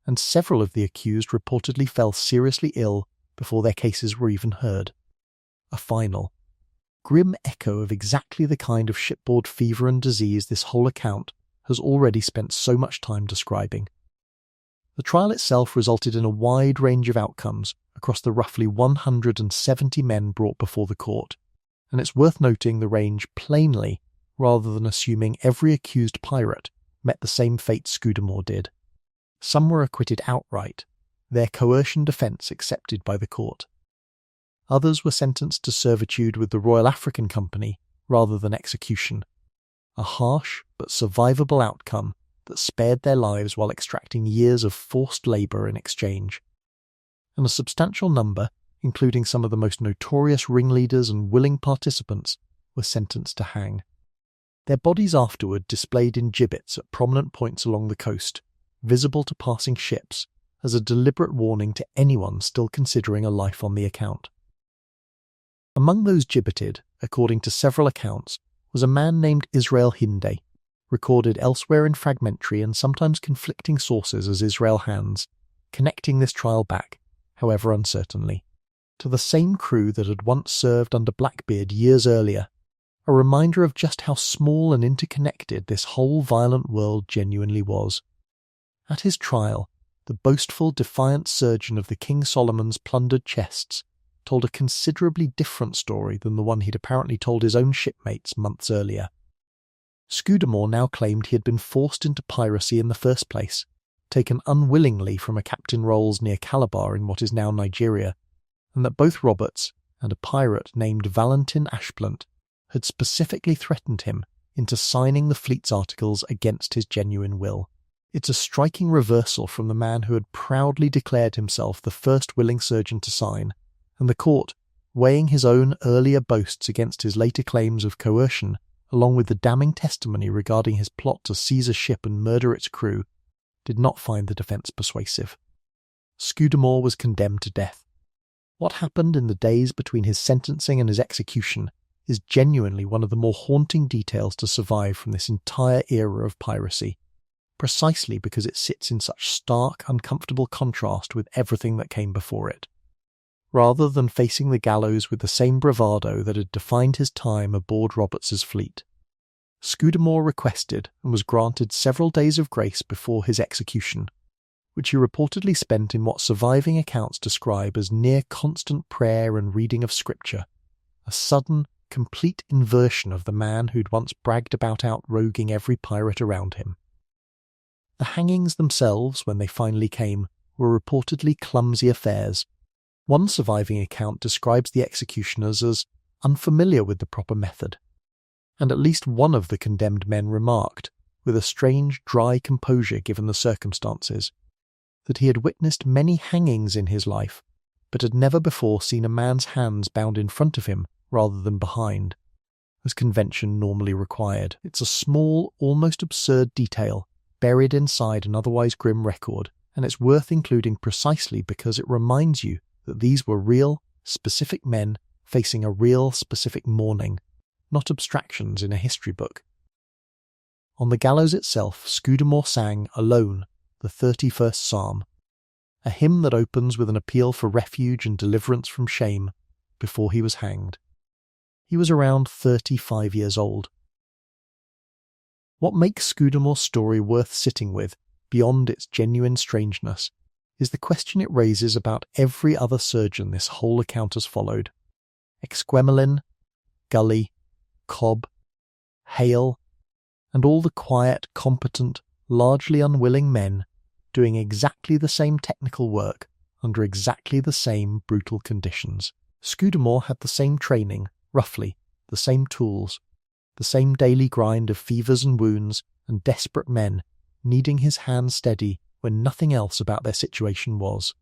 and several of the accused reportedly fell seriously ill before their cases were even heard. A final, grim echo of exactly the kind of shipboard fever and disease this whole account has already spent so much time describing. The trial itself resulted in a wide range of outcomes across the roughly 170 men brought before the court, and it's worth noting the range plainly rather than assuming every accused pirate met the same fate Scudamore did. Some were acquitted outright, their coercion defence accepted by the court. Others were sentenced to servitude with the Royal African Company rather than execution, a harsh but survivable outcome that spared their lives while extracting years of forced labour in exchange. And a substantial number, including some of the most notorious ringleaders and willing participants, were sentenced to hang. Their bodies afterward displayed in gibbets at prominent points along the coast, visible to passing ships, as a deliberate warning to anyone still considering a life on the account. Among those gibbeted, according to several accounts, was a man named Israel Hinde, recorded elsewhere in fragmentary and sometimes conflicting sources as Israel Hands, connecting this trial back, however uncertainly, to the same crew that had once served under Blackbeard years earlier, a reminder of just how small and interconnected this whole violent world genuinely was. At his trial, the boastful, defiant surgeon of the King Solomon's plundered chests told a considerably different story than the one he'd apparently told his own shipmates months earlier. Scudamore now claimed he had been forced into piracy in the first place, taken unwillingly from a Captain Rolls near Calabar in what is now Nigeria, and that both Roberts and a pirate named Valentin Ashplant had specifically threatened him into signing the fleet's articles against his genuine will. It's a striking reversal from the man who had proudly declared himself the first willing surgeon to sign, and the court, weighing his own earlier boasts against his later claims of coercion, along with the damning testimony regarding his plot to seize a ship and murder its crew, did not find the defence persuasive. Scudamore was condemned to death. What happened in the days between his sentencing and his execution is genuinely one of the more haunting details to survive from this entire era of piracy, precisely because it sits in such stark, uncomfortable contrast with everything that came before it. rather than facing the gallows with the same bravado that had defined his time aboard Roberts's fleet. Scudamore requested and was granted several days of grace before his execution, which he reportedly spent in what surviving accounts describe as near constant prayer and reading of scripture, a sudden, complete inversion of the man who'd once bragged about outroguing every pirate around him. The hangings themselves, when they finally came, were reportedly clumsy affairs. One surviving account describes the executioners as unfamiliar with the proper method, and at least one of the condemned men remarked, with a strange dry composure given the circumstances, that he had witnessed many hangings in his life, but had never before seen a man's hands bound in front of him rather than behind, as convention normally required. It's a small, almost absurd detail buried inside an otherwise grim record, and it's worth including precisely because it reminds you that these were real, specific men facing a real, specific mourning, not abstractions in a history book. On the gallows itself, Scudamore sang, alone, the 31st Psalm, a hymn that opens with an appeal for refuge and deliverance from shame before he was hanged. He was around 35 years old. What makes Scudamore's story worth sitting with, beyond its genuine strangeness, is the question it raises about every other surgeon this whole account has followed. Exquemelin, Gully, Cobb, Hale, and all the quiet, competent, largely unwilling men doing exactly the same technical work under exactly the same brutal conditions. Scudamore had the same training, roughly, the same tools, the same daily grind of fevers and wounds and desperate men needing his hand steady when nothing else about their situation was.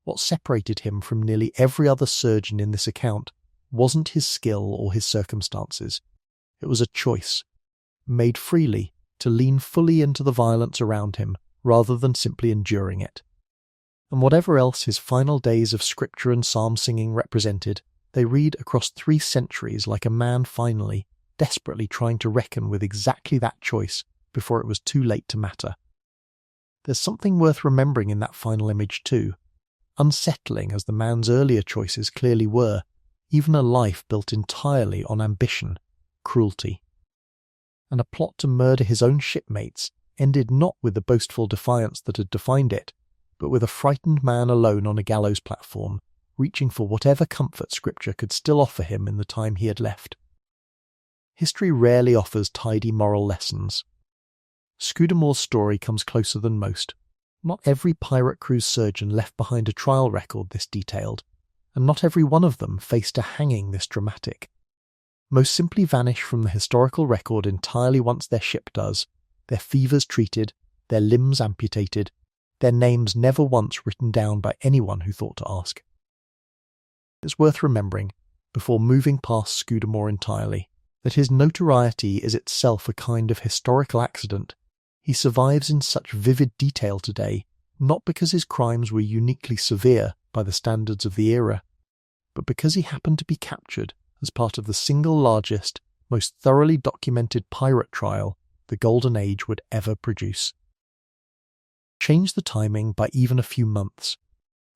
What separated him from nearly every other surgeon in this account wasn't his skill or his circumstances. It was a choice, made freely, to lean fully into the violence around him rather than simply enduring it. And whatever else his final days of scripture and psalm singing represented, they read across 3 centuries like a man finally, desperately trying to reckon with exactly that choice before it was too late to matter. There's something worth remembering in that final image too, unsettling as the man's earlier choices clearly were, even a life built entirely on ambition, cruelty. And a plot to murder his own shipmates ended not with the boastful defiance that had defined it, but with a frightened man alone on a gallows platform, reaching for whatever comfort Scripture could still offer him in the time he had left. History rarely offers tidy moral lessons. Scudamore's story comes closer than most. Not every pirate cruise surgeon left behind a trial record this detailed, and not every one of them faced a hanging this dramatic. Most simply vanish from the historical record entirely once their ship does, their fevers treated, their limbs amputated, their names never once written down by anyone who thought to ask. It's worth remembering, before moving past Scudamore entirely, that his notoriety is itself a kind of historical accident. He survives in such vivid detail today, not because his crimes were uniquely severe by the standards of the era, but because he happened to be captured as part of the single largest, most thoroughly documented pirate trial the Golden Age would ever produce. Change the timing by even a few months,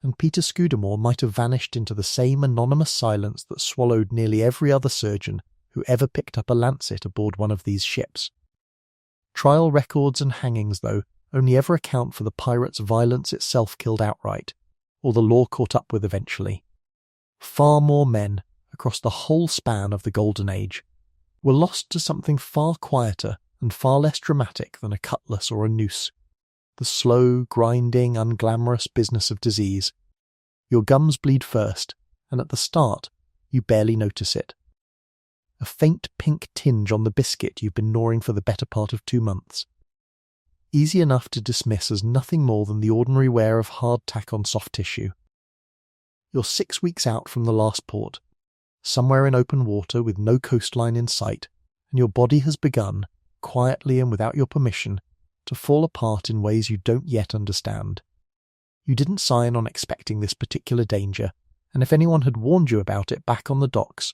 and Peter Scudamore might have vanished into the same anonymous silence that swallowed nearly every other surgeon who ever picked up a lancet aboard one of these ships. Trial records and hangings, though, only ever account for the pirate's violence itself killed outright, or the law caught up with eventually. Far more men, across the whole span of the Golden Age, were lost to something far quieter and far less dramatic than a cutlass or a noose. The slow, grinding, unglamorous business of disease. Your gums bleed first, and at the start, you barely notice it. A faint pink tinge on the biscuit you've been gnawing for the better part of 2 months. Easy enough to dismiss as nothing more than the ordinary wear of hardtack on soft tissue. You're 6 weeks out from the last port, somewhere in open water with no coastline in sight, and your body has begun, quietly and without your permission, to fall apart in ways you don't yet understand. You didn't sign on expecting this particular danger, and if anyone had warned you about it back on the docks,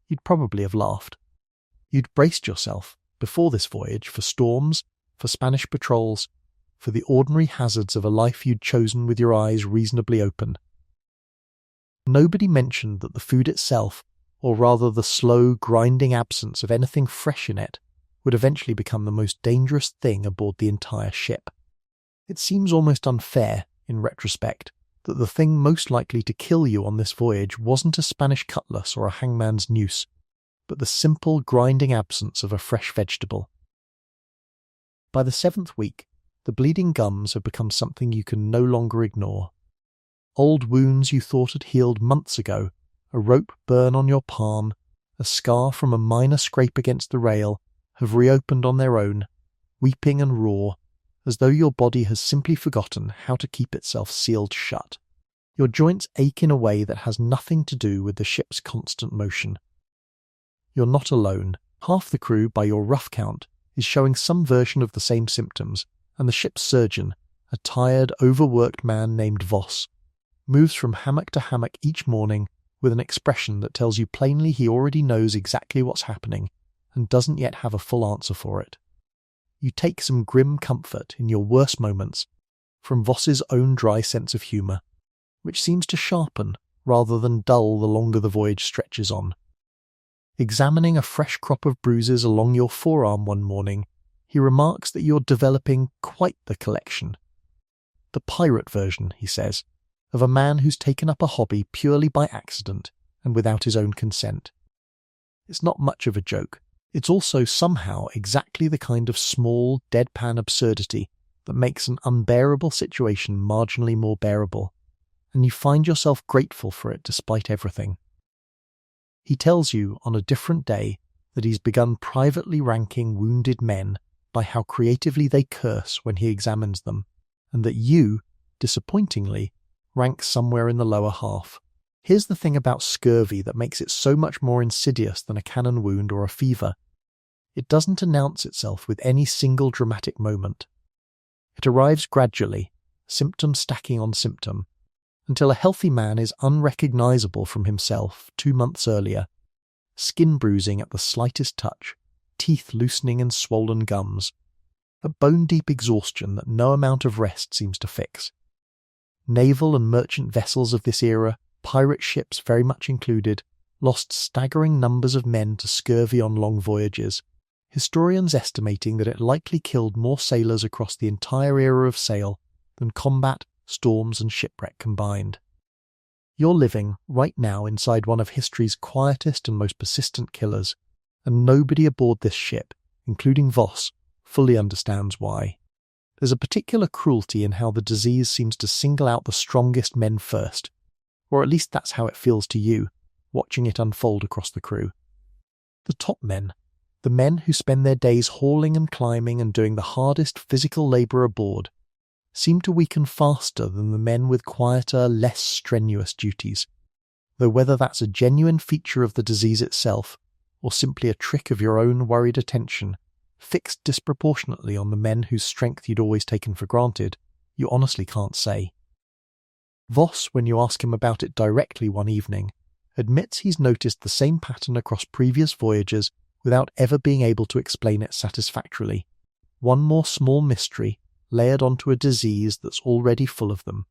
you'd probably have laughed. You'd braced yourself, before this voyage, for storms, for Spanish patrols, for the ordinary hazards of a life you'd chosen with your eyes reasonably open. Nobody mentioned that the food itself, or rather the slow, grinding absence of anything fresh in it, would eventually become the most dangerous thing aboard the entire ship. It seems almost unfair, in retrospect, that the thing most likely to kill you on this voyage wasn't a Spanish cutlass or a hangman's noose, but the simple, grinding absence of a fresh vegetable. By the 7th week, the bleeding gums have become something you can no longer ignore. Old wounds you thought had healed months ago, a rope burn on your palm, a scar from a minor scrape against the rail, have reopened on their own, weeping and raw, as though your body has simply forgotten how to keep itself sealed shut. Your joints ache in a way that has nothing to do with the ship's constant motion. You're not alone. Half the crew, by your rough count, is showing some version of the same symptoms, and the ship's surgeon, a tired, overworked man named Voss, moves from hammock to hammock each morning with an expression that tells you plainly he already knows exactly what's happening and doesn't yet have a full answer for it. You take some grim comfort in your worst moments from Voss's own dry sense of humour, which seems to sharpen rather than dull the longer the voyage stretches on. Examining a fresh crop of bruises along your forearm one morning, he remarks that you're developing quite the collection. The pirate version, he says, of a man who's taken up a hobby purely by accident and without his own consent. It's not much of a joke. It's also somehow exactly the kind of small, deadpan absurdity that makes an unbearable situation marginally more bearable, and you find yourself grateful for it despite everything. He tells you on a different day that he's begun privately ranking wounded men by how creatively they curse when he examines them, and that you, disappointingly, rank somewhere in the lower half. Here's the thing about scurvy that makes it so much more insidious than a cannon wound or a fever. It doesn't announce itself with any single dramatic moment. It arrives gradually, symptom stacking on symptom, until a healthy man is unrecognisable from himself 2 months earlier, skin bruising at the slightest touch, teeth loosening and swollen gums, a bone-deep exhaustion that no amount of rest seems to fix. Naval and merchant vessels of this era, pirate ships very much included, lost staggering numbers of men to scurvy on long voyages, historians estimating that it likely killed more sailors across the entire era of sail than combat, storms and shipwreck combined. You're living, right now, inside one of history's quietest and most persistent killers, and nobody aboard this ship, including Voss, fully understands why. There's a particular cruelty in how the disease seems to single out the strongest men first, or at least that's how it feels to you, watching it unfold across the crew. The top men, the men who spend their days hauling and climbing and doing the hardest physical labour aboard, seem to weaken faster than the men with quieter, less strenuous duties, though whether that's a genuine feature of the disease itself, or simply a trick of your own worried attention, fixed disproportionately on the men whose strength you'd always taken for granted, you honestly can't say. Voss, when you ask him about it directly one evening, admits he's noticed the same pattern across previous voyages without ever being able to explain it satisfactorily. One more small mystery layered onto a disease that's already full of them.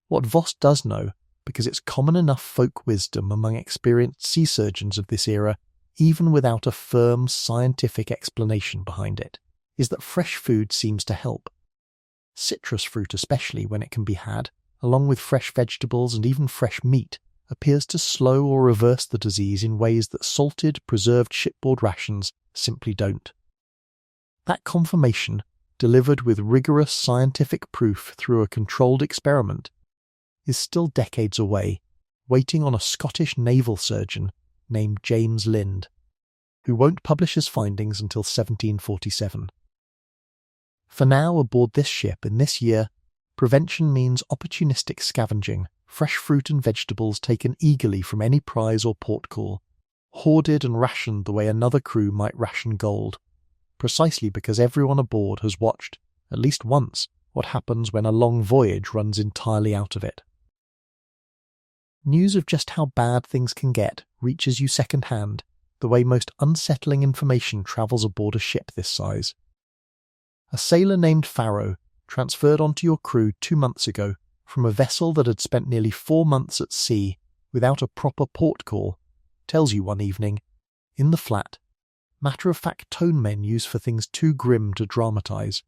What Voss does know, because it's common enough folk wisdom among experienced sea surgeons of this era, even without a firm scientific explanation behind it, is that fresh food seems to help. Citrus fruit especially, when it can be had, along with fresh vegetables and even fresh meat, appears to slow or reverse the disease in ways that salted, preserved shipboard rations simply don't. That confirmation, delivered with rigorous scientific proof through a controlled experiment, is still decades away, waiting on a Scottish naval surgeon named James Lind, who won't publish his findings until 1747. For now, aboard this ship in this year, prevention means opportunistic scavenging, fresh fruit and vegetables taken eagerly from any prize or port call, hoarded and rationed the way another crew might ration gold, precisely because everyone aboard has watched, at least once, what happens when a long voyage runs entirely out of it. News of just how bad things can get reaches you second-hand, the way most unsettling information travels aboard a ship this size. A sailor named Farrow transferred onto your crew 2 months ago from a vessel that had spent nearly 4 months at sea without a proper port call, tells you one evening, in the flat, matter-of-fact tone men use for things too grim to dramatise,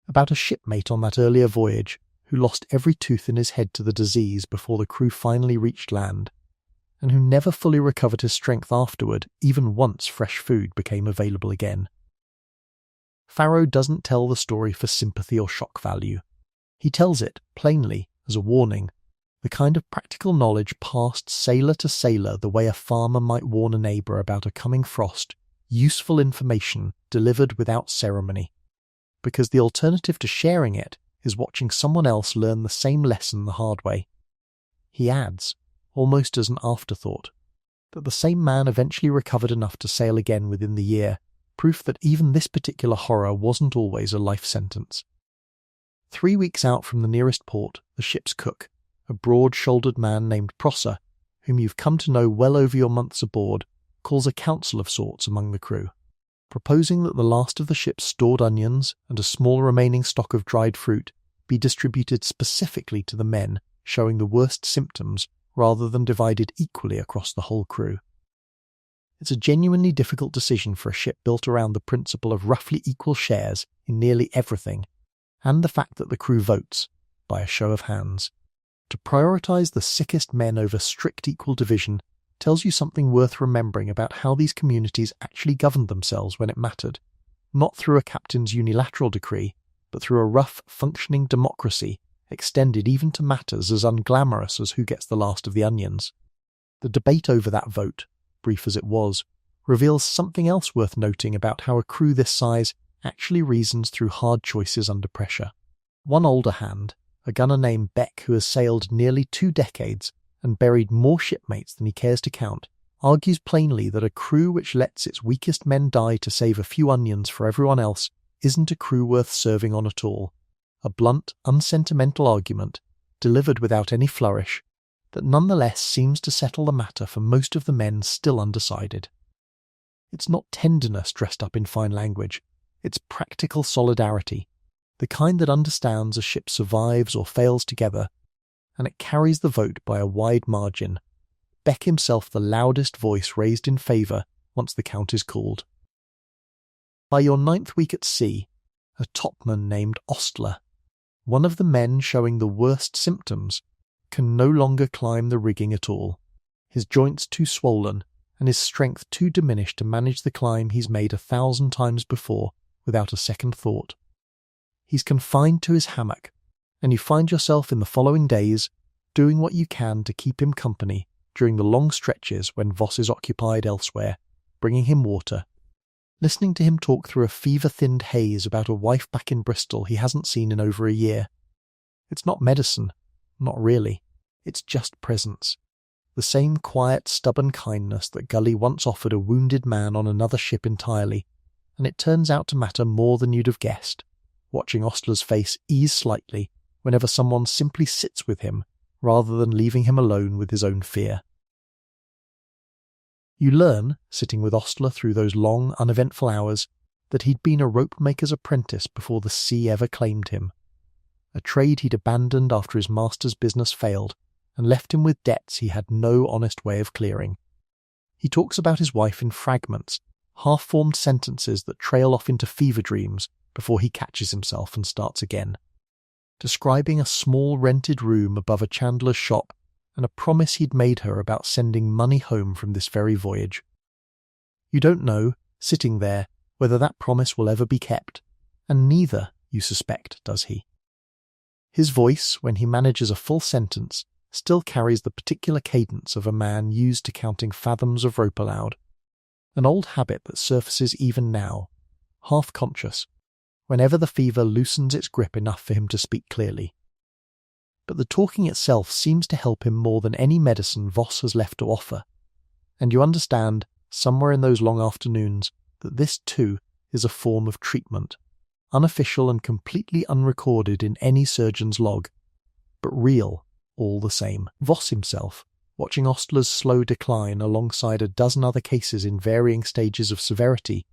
about a shipmate on that earlier voyage who lost every tooth in his head to the disease before the crew finally reached land, and who never fully recovered his strength afterward, even once fresh food became available again. Farrow doesn't tell the story for sympathy or shock value. He tells it, plainly, as a warning, the kind of practical knowledge passed sailor to sailor the way a farmer might warn a neighbour about a coming frost, useful information delivered without ceremony, because the alternative to sharing it is watching someone else learn the same lesson the hard way. He adds, almost as an afterthought, that the same man eventually recovered enough to sail again within the year, proof that even this particular horror wasn't always a life sentence. 3 weeks out from the nearest port, the ship's cook, a broad-shouldered man named Prosser, whom you've come to know well over your months aboard, calls a council of sorts among the crew, proposing that the last of the ship's stored onions and a small remaining stock of dried fruit be distributed specifically to the men showing the worst symptoms rather than divided equally across the whole crew. It's a genuinely difficult decision for a ship built around the principle of roughly equal shares in nearly everything, and the fact that the crew votes, by a show of hands. To prioritise the sickest men over strict equal division tells you something worth remembering about how these communities actually governed themselves when it mattered, not through a captain's unilateral decree, but through a rough, functioning democracy extended even to matters as unglamorous as who gets the last of the onions. The debate over that vote, brief as it was, reveals something else worth noting about how a crew this size actually reasons through hard choices under pressure. One older hand, a gunner named Beck who has sailed nearly 2 decades and buried more shipmates than he cares to count, argues plainly that a crew which lets its weakest men die to save a few onions for everyone else isn't a crew worth serving on at all. A blunt, unsentimental argument, delivered without any flourish, that nonetheless seems to settle the matter for most of the men still undecided. It's not tenderness dressed up in fine language, it's practical solidarity, the kind that understands a ship survives or fails together, and it carries the vote by a wide margin, Beck himself the loudest voice raised in favour once the count is called. By your 9th week at sea, a topman named Ostler, one of the men showing the worst symptoms, can no longer climb the rigging at all, his joints too swollen and his strength too diminished to manage the climb he's made 1,000 times before without a second thought. He's confined to his hammock, and you find yourself in the following days doing what you can to keep him company during the long stretches when Voss is occupied elsewhere, bringing him water, listening to him talk through a fever-thinned haze about a wife back in Bristol he hasn't seen in over a year. It's not medicine, not really, it's just presence. The same quiet, stubborn kindness that Gully once offered a wounded man on another ship entirely, and it turns out to matter more than you'd have guessed, watching Ostler's face ease slightly whenever someone simply sits with him rather than leaving him alone with his own fear. You learn, sitting with Ostler through those long, uneventful hours, that he'd been a rope-maker's apprentice before the sea ever claimed him, a trade he'd abandoned after his master's business failed and left him with debts he had no honest way of clearing. He talks about his wife in fragments, half-formed sentences that trail off into fever dreams before he catches himself and starts again, describing a small rented room above a chandler's shop and a promise he'd made her about sending money home from this very voyage. You don't know, sitting there, whether that promise will ever be kept, and neither, you suspect, does he. His voice, when he manages a full sentence, still carries the particular cadence of a man used to counting fathoms of rope aloud, an old habit that surfaces even now, half-conscious, whenever the fever loosens its grip enough for him to speak clearly. But the talking itself seems to help him more than any medicine Voss has left to offer, and you understand, somewhere in those long afternoons, that this too is a form of treatment, unofficial and completely unrecorded in any surgeon's log, but real all the same. Voss himself, watching Ostler's slow decline alongside a dozen other cases in varying stages of severity,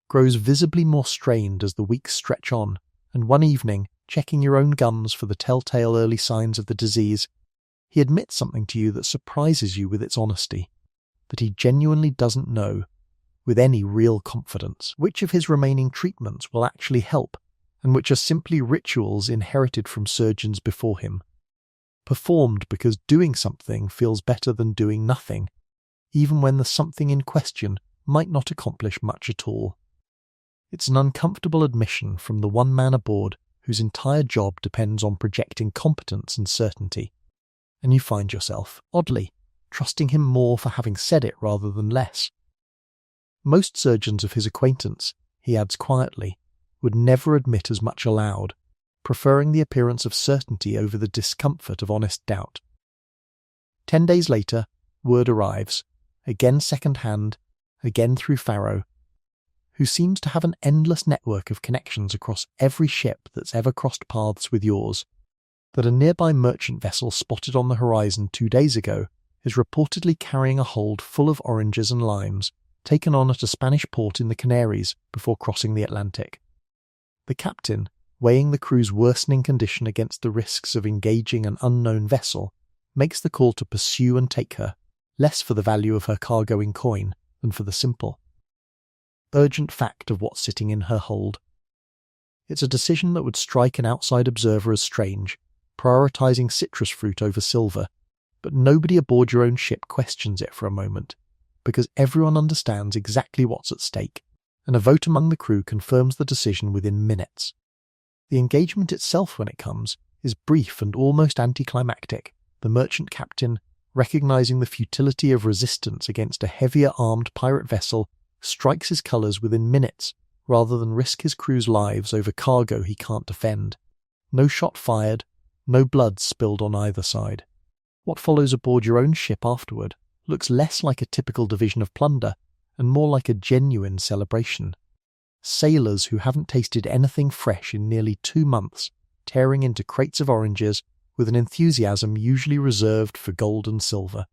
grows visibly more strained as the weeks stretch on, and one evening, checking your own gums for the telltale early signs of the disease, he admits something to you that surprises you with its honesty, that he genuinely doesn't know, with any real confidence, which of his remaining treatments will actually help, and which are simply rituals inherited from surgeons before him, performed because doing something feels better than doing nothing, even when the something in question might not accomplish much at all. It's an uncomfortable admission from the one man aboard whose entire job depends on projecting competence and certainty, and you find yourself, oddly, trusting him more for having said it rather than less. Most surgeons of his acquaintance, he adds quietly, would never admit as much aloud, preferring the appearance of certainty over the discomfort of honest doubt. 10 days later, word arrives, again second-hand, again through Farrow, who seems to have an endless network of connections across every ship that's ever crossed paths with yours, that a nearby merchant vessel spotted on the horizon 2 days ago is reportedly carrying a hold full of oranges and limes, taken on at a Spanish port in the Canaries before crossing the Atlantic. The captain, weighing the crew's worsening condition against the risks of engaging an unknown vessel, makes the call to pursue and take her, less for the value of her cargo in coin than for the simple, urgent fact of what's sitting in her hold. It's a decision that would strike an outside observer as strange, prioritising citrus fruit over silver, but nobody aboard your own ship questions it for a moment, because everyone understands exactly what's at stake, and a vote among the crew confirms the decision within minutes. The engagement itself, when it comes, is brief and almost anticlimactic, the merchant captain, recognising the futility of resistance against a heavier armed pirate vessel, strikes his colours within minutes, rather than risk his crew's lives over cargo he can't defend. No shot fired, no blood spilled on either side. What follows aboard your own ship afterward looks less like a typical division of plunder and more like a genuine celebration. Sailors who haven't tasted anything fresh in nearly 2 months, tearing into crates of oranges with an enthusiasm usually reserved for gold and silver.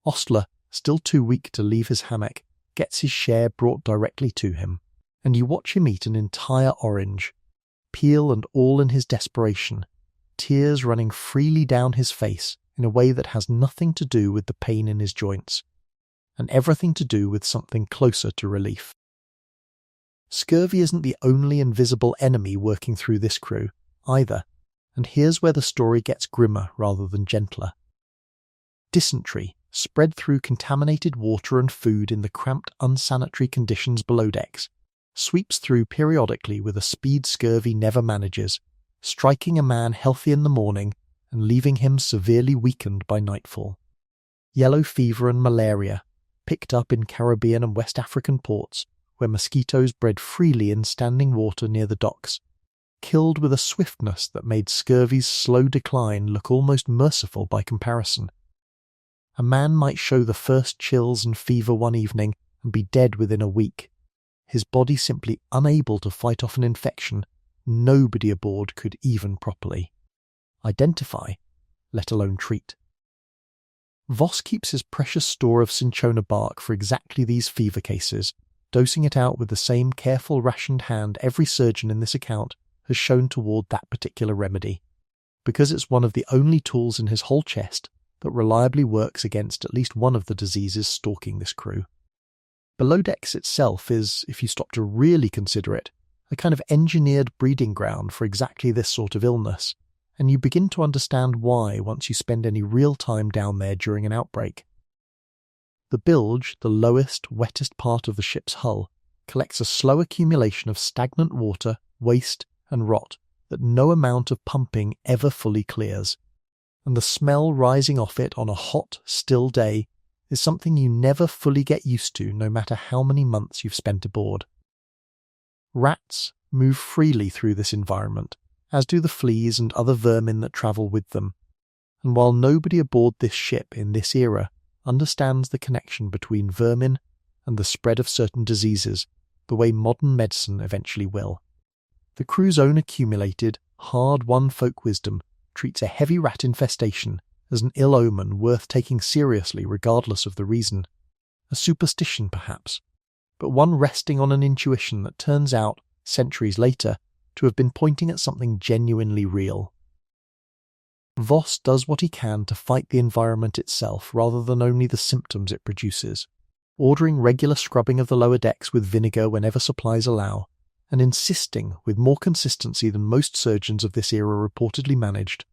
Ostler, still too weak to leave his hammock, gets his share brought directly to him, and you watch him eat an entire orange, peel and all in his desperation, tears running freely down his face in a way that has nothing to do with the pain in his joints, and everything to do with something closer to relief. Scurvy isn't the only invisible enemy working through this crew, either, and here's where the story gets grimmer rather than gentler. Dysentery, spread through contaminated water and food in the cramped, unsanitary conditions below decks, sweeps through periodically with a speed scurvy never manages, striking a man healthy in the morning and leaving him severely weakened by nightfall. Yellow fever and malaria, picked up in Caribbean and West African ports, where mosquitoes bred freely in standing water near the docks, killed with a swiftness that made scurvy's slow decline look almost merciful by comparison. A man might show the first chills and fever one evening and be dead within a week, his body simply unable to fight off an infection nobody aboard could even properly identify, let alone treat. Voss keeps his precious store of cinchona bark for exactly these fever cases, dosing it out with the same careful rationed hand every surgeon in this account has shown toward that particular remedy, because it's one of the only tools in his whole chest that reliably works against at least one of the diseases stalking this crew. Below decks itself is, if you stop to really consider it, a kind of engineered breeding ground for exactly this sort of illness, and you begin to understand why once you spend any real time down there during an outbreak. The bilge, the lowest, wettest part of the ship's hull, collects a slow accumulation of stagnant water, waste, and rot that no amount of pumping ever fully clears, and the smell rising off it on a hot, still day is something you never fully get used to no matter how many months you've spent aboard. Rats move freely through this environment, as do the fleas and other vermin that travel with them, and while nobody aboard this ship in this era understands the connection between vermin and the spread of certain diseases the way modern medicine eventually will, the crew's own accumulated, hard-won folk wisdom treats a heavy rat infestation as an ill omen worth taking seriously regardless of the reason. A superstition, perhaps, but one resting on an intuition that turns out, centuries later, to have been pointing at something genuinely real. Voss does what he can to fight the environment itself rather than only the symptoms it produces, ordering regular scrubbing of the lower decks with vinegar whenever supplies allow, and insisting, with more consistency than most surgeons of this era reportedly managed,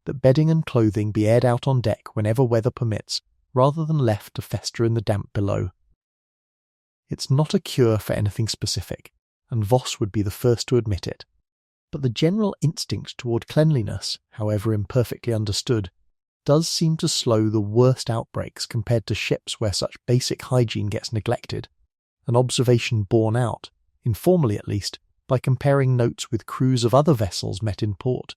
that bedding and clothing be aired out on deck whenever weather permits, rather than left to fester in the damp below. It's not a cure for anything specific, and Voss would be the first to admit it. But the general instinct toward cleanliness, however imperfectly understood, does seem to slow the worst outbreaks compared to ships where such basic hygiene gets neglected, an observation borne out, informally at least, by comparing notes with crews of other vessels met in port,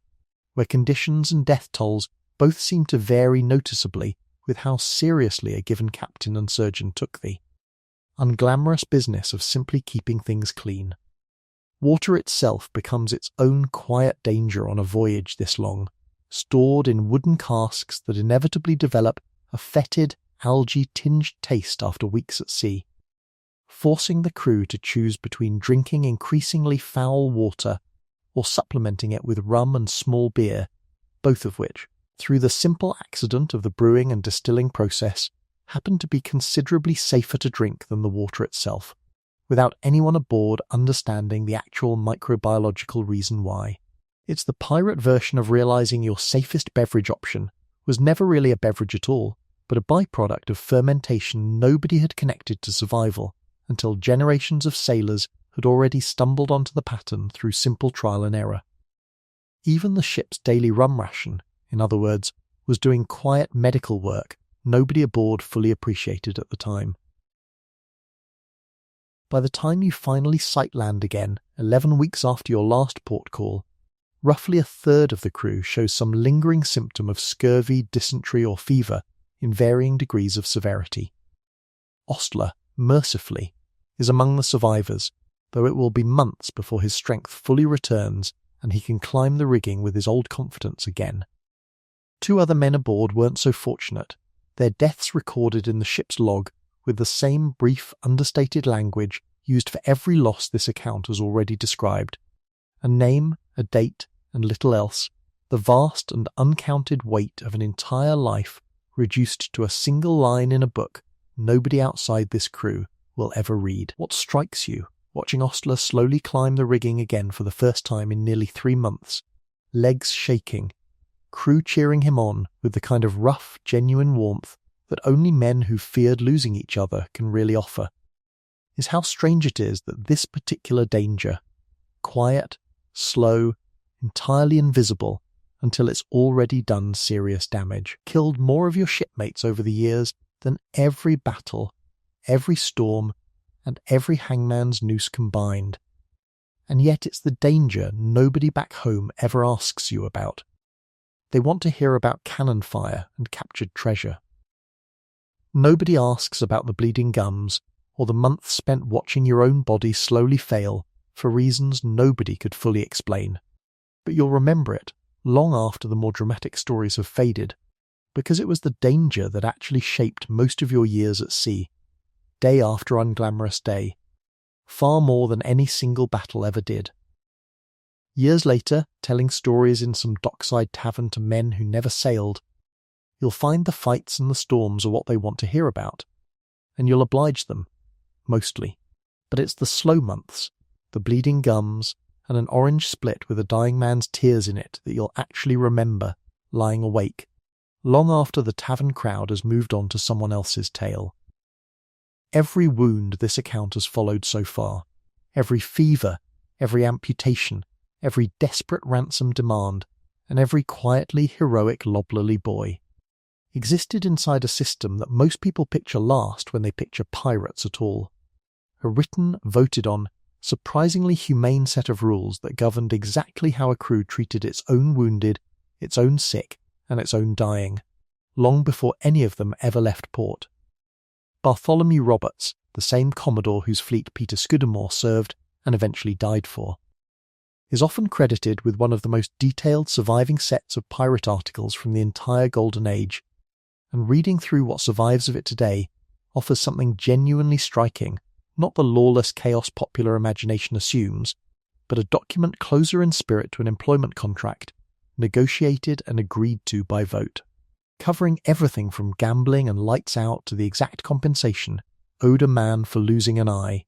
where conditions and death tolls both seem to vary noticeably with how seriously a given captain and surgeon took the unglamorous business of simply keeping things clean. Water itself becomes its own quiet danger on a voyage this long, stored in wooden casks that inevitably develop a fetid, algae-tinged taste after weeks at sea, forcing the crew to choose between drinking increasingly foul water or supplementing it with rum and small beer, both of which, through the simple accident of the brewing and distilling process, happen to be considerably safer to drink than the water itself, without anyone aboard understanding the actual microbiological reason why. It's the pirate version of realizing your safest beverage option was never really a beverage at all, but a byproduct of fermentation nobody had connected to survival until generations of sailors had already stumbled onto the pattern through simple trial and error. Even the ship's daily rum ration, in other words, was doing quiet medical work nobody aboard fully appreciated at the time. By the time you finally sight land again, 11 weeks after your last port call, roughly a third of the crew shows some lingering symptom of scurvy, dysentery or fever in varying degrees of severity. Ostler, mercifully, is among the survivors, though it will be months before his strength fully returns and he can climb the rigging with his old confidence again. 2 other men aboard weren't so fortunate, their deaths recorded in the ship's log with the same brief, understated language used for every loss this account has already described. A name, a date, and little else, the vast and uncounted weight of an entire life reduced to a single line in a book nobody outside this crew will ever read. What strikes you, watching Ostler slowly climb the rigging again for the first time in nearly 3 months, legs shaking, crew cheering him on with the kind of rough, genuine warmth that only men who feared losing each other can really offer, is how strange it is that this particular danger, quiet, slow, entirely invisible until it's already done serious damage, killed more of your shipmates over the years than every battle, every storm, and every hangman's noose combined. And yet it's the danger nobody back home ever asks you about. They want to hear about cannon fire and captured treasure. Nobody asks about the bleeding gums or the months spent watching your own body slowly fail for reasons nobody could fully explain. But you'll remember it long after the more dramatic stories have faded, because it was the danger that actually shaped most of your years at sea, day after unglamorous day, far more than any single battle ever did. Years later, telling stories in some dockside tavern to men who never sailed, you'll find the fights and the storms are what they want to hear about, and you'll oblige them, mostly. But it's the slow months, the bleeding gums, and an orange split with a dying man's tears in it that you'll actually remember, lying awake, long after the tavern crowd has moved on to someone else's tale. Every wound this account has followed so far, every fever, every amputation, every desperate ransom demand, and every quietly heroic loblolly boy, existed inside a system that most people picture last when they picture pirates at all. A written, voted on, surprisingly humane set of rules that governed exactly how a crew treated its own wounded, its own sick, and its own dying, long before any of them ever left port. Bartholomew Roberts, the same Commodore whose fleet Peter Scudamore served and eventually died for, is often credited with one of the most detailed surviving sets of pirate articles from the entire Golden Age, and reading through what survives of it today offers something genuinely striking, not the lawless chaos popular imagination assumes, but a document closer in spirit to an employment contract, negotiated and agreed to by vote, covering everything from gambling and lights out to the exact compensation owed a man for losing an eye.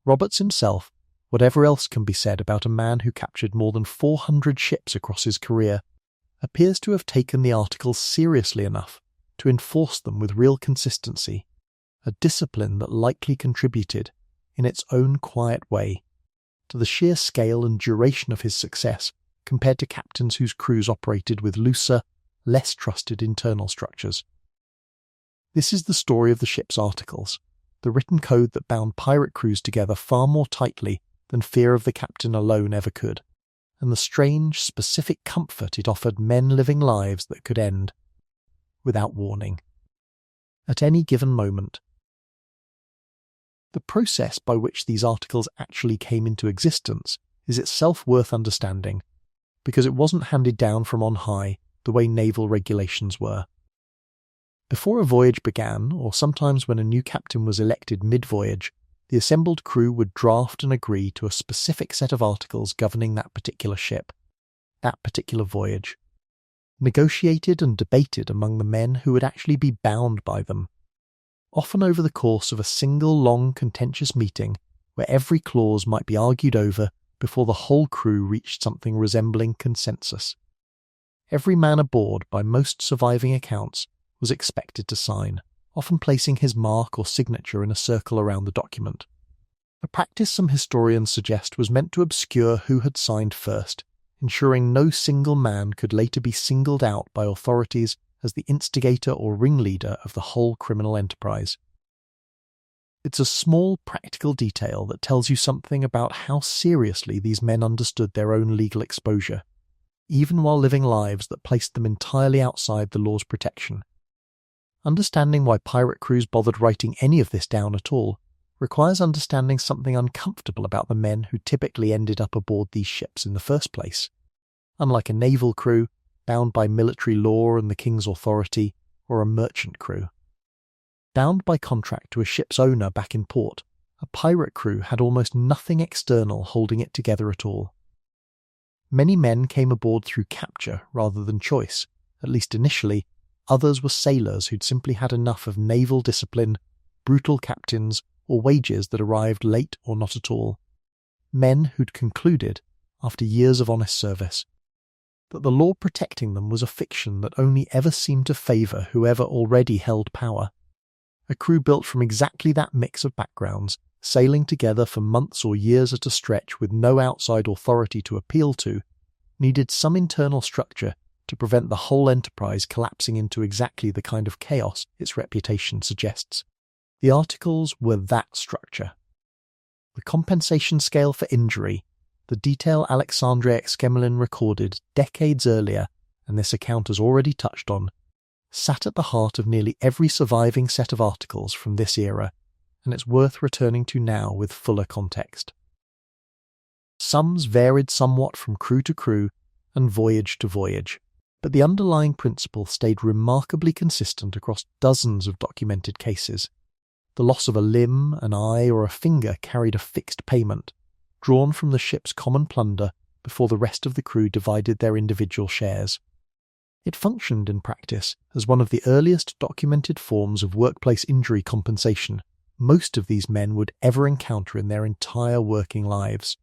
Roberts himself, whatever else can be said about a man who captured more than 400 ships across his career, appears to have taken the articles seriously enough to enforce them with real consistency, a discipline that likely contributed, in its own quiet way, to the sheer scale and duration of his success compared to captains whose crews operated with looser, less trusted internal structures. This is the story of the ship's articles, the written code that bound pirate crews together far more tightly than fear of the captain alone ever could, and the strange, specific comfort it offered men living lives that could end, without warning, at any given moment. The process by which these articles actually came into existence is itself worth understanding, because it wasn't handed down from on high the way naval regulations were. Before a voyage began, or sometimes when a new captain was elected mid-voyage, the assembled crew would draft and agree to a specific set of articles governing that particular ship, that particular voyage, negotiated and debated among the men who would actually be bound by them, often over the course of a single long contentious meeting where every clause might be argued over before the whole crew reached something resembling consensus. Every man aboard, by most surviving accounts, was expected to sign, often placing his mark or signature in a circle around the document. A practice some historians suggest was meant to obscure who had signed first, ensuring no single man could later be singled out by authorities as the instigator or ringleader of the whole criminal enterprise. It's a small practical detail that tells you something about how seriously these men understood their own legal exposure, even while living lives that placed them entirely outside the law's protection. Understanding why pirate crews bothered writing any of this down at all requires understanding something uncomfortable about the men who typically ended up aboard these ships in the first place. Unlike a naval crew, bound by military law and the king's authority, or a merchant crew. Bound by contract to a ship's owner back in port, a pirate crew had almost nothing external holding it together at all. Many men came aboard through capture rather than choice, at least initially. Others were sailors who'd simply had enough of naval discipline, brutal captains, or wages that arrived late or not at all. Men who'd concluded, after years of honest service, that the law protecting them was a fiction that only ever seemed to favour whoever already held power. A crew built from exactly that mix of backgrounds, sailing together for months or years at a stretch with no outside authority to appeal to, needed some internal structure to prevent the whole enterprise collapsing into exactly the kind of chaos its reputation suggests. The articles were that structure. The compensation scale for injury, the detail Alexandre Exquemelin recorded decades earlier, and this account has already touched on, sat at the heart of nearly every surviving set of articles from this era, and it's worth returning to now with fuller context. Sums varied somewhat from crew to crew and voyage to voyage, but the underlying principle stayed remarkably consistent across dozens of documented cases. The loss of a limb, an eye, or a finger carried a fixed payment, drawn from the ship's common plunder before the rest of the crew divided their individual shares. It functioned in practice as one of the earliest documented forms of workplace injury compensation most of these men would ever encounter in their entire working lives.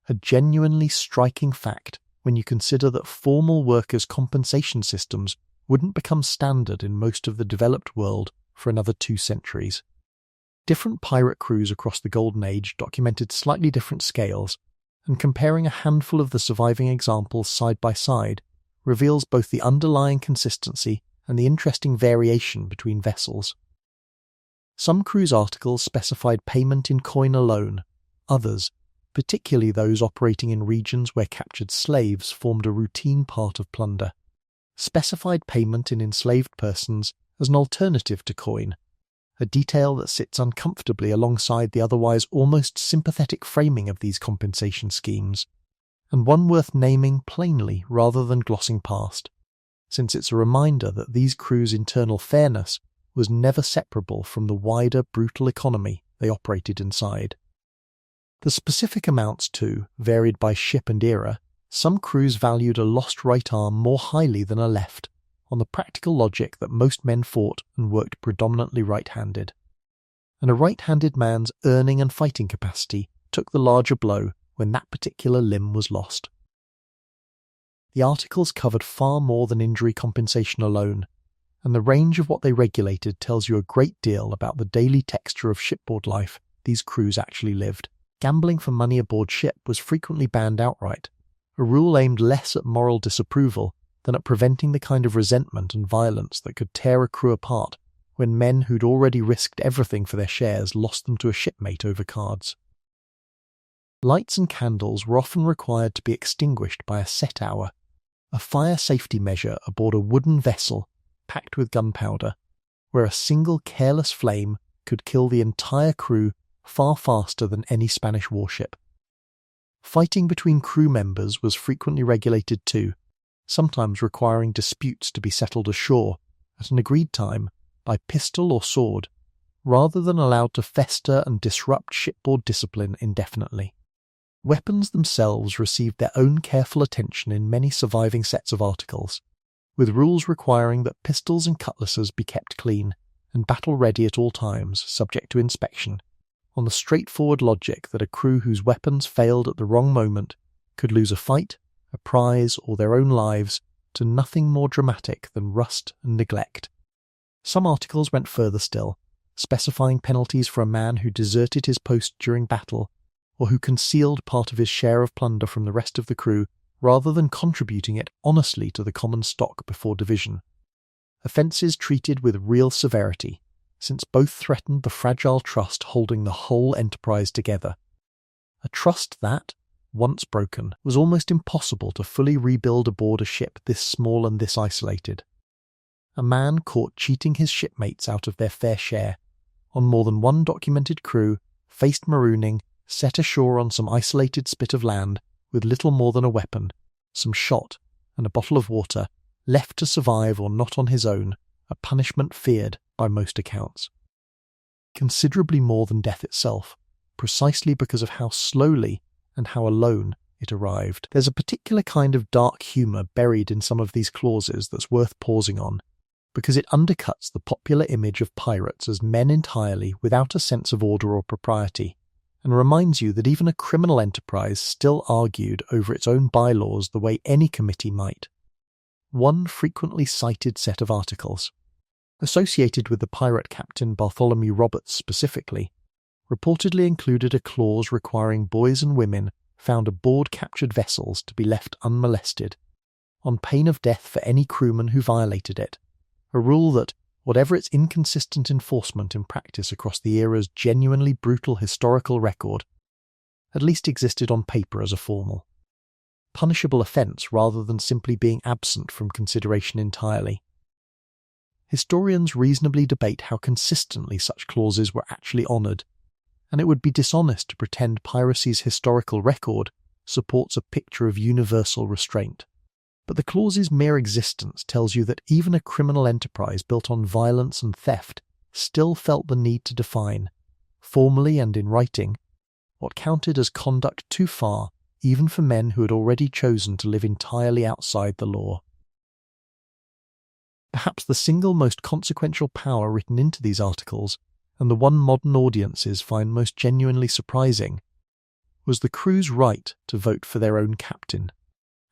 A genuinely striking fact when you consider that formal workers' compensation systems wouldn't become standard in most of the developed world for another 2 centuries. Different pirate crews across the Golden Age documented slightly different scales, and comparing a handful of the surviving examples side by side reveals both the underlying consistency and the interesting variation between vessels. Some crews' articles specified payment in coin alone, others, particularly those operating in regions where captured slaves formed a routine part of plunder, specified payment in enslaved persons as an alternative to coin, a detail that sits uncomfortably alongside the otherwise almost sympathetic framing of these compensation schemes, and one worth naming plainly rather than glossing past, since it's a reminder that these crews' internal fairness was never separable from the wider brutal economy they operated inside. The specific amounts, too, varied by ship and era. Some crews valued a lost right arm more highly than a left, on the practical logic that most men fought and worked predominantly right-handed. And a right-handed man's earning and fighting capacity took the larger blow when that particular limb was lost. The articles covered far more than injury compensation alone, and the range of what they regulated tells you a great deal about the daily texture of shipboard life these crews actually lived. Gambling for money aboard ship was frequently banned outright, a rule aimed less at moral disapproval than at preventing the kind of resentment and violence that could tear a crew apart when men who'd already risked everything for their shares lost them to a shipmate over cards. Lights and candles were often required to be extinguished by a set hour, a fire safety measure aboard a wooden vessel packed with gunpowder, where a single careless flame could kill the entire crew far faster than any Spanish warship. Fighting between crew members was frequently regulated too, sometimes requiring disputes to be settled ashore at an agreed time by pistol or sword, rather than allowed to fester and disrupt shipboard discipline indefinitely. Weapons themselves received their own careful attention in many surviving sets of articles, with rules requiring that pistols and cutlasses be kept clean and battle-ready at all times, subject to inspection, on the straightforward logic that a crew whose weapons failed at the wrong moment could lose a fight, a prize, or their own lives to nothing more dramatic than rust and neglect. Some articles went further still, specifying penalties for a man who deserted his post during battle, or who concealed part of his share of plunder from the rest of the crew rather than contributing it honestly to the common stock before division. Offences treated with real severity, since both threatened the fragile trust holding the whole enterprise together. A trust that, once broken, was almost impossible to fully rebuild aboard a ship this small and this isolated. A man caught cheating his shipmates out of their fair share, on more than one documented crew, faced marooning, set ashore on some isolated spit of land with little more than a weapon, some shot, and a bottle of water, left to survive or not on his own, a punishment feared by most accounts. Considerably more than death itself, precisely because of how slowly and how alone it arrived. There's a particular kind of dark humour buried in some of these clauses that's worth pausing on, because it undercuts the popular image of pirates as men entirely without a sense of order or propriety, and reminds you that even a criminal enterprise still argued over its own bylaws the way any committee might. One frequently cited set of articles, associated with the pirate captain Bartholomew Roberts specifically, reportedly included a clause requiring boys and women found aboard captured vessels to be left unmolested, on pain of death for any crewman who violated it, a rule that, whatever its inconsistent enforcement in practice across the era's genuinely brutal historical record, at least existed on paper as a formal, punishable offence rather than simply being absent from consideration entirely. Historians reasonably debate how consistently such clauses were actually honoured, and it would be dishonest to pretend piracy's historical record supports a picture of universal restraint. But the clause's mere existence tells you that even a criminal enterprise built on violence and theft still felt the need to define, formally and in writing, what counted as conduct too far even for men who had already chosen to live entirely outside the law. Perhaps the single most consequential power written into these articles, and the one modern audiences find most genuinely surprising, was the crew's right to vote for their own captain,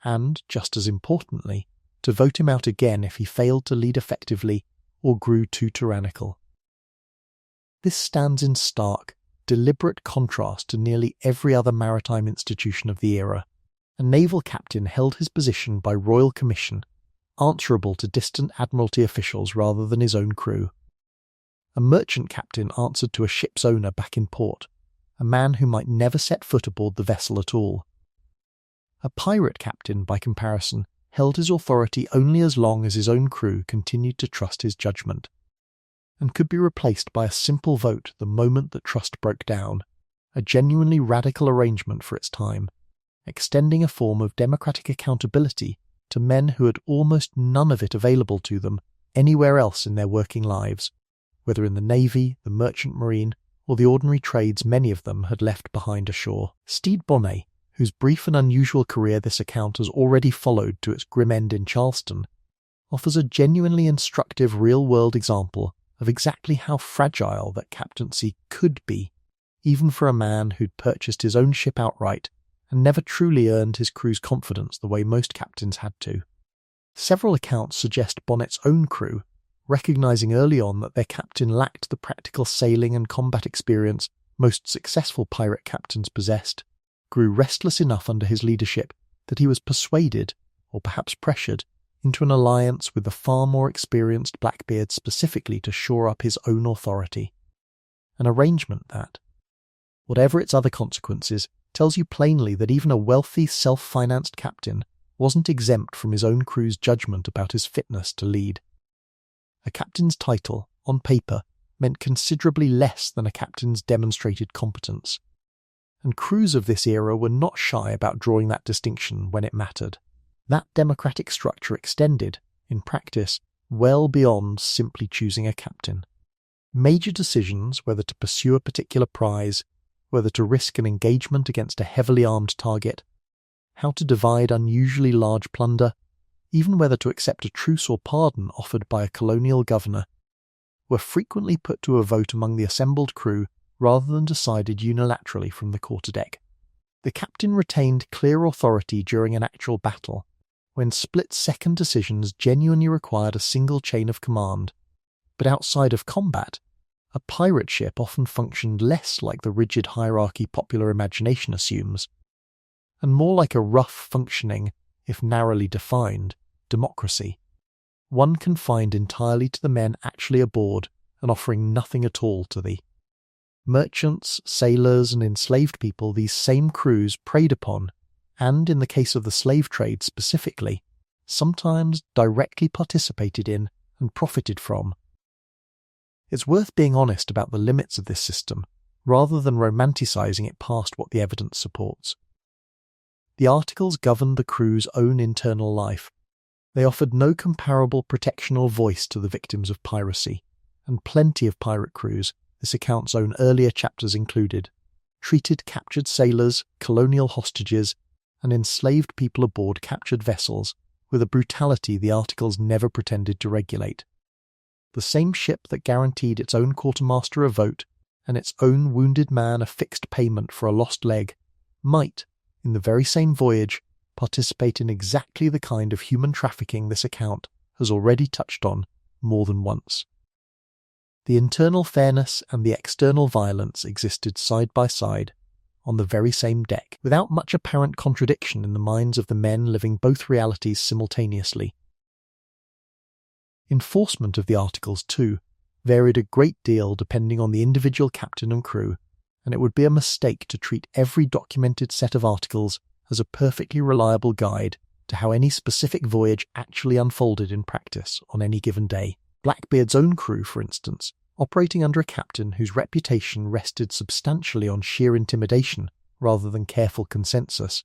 and, just as importantly, to vote him out again if he failed to lead effectively or grew too tyrannical. This stands in stark, deliberate contrast to nearly every other maritime institution of the era. A naval captain held his position by royal commission, answerable to distant admiralty officials rather than his own crew. A merchant captain answered to a ship's owner back in port, a man who might never set foot aboard the vessel at all. A pirate captain, by comparison, held his authority only as long as his own crew continued to trust his judgment, and could be replaced by a simple vote the moment that trust broke down, a genuinely radical arrangement for its time, extending a form of democratic accountability to men who had almost none of it available to them anywhere else in their working lives, whether in the Navy, the Merchant Marine, or the ordinary trades many of them had left behind ashore. Stede Bonnet, whose brief and unusual career this account has already followed to its grim end in Charleston, offers a genuinely instructive real-world example of exactly how fragile that captaincy could be, even for a man who'd purchased his own ship outright and never truly earned his crew's confidence the way most captains had to. Several accounts suggest Bonnet's own crew, recognising early on that their captain lacked the practical sailing and combat experience most successful pirate captains possessed, grew restless enough under his leadership that he was persuaded, or perhaps pressured, into an alliance with the far more experienced Blackbeard specifically to shore up his own authority. An arrangement that, whatever its other consequences, tells you plainly that even a wealthy, self-financed captain wasn't exempt from his own crew's judgment about his fitness to lead. A captain's title, on paper, meant considerably less than a captain's demonstrated competence, and crews of this era were not shy about drawing that distinction when it mattered. That democratic structure extended, in practice, well beyond simply choosing a captain. Major decisions, whether to pursue a particular prize, whether to risk an engagement against a heavily armed target, how to divide unusually large plunder, even whether to accept a truce or pardon offered by a colonial governor, were frequently put to a vote among the assembled crew rather than decided unilaterally from the quarterdeck. The captain retained clear authority during an actual battle, when split-second decisions genuinely required a single chain of command, but outside of combat, a pirate ship often functioned less like the rigid hierarchy popular imagination assumes, and more like a rough-functioning, if narrowly defined, democracy, one confined entirely to the men actually aboard and offering nothing at all to the merchants, sailors, and enslaved people these same crews preyed upon, and in the case of the slave trade specifically, sometimes directly participated in and profited from. It's worth being honest about the limits of this system, rather than romanticising it past what the evidence supports. The articles governed the crew's own internal life. They offered no comparable protection or voice to the victims of piracy, and plenty of pirate crews, this account's own earlier chapters included, treated captured sailors, colonial hostages, and enslaved people aboard captured vessels with a brutality the articles never pretended to regulate. The same ship that guaranteed its own quartermaster a vote and its own wounded man a fixed payment for a lost leg might, in the very same voyage, participate in exactly the kind of human trafficking this account has already touched on more than once. The internal fairness and the external violence existed side by side on the very same deck, without much apparent contradiction in the minds of the men living both realities simultaneously. Enforcement of the articles, too, varied a great deal depending on the individual captain and crew, and it would be a mistake to treat every documented set of articles as a perfectly reliable guide to how any specific voyage actually unfolded in practice on any given day. Blackbeard's own crew, for instance, operating under a captain whose reputation rested substantially on sheer intimidation rather than careful consensus,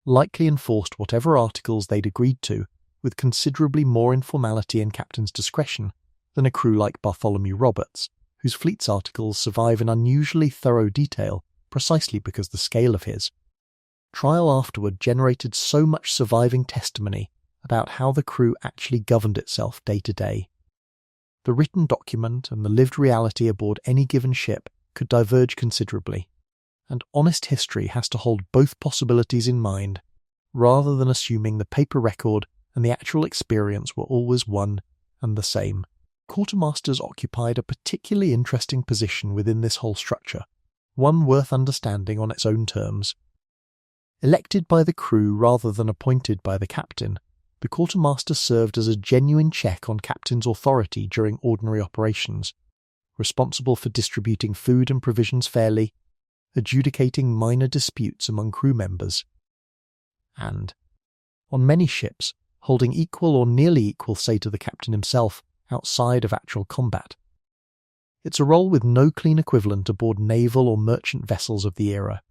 likely enforced whatever articles they'd agreed to with considerably more informality and captain's discretion than a crew like Bartholomew Roberts, whose fleet's articles survive in unusually thorough detail precisely because the scale of his. Trial afterward generated so much surviving testimony about how the crew actually governed itself day to day. The written document and the lived reality aboard any given ship could diverge considerably, and honest history has to hold both possibilities in mind, rather than assuming the paper record and the actual experience were always one and the same. Quartermasters occupied a particularly interesting position within this whole structure, one worth understanding on its own terms. Elected by the crew rather than appointed by the captain, the quartermaster served as a genuine check on captain's authority during ordinary operations, responsible for distributing food and provisions fairly, adjudicating minor disputes among crew members, and, on many ships, holding equal or nearly equal say to the captain himself outside of actual combat. It's a role with no clean equivalent aboard naval or merchant vessels of the era,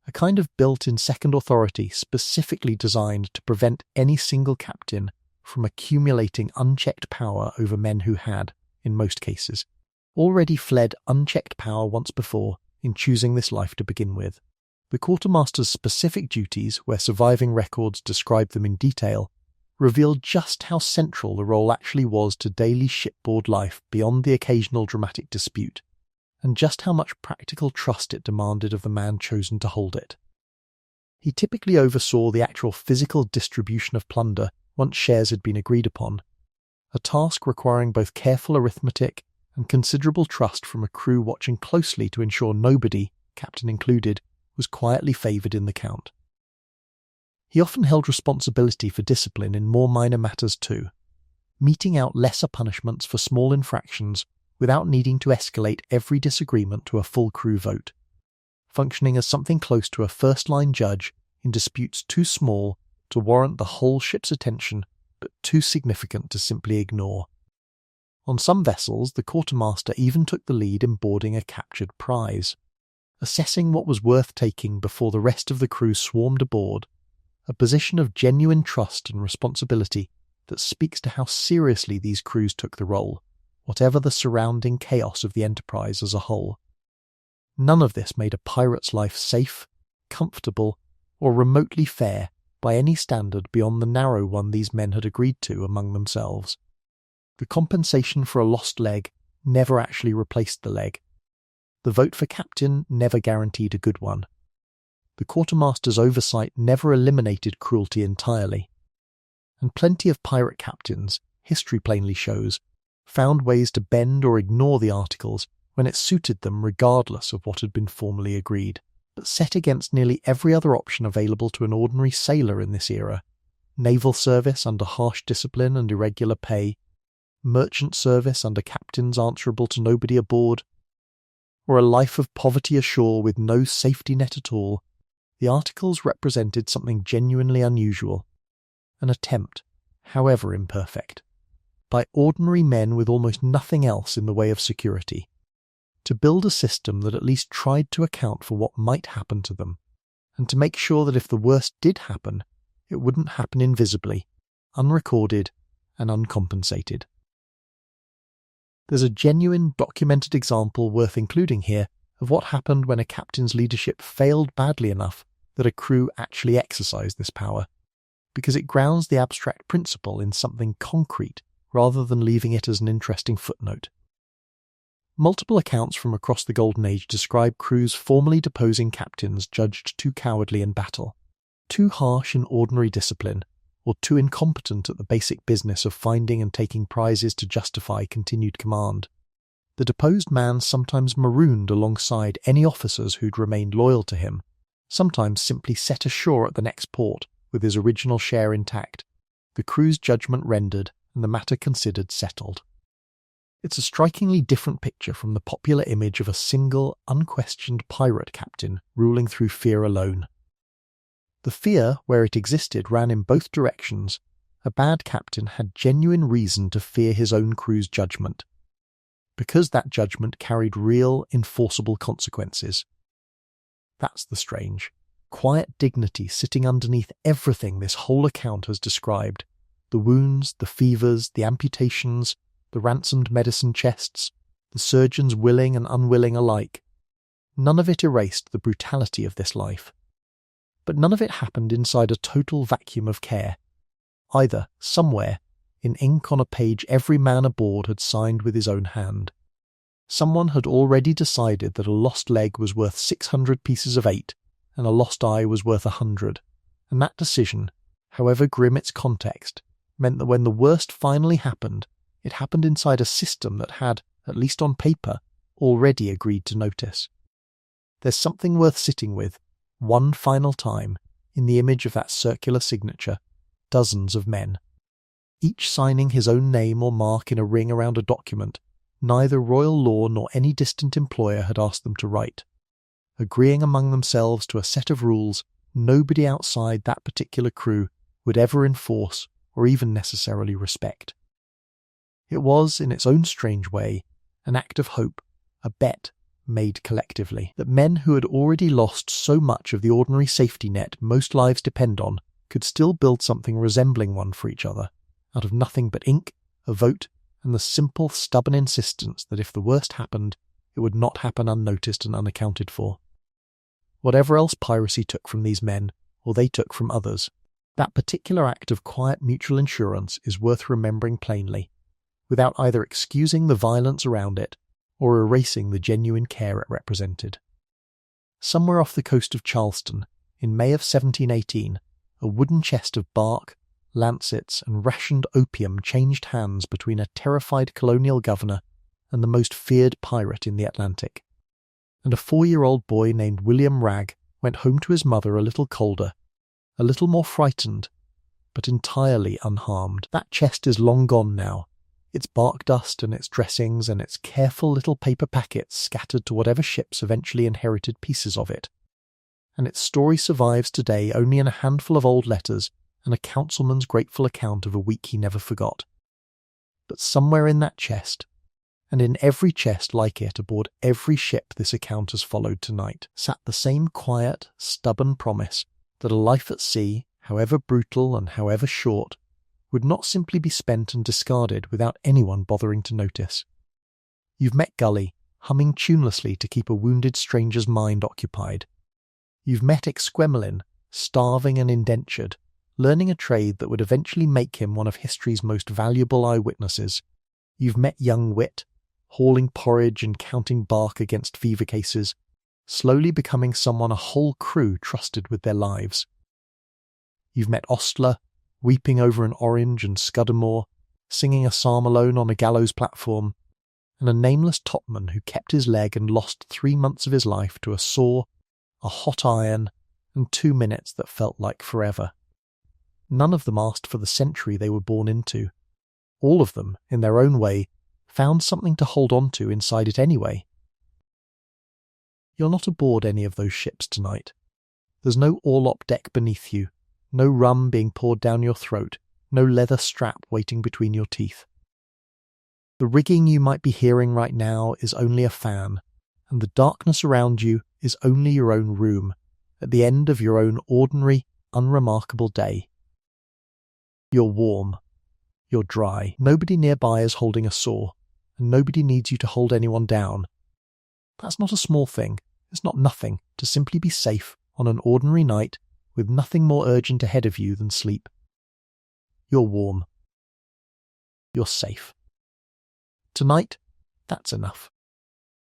a kind of built-in second authority specifically designed to prevent any single captain from accumulating unchecked power over men who had, in most cases, already fled unchecked power once before in choosing this life to begin with. The quartermaster's specific duties, where surviving records describe them in detail, revealed just how central the role actually was to daily shipboard life beyond the occasional dramatic dispute, and just how much practical trust it demanded of the man chosen to hold it. He typically oversaw the actual physical distribution of plunder once shares had been agreed upon, a task requiring both careful arithmetic and considerable trust from a crew watching closely to ensure nobody, captain included, was quietly favoured in the count. He often held responsibility for discipline in more minor matters too, meting out lesser punishments for small infractions without needing to escalate every disagreement to a full crew vote, functioning as something close to a first-line judge in disputes too small to warrant the whole ship's attention but too significant to simply ignore. On some vessels, the quartermaster even took the lead in boarding a captured prize, assessing what was worth taking before the rest of the crew swarmed aboard, a position of genuine trust and responsibility that speaks to how seriously these crews took the role, whatever the surrounding chaos of the enterprise as a whole. None of this made a pirate's life safe, comfortable, or remotely fair by any standard beyond the narrow one these men had agreed to among themselves. The compensation for a lost leg never actually replaced the leg. The vote for captain never guaranteed a good one. The quartermaster's oversight never eliminated cruelty entirely. And plenty of pirate captains, history plainly shows, found ways to bend or ignore the articles when it suited them regardless of what had been formally agreed. But set against nearly every other option available to an ordinary sailor in this era, naval service under harsh discipline and irregular pay, merchant service under captains answerable to nobody aboard, or a life of poverty ashore with no safety net at all, the articles represented something genuinely unusual, an attempt, however imperfect, by ordinary men with almost nothing else in the way of security, to build a system that at least tried to account for what might happen to them, and to make sure that if the worst did happen, it wouldn't happen invisibly, unrecorded, and uncompensated. There's a genuine, documented example worth including here of what happened when a captain's leadership failed badly enough that a crew actually exercised this power, because it grounds the abstract principle in something concrete rather than leaving it as an interesting footnote. Multiple accounts from across the Golden Age describe crews formally deposing captains judged too cowardly in battle, too harsh in ordinary discipline, or too incompetent at the basic business of finding and taking prizes to justify continued command. The deposed man sometimes marooned alongside any officers who'd remained loyal to him, sometimes simply set ashore at the next port with his original share intact, the crew's judgment rendered and the matter considered settled. It's a strikingly different picture from the popular image of a single, unquestioned pirate captain ruling through fear alone. The fear, where it existed, ran in both directions. A bad captain had genuine reason to fear his own crew's judgment, because that judgment carried real, enforceable consequences. That's the strange, quiet dignity sitting underneath everything this whole account has described: the wounds, the fevers, the amputations, the ransomed medicine chests, the surgeons willing and unwilling alike. None of it erased the brutality of this life. But none of it happened inside a total vacuum of care. Either, somewhere, in ink on a page every man aboard had signed with his own hand, someone had already decided that a lost leg was worth 600 pieces of 8 and a lost eye was worth 100, and that decision, however grim its context, meant that when the worst finally happened, it happened inside a system that had, at least on paper, already agreed to notice. There's something worth sitting with, one final time, in the image of that circular signature, dozens of men, each signing his own name or mark in a ring around a document neither royal law nor any distant employer had asked them to write, agreeing among themselves to a set of rules nobody outside that particular crew would ever enforce or even necessarily respect. It was, in its own strange way, an act of hope, a bet made collectively, that men who had already lost so much of the ordinary safety net most lives depend on could still build something resembling one for each other, out of nothing but ink, a vote, and the simple, stubborn insistence that if the worst happened, it would not happen unnoticed and unaccounted for. Whatever else piracy took from these men, or they took from others, that particular act of quiet mutual insurance is worth remembering plainly, without either excusing the violence around it or erasing the genuine care it represented. Somewhere off the coast of Charleston, in May of 1718, a wooden chest of bark, lancets, and rationed opium changed hands between a terrified colonial governor and the most feared pirate in the Atlantic. And a 4-year-old boy named William Ragg went home to his mother a little colder, a little more frightened, but entirely unharmed. That chest is long gone now, its bark dust and its dressings and its careful little paper packets scattered to whatever ships eventually inherited pieces of it. And its story survives today only in a handful of old letters and a councilman's grateful account of a week he never forgot. But somewhere in that chest, and in every chest like it aboard every ship this account has followed tonight, sat the same quiet, stubborn promise that a life at sea, however brutal and however short, would not simply be spent and discarded without anyone bothering to notice. You've met Gully, humming tunelessly to keep a wounded stranger's mind occupied. You've met Exquemelin, starving and indentured, learning a trade that would eventually make him one of history's most valuable eyewitnesses. You've met young Wit, hauling porridge and counting bark against fever cases, slowly becoming someone a whole crew trusted with their lives. You've met Ostler, weeping over an orange and Scudamore, singing a psalm alone on a gallows platform, and a nameless topman who kept his leg and lost 3 months of his life to a saw, a hot iron, and 2 minutes that felt like forever. None of them asked for the century they were born into. All of them, in their own way, found something to hold on to inside it anyway. You're not aboard any of those ships tonight. There's no orlop deck beneath you, no rum being poured down your throat, no leather strap waiting between your teeth. The rigging you might be hearing right now is only a fan, and the darkness around you is only your own room, at the end of your own ordinary, unremarkable day. You're warm. You're dry. Nobody nearby is holding a saw, and nobody needs you to hold anyone down. That's not a small thing. It's not nothing to simply be safe on an ordinary night with nothing more urgent ahead of you than sleep. You're warm. You're safe. Tonight, that's enough.